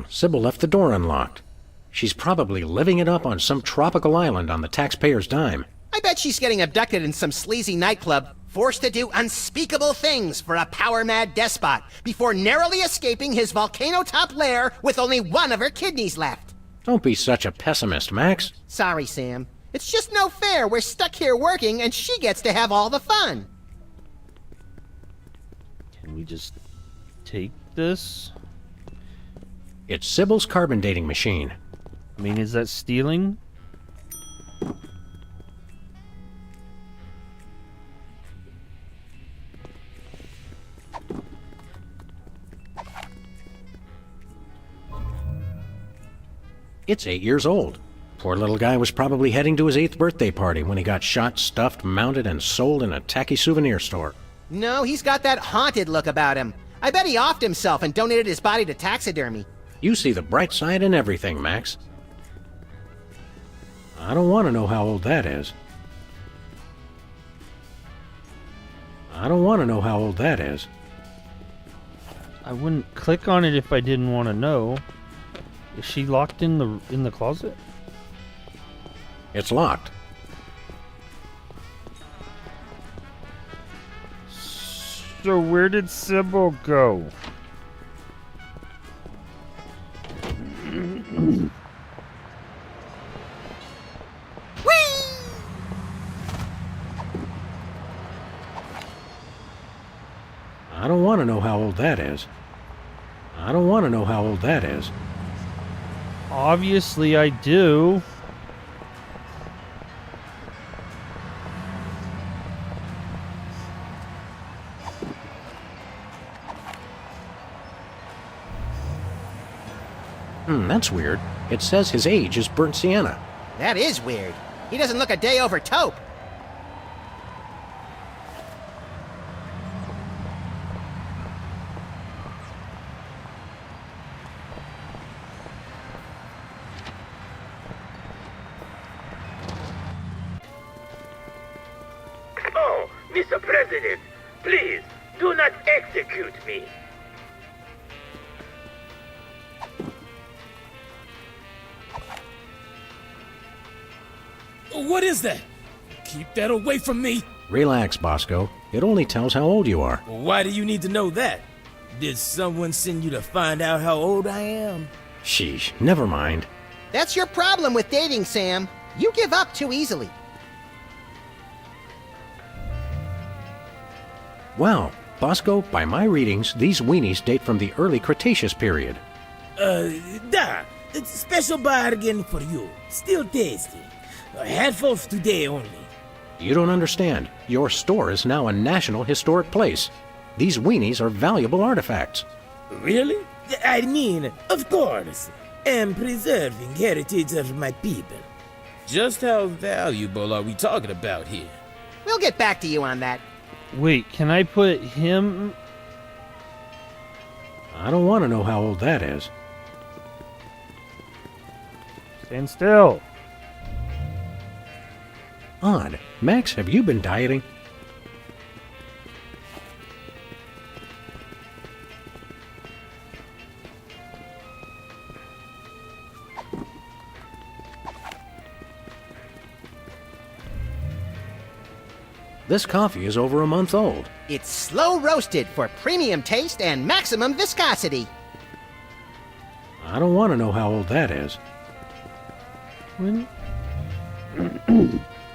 Sybil left the door unlocked. She's probably living it up on some tropical island on the taxpayer's dime. I bet she's getting abducted in some sleazy nightclub, forced to do unspeakable things for a power-mad despot, before narrowly escaping his volcano-top lair with only one of her kidneys left. Don't be such a pessimist, Max. Sorry, Sam. It's just no fair. We're stuck here working, and she gets to have all the fun. Can we just take this? It's Sybil's carbon dating machine. I mean, is that stealing? It's 8 years old. Poor little guy was probably heading to his 8th birthday party when he got shot, stuffed, mounted, and sold in a tacky souvenir store. No, he's got that haunted look about him. I bet he offed himself and donated his body to taxidermy. You see the bright side in everything, Max. I don't want to know how old that is. I don't want to know how old that is. I wouldn't click on it if I didn't want to know. Is she locked in the closet? It's locked. So where did Sybil go? I don't want to know how old that is. I don't want to know how old that is. Obviously I do. That's weird. It says his age is burnt sienna. That is weird. He doesn't look a day over taupe. Oh, Mr. President, please, do not execute me. What is that? Keep that away from me. Relax, Bosco. It only tells how old you are. Why do you need to know that? Did someone send you to find out how old I am? Sheesh, never mind. That's your problem with dating, Sam. You give up too easily. Wow, Bosco, by my readings, these weenies date from the early Cretaceous period. It's a special bargain for you. Still tasty. A handful today only. You don't understand. Your store is now a national historic place. These weenies are valuable artifacts. Really? I mean, of course. Am preserving heritage of my people. Just how valuable are we talking about here? We'll get back to you on that. Wait, can I put him... I don't want to know how old that is. Stand still. Odd. Max, have you been dieting? This coffee is over a month old. It's slow roasted for premium taste and maximum viscosity. I don't want to know how old that is. When...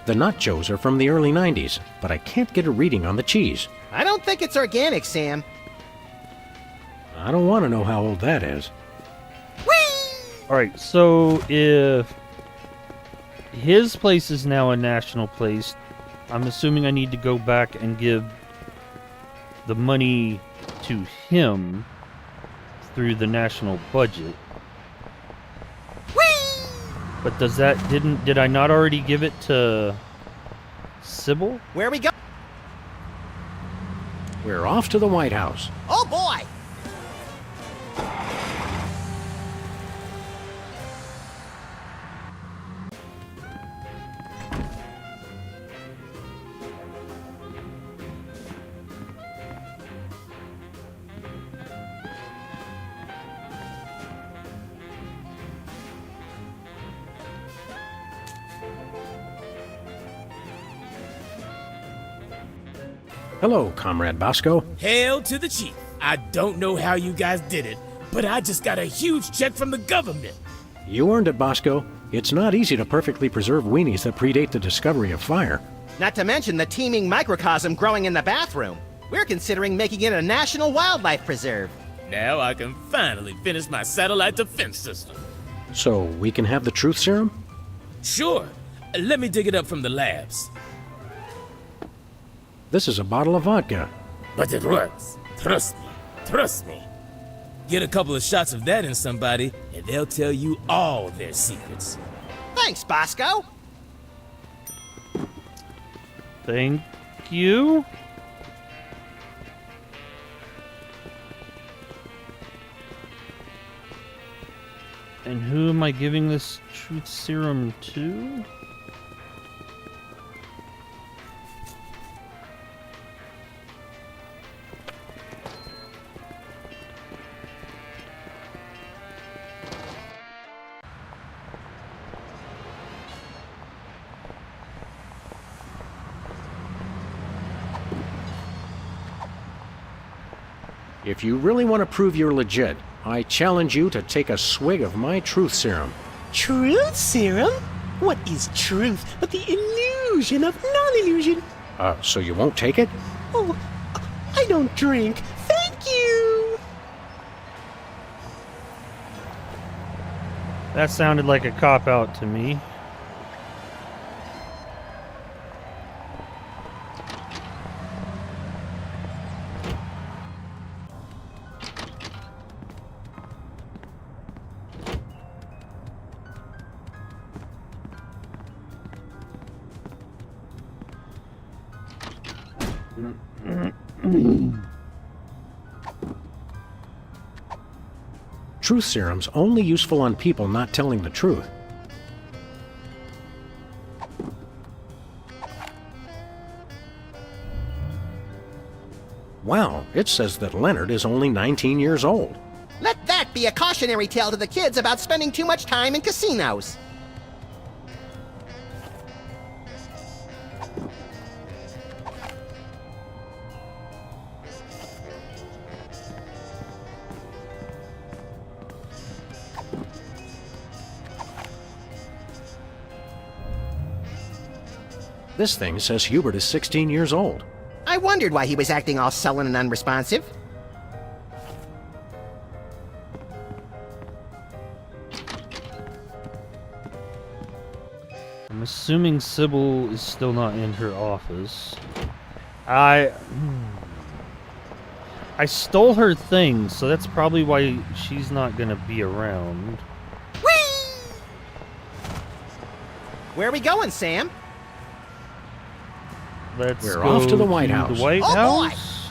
The nachos are from the early 90s, but I can't get a reading on the cheese. I don't think it's organic, Sam. I don't want to know how old that is. Alright, so if his place is now a national place, I'm assuming I need to go back and give the money to him through the national budget. But does that did I not already give it to Sybil? Where we go? We're off to the White House. Oh boy! Hello, Comrade Bosco. Hail to the chief. I don't know how you guys did it, but I just got a huge check from the government. You earned it, Bosco. It's not easy to perfectly preserve weenies that predate the discovery of fire. Not to mention the teeming microcosm growing in the bathroom. We're considering making it a national wildlife preserve. Now I can finally finish my satellite defense system. So we can have the truth serum? Sure. Let me dig it up from the labs. This is a bottle of vodka. But it works. Trust me. Trust me. Get a couple of shots of that in somebody, and they'll tell you all their secrets. Thanks, Bosco. Thank you. And who am I giving this truth serum to? If you really want to prove you're legit, I challenge you to take a swig of my truth serum. Truth serum? What is truth but the illusion of non-illusion? So you won't take it? Oh, I don't drink. Thank you! That sounded like a cop-out to me. Truth serum's only useful on people not telling the truth. Wow, it says that Leonard is only 19 years old. Let that be a cautionary tale to the kids about spending too much time in casinos. This thing says Hubert is 16 years old. I wondered why he was acting all sullen and unresponsive. I'm assuming Sybil is still not in her office. I stole her things, so that's probably why she's not gonna be around. Whee! Where are we going, Sam? We're go off to the White House. The White House?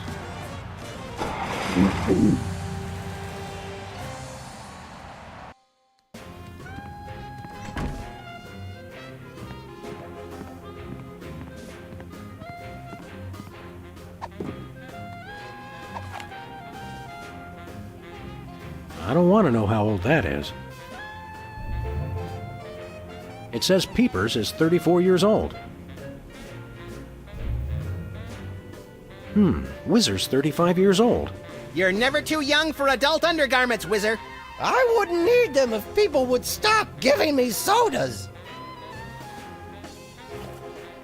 I don't want to know how old that is. It says Peepers is 34 years old. Whizzer's 35 years old. You're never too young for adult undergarments, Whizzer. I wouldn't need them if people would stop giving me sodas.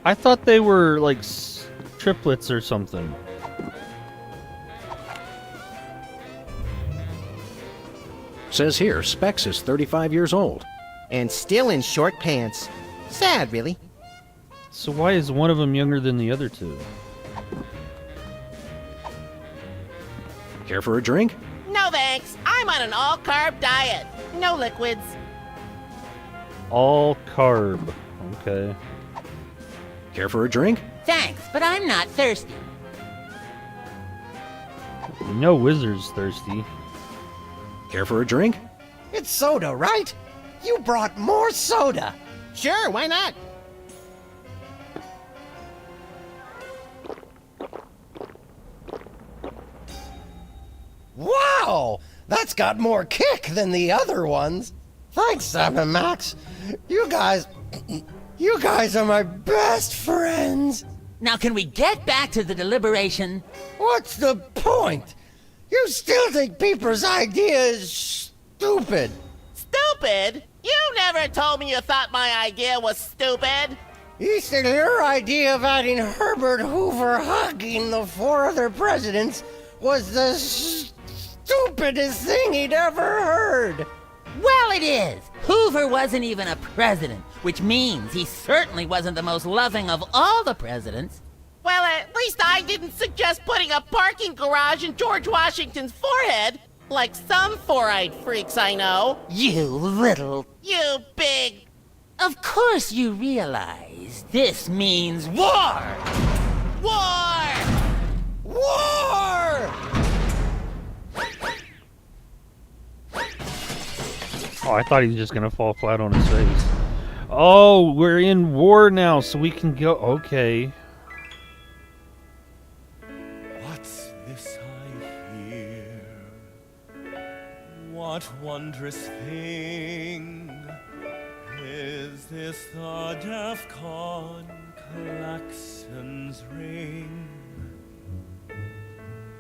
I thought they were like triplets or something. Says here, Specs is 35 years old. And still in short pants. Sad, really. So why is one of them younger than the other two? Care for a drink? No thanks. I'm on an all-carb diet. No liquids. All carb. Okay. Care for a drink? Thanks, but I'm not thirsty. You know Wizard's thirsty. Care for a drink? It's soda, right? You brought more soda. Sure, why not? Wow! That's got more kick than the other ones. Thanks, Sam and Max. You guys are my best friends. Now can we get back to the deliberation? What's the point? You still think Peeper's idea is stupid. Stupid? You never told me you thought my idea was stupid. You said your idea of adding Herbert Hoover hugging the 4 other presidents was the stupidest thing he'd ever heard. Well, it is. Hoover wasn't even a president, which means he certainly wasn't the most loving of all the presidents. Well, at least I didn't suggest putting a parking garage in George Washington's forehead, like some four-eyed freaks I know. You big... Of course you realize this means war! War! War! Oh, I thought he was just gonna fall flat on his face. Oh, we're in war now, so we can go. Okay. What's this I hear? What wondrous thing is this? The DEFCON klaxons ring.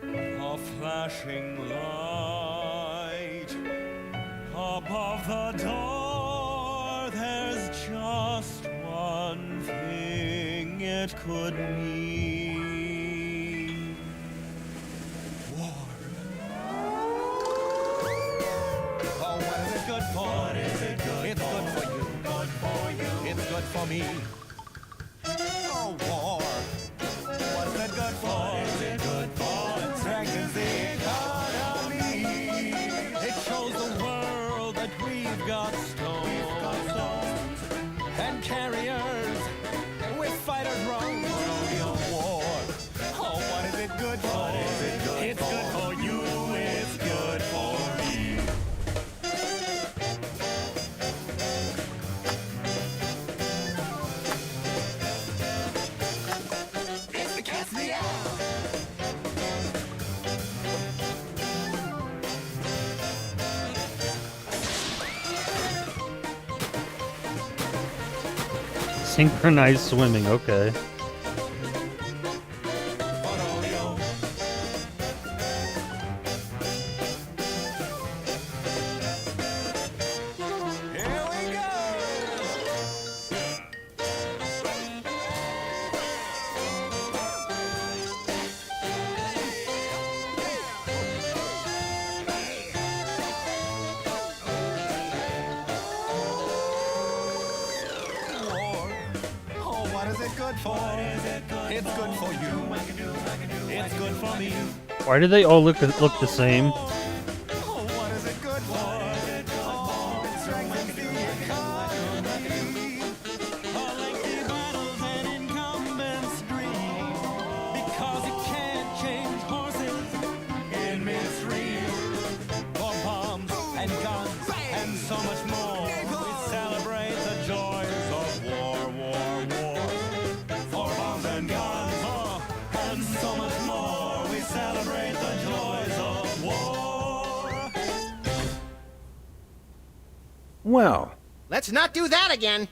A flash flashing light. Above the door, there's just one thing it could mean. War. Oh, what is it good for? What is it good it's for? Good for you. Good for you. It's good for me. Oh, war. What is it good for? What is it good for? It strengthens the economy. It shows the world that we've got stones and carriers. With fighters wrong colonial war. Oh, what is it good for? What is it good it's for? Good for you. It's good for me. It's the cat's meow. Synchronized swimming, okay. Oh, what is it good for? It's good for you. It's good for me. Why do they all look the same? Oh, what is it good for? Oh, it strengthens the economy. Our lengthy battles and incumbents dream. Because you can't change horses in midstream. For bombs and guns and so much more. We celebrate the joys of war. For bombs and guns and so much more. We celebrate the joys of war. Well, Let's not do that again.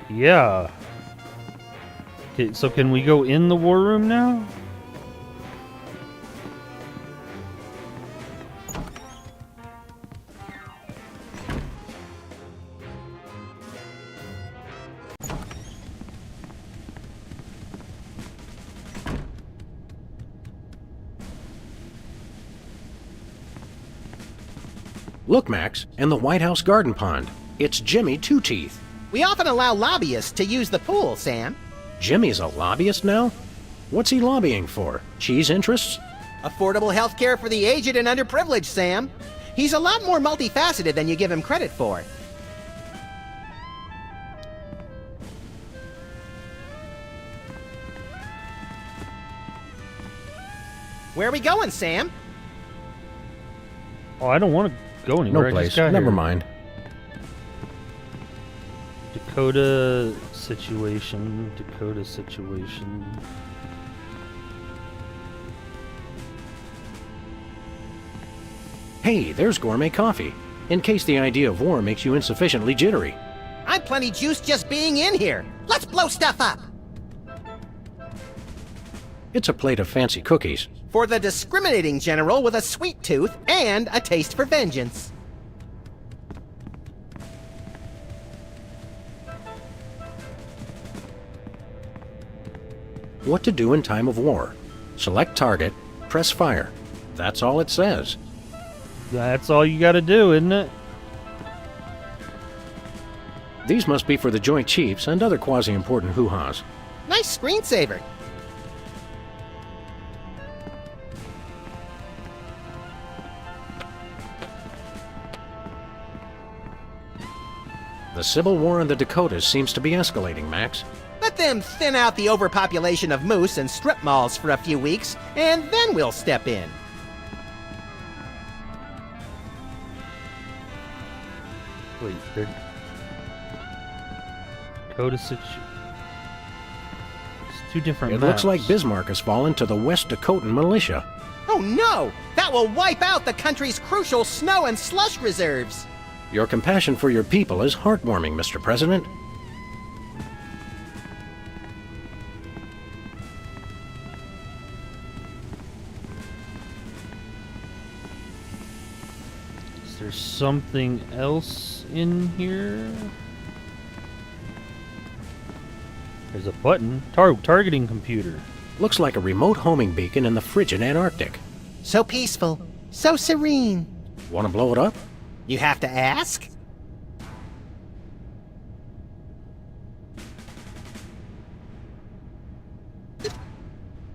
Yeah. Okay, so can we go in the war room now? look, Max, and the White House garden pond. It's Jimmy Two Teeth. We often allow lobbyists to use the pool, Sam. Jimmy's a lobbyist now? What's he lobbying for? Cheese interests? Affordable health care for the aged and underprivileged, Sam. He's a lot more multifaceted than you give him credit for. Where are we going, Sam? Oh, I don't want to go anywhere. No I place. just got Never here. mind. Dakota situation. Hey, there's gourmet coffee. In case the idea of war makes you insufficiently jittery. I'm plenty juiced just being in here. Let's blow stuff up. It's a plate of fancy cookies. For the discriminating general with a sweet tooth and a taste for vengeance. What to do in time of war. Select target, press fire. That's all it says. That's all you gotta do, isn't it? These must be for the Joint Chiefs and other quasi-important hoo-has. Nice screensaver. The civil war in the Dakotas seems to be escalating, Max. Let them thin out the overpopulation of moose and strip malls for a few weeks, and then we'll step in. Wait, they're... Dakota situation. It's two different It maps. looks like Bismarck has fallen to the West Dakotan militia. Oh no! That will wipe out the country's crucial snow and slush reserves! Your compassion for your people is heartwarming, Mr. President. there something else in here? There's a button. Targeting computer. Looks like a remote homing beacon in the frigid Antarctic. So peaceful, so serene. Want to blow it up? You have to ask?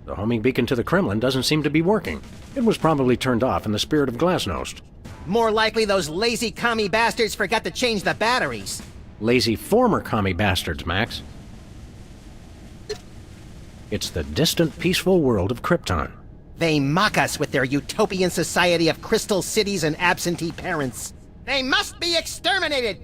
The homing beacon to the Kremlin doesn't seem to be working. It was probably turned off in the spirit of Glasnost. More likely those lazy commie bastards forgot to change the batteries. Lazy former commie bastards, Max. It's the distant, peaceful world of Krypton. They mock us with their utopian society of crystal cities and absentee parents. They must be exterminated!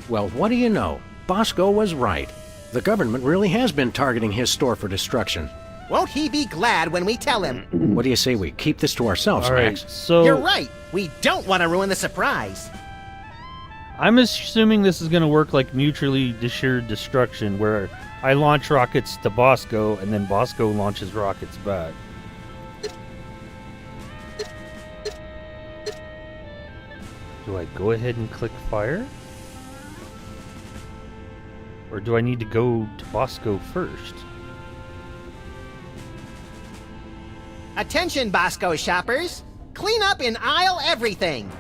Well, what do you know? Bosco was right. The government really has been targeting his store for destruction. Won't he be glad when we tell him? What do you say we keep this to ourselves, All right, Max? so You're right. We don't want to ruin the surprise. I'm assuming this is going to work like mutually assured destruction, where I launch rockets to Bosco, and then Bosco launches rockets back. Do I go ahead and click fire? Or do I need to go to Bosco first? Attention, Bosco shoppers. Clean up in aisle everything.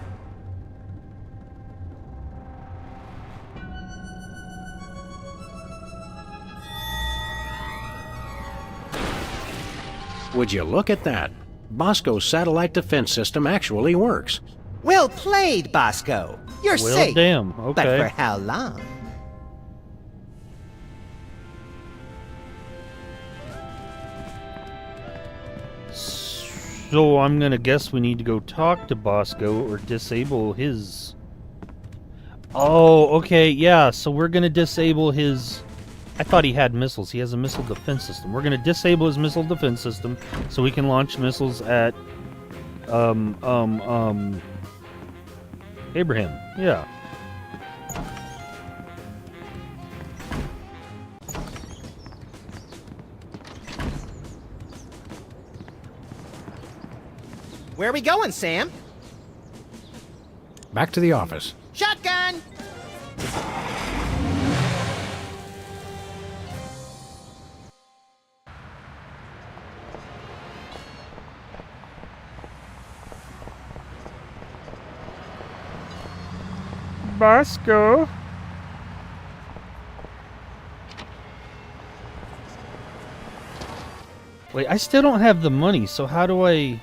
Would you look at that? Bosco's satellite defense system actually works. Well played, Bosco. You're Well, safe. damn, But okay. for how long? So I'm gonna guess we need to go talk to Bosco or disable his... Oh, okay, yeah, so we're gonna disable his... I thought he had missiles. He has a missile defense system. We're gonna disable his missile defense system so we can launch missiles at... Abraham, yeah. Where are we going, Sam? Back to the office. Shotgun! Bosco. Wait, I still don't have the money, so how do I...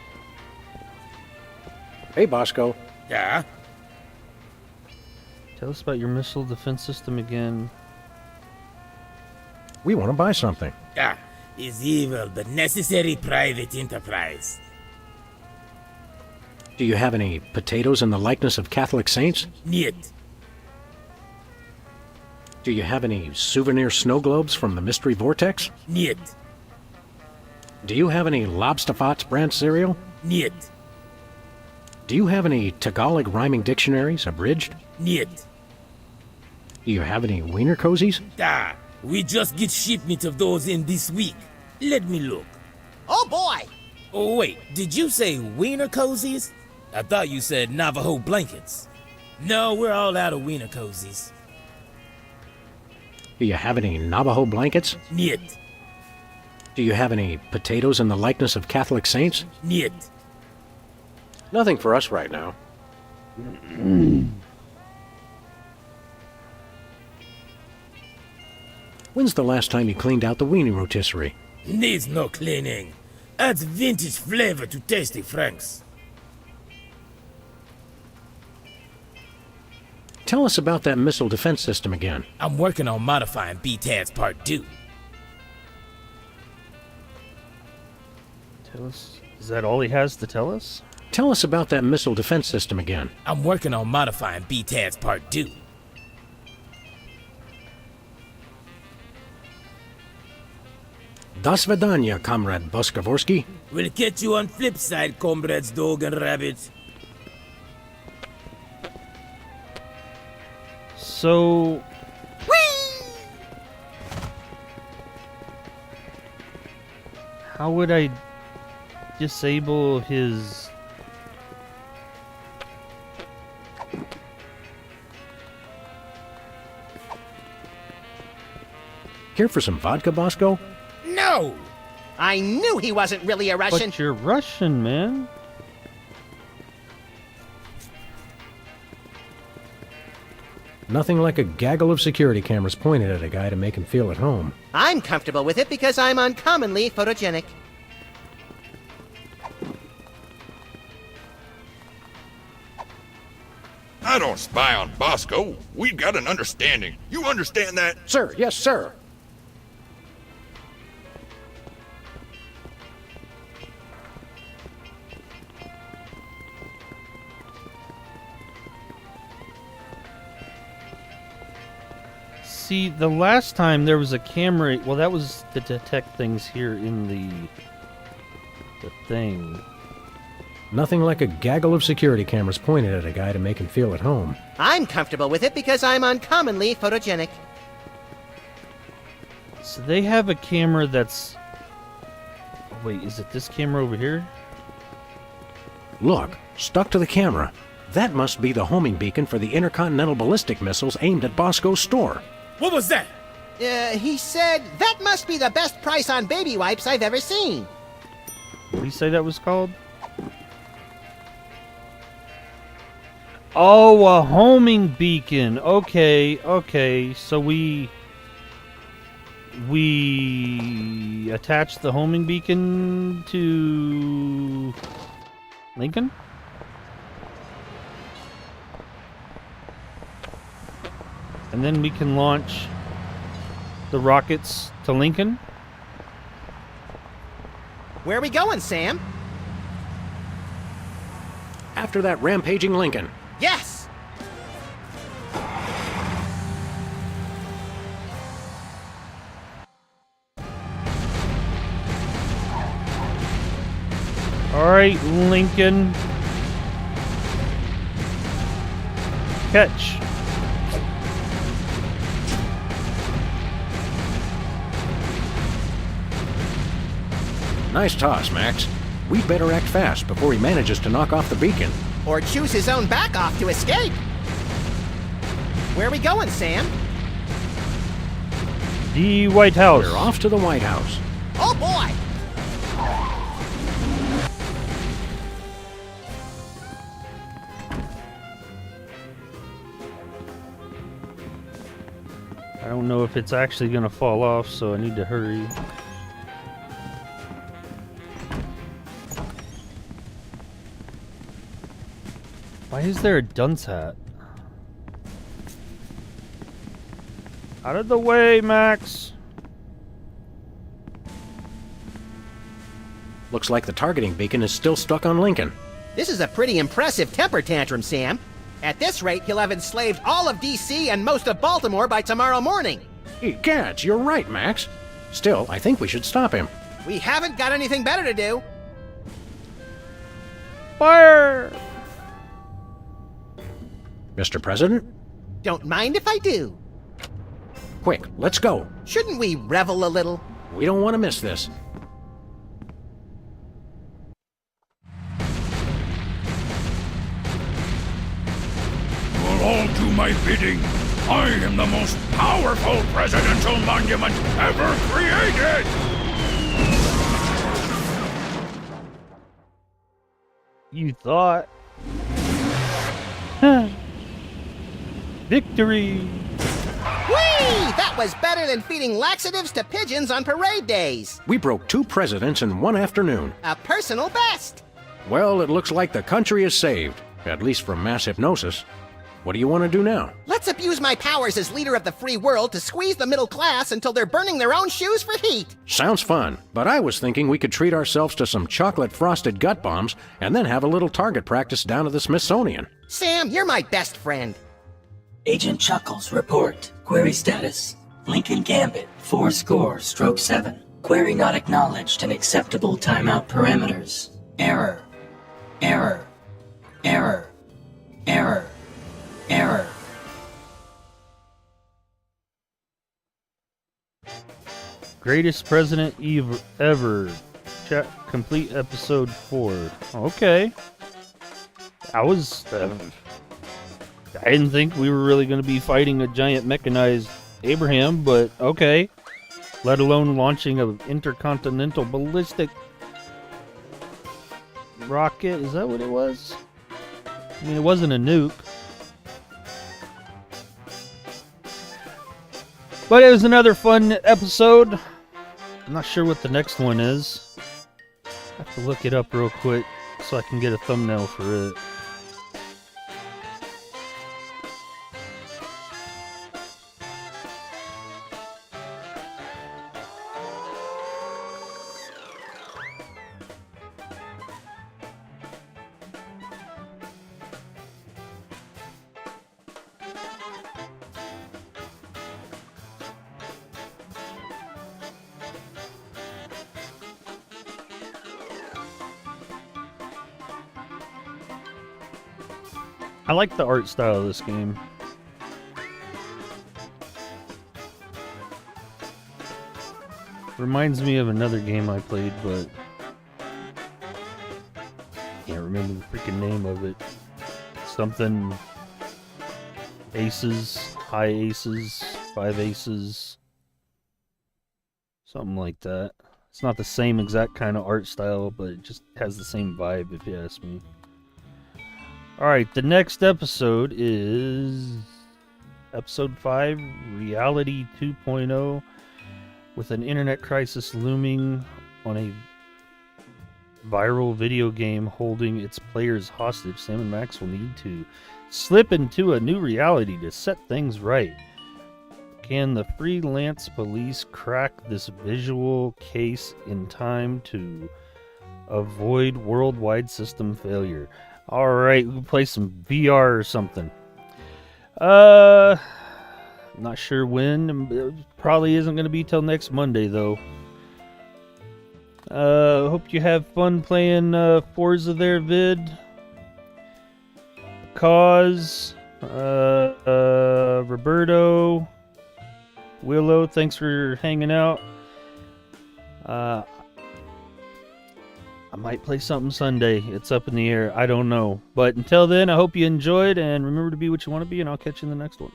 Hey, Bosco. Yeah? Tell us about your missile defense system again. We want to buy something. Ah, is evil but necessary private enterprise. Do you have any potatoes in the likeness of Catholic saints? Niet. Do you have any souvenir snow globes from the Mystery Vortex? Niet. Do you have any Lobsterfots brand cereal? Niet. Do you have any Tagalog rhyming dictionaries, abridged? Niet. Do you have any wiener cozies? Ah, we just get shipment of those in this week. Let me look. Oh boy! Oh wait, did you say wiener cozies? I thought you said Navajo blankets. No, we're all out of wiener cozies. Do you have any Navajo blankets? Niet. Do you have any potatoes in the likeness of Catholic saints? Niet. Nothing for us right now. When's the last time you cleaned out the weenie rotisserie? Needs no cleaning. Adds vintage flavor to tasty Franks. Tell us about that missile defense system again. I'm working on modifying BTAD's Part 2. Tell us... Is that all he has to tell us? Tell us about that missile defense system again. I'm working on modifying BTAD's Part 2. Do svidaniya, Comrade Boskovorsky. We'll catch you on flip side, comrades Dog and Rabbit. So... How would I disable his Care for some vodka, Bosco? No! I knew he wasn't really a Russian. But you're Russian, man. Nothing like a gaggle of security cameras pointed at a guy to make him feel at home. I'm comfortable with it because I'm uncommonly photogenic. I don't spy on Bosco. We've got an understanding. You understand that? Sir, yes, sir. See, the last time there was a camera, well, that was to detect things here in the thing. Nothing like a gaggle of security cameras pointed at a guy to make him feel at home. I'm comfortable with it because I'm uncommonly photogenic. So they have a camera that's... Wait, is it this camera over here? Look, stuck to the camera. That must be the homing beacon for the intercontinental ballistic missiles aimed at Bosco's store. What was that? He said, that must be the best price on baby wipes I've ever seen. What did he say that was called? Oh, a homing beacon. Okay. So we attach the homing beacon to Lincoln? And then we can launch the rockets to Lincoln? Where are we going, Sam? After that rampaging Lincoln. Yes! Alright, Lincoln. Catch. Nice toss, Max. We'd better act fast before he manages to knock off the beacon. Or choose his own back off to escape. Where are we going, Sam? The White House. We're off to the White House. Oh boy! I don't know if it's actually gonna fall off, so I need to hurry. Why is there a dunce hat? Out of the way, Max! Looks like the targeting beacon is still stuck on Lincoln. This is a pretty impressive temper tantrum, Sam. At this rate, he'll have enslaved all of D.C. and most of Baltimore by tomorrow morning. Egads, you're right, Max. Still, I think we should stop him. We haven't got anything better to do. Fire! Mr. President? Don't mind if I do. Quick, let's go. Shouldn't we revel a little? We don't want to miss this. You'll all do my bidding. I am the most powerful presidential monument ever created! You thought. Victory! Whee! That was better than feeding laxatives to pigeons on parade days. We broke 2 presidents in one afternoon. A personal best. Well, it looks like the country is saved, at least from mass hypnosis. What do you want to do now? Let's abuse my powers as leader of the free world to squeeze the middle class until they're burning their own shoes for heat. Sounds fun, but I was thinking we could treat ourselves to some chocolate-frosted gut bombs and then have a little target practice down at the Smithsonian. Sam, you're my best friend. Agent Chuckles, report. Query status. Lincoln Gambit, 4-7. Query not acknowledged and acceptable timeout parameters. Error. Error. Error. Error. Error. Greatest president ever. Chat complete episode 4. Okay. I didn't think we were really going to be fighting a giant mechanized Abraham, but okay. let alone launching an intercontinental ballistic rocket. Is that what it was? I mean, it wasn't a nuke. But it was another fun episode. I'm not sure what the next one is. I have to look it up real quick so I can get a thumbnail for it. I like the art style of this game. Reminds me of another game I played, but can't remember the freaking name of it. Something aces, high aces, 5 aces, something like that. It's not the same exact kind of art style, but it just has the same vibe, if you ask me. Alright, the next episode is episode 5, Reality 2.0. With an internet crisis looming on a viral video game holding its players hostage, Sam and Max will need to slip into a new reality to set things right. Can the Freelance Police crack this visual case in time to avoid worldwide system failure? Alright, we can play some VR or something. Not sure when. It probably isn't going to be till next Monday, though. Hope you have fun playing Forza there, Vid. Cause, Roberto, Willow, thanks for hanging out. I might play something Sunday. It's up in the air. I don't know. But until then, I hope you enjoyed, and remember to be what you want to be, and I'll catch you in the next one.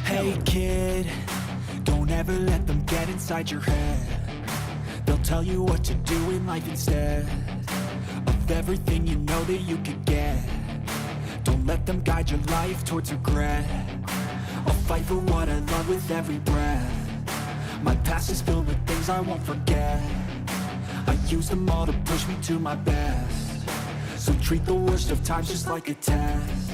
Hey kid, don't ever let them get inside your head. They'll tell you what to do in life instead of everything you know that you could get. Don't let them guide your life towards regret. I'll fight for what I love with every breath. My past is filled with things I won't forget. I use them all to push me to my best. So treat the worst of times just like a test.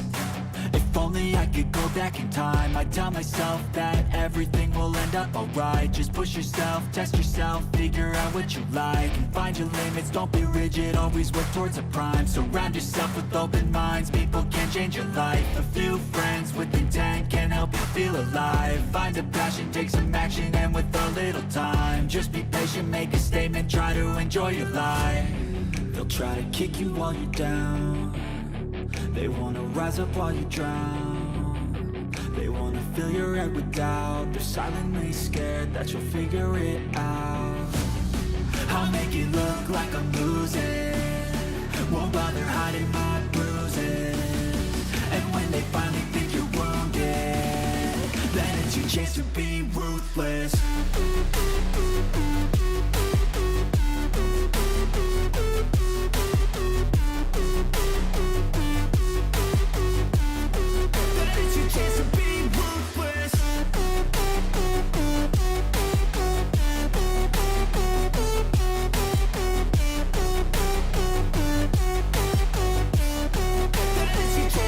If only I could go back in time, I'd tell myself that everything will end up alright. Just push yourself, test yourself, figure out what you like, and find your limits, don't be rigid, always work towards a prime. Surround yourself with open minds, people can change your life. A few friends with intent can help you feel alive. Find a passion, take some action, and with a little time, just be patient, make a statement, try to enjoy your life. They'll try to kick you while you're down. They wanna rise up while you drown. They wanna fill your head with doubt. They're silently scared that you'll figure it out. I'll make it look like I'm losing. Won't bother hiding my bruises. And when they finally think you're wounded, then it's your chance to be ruthless.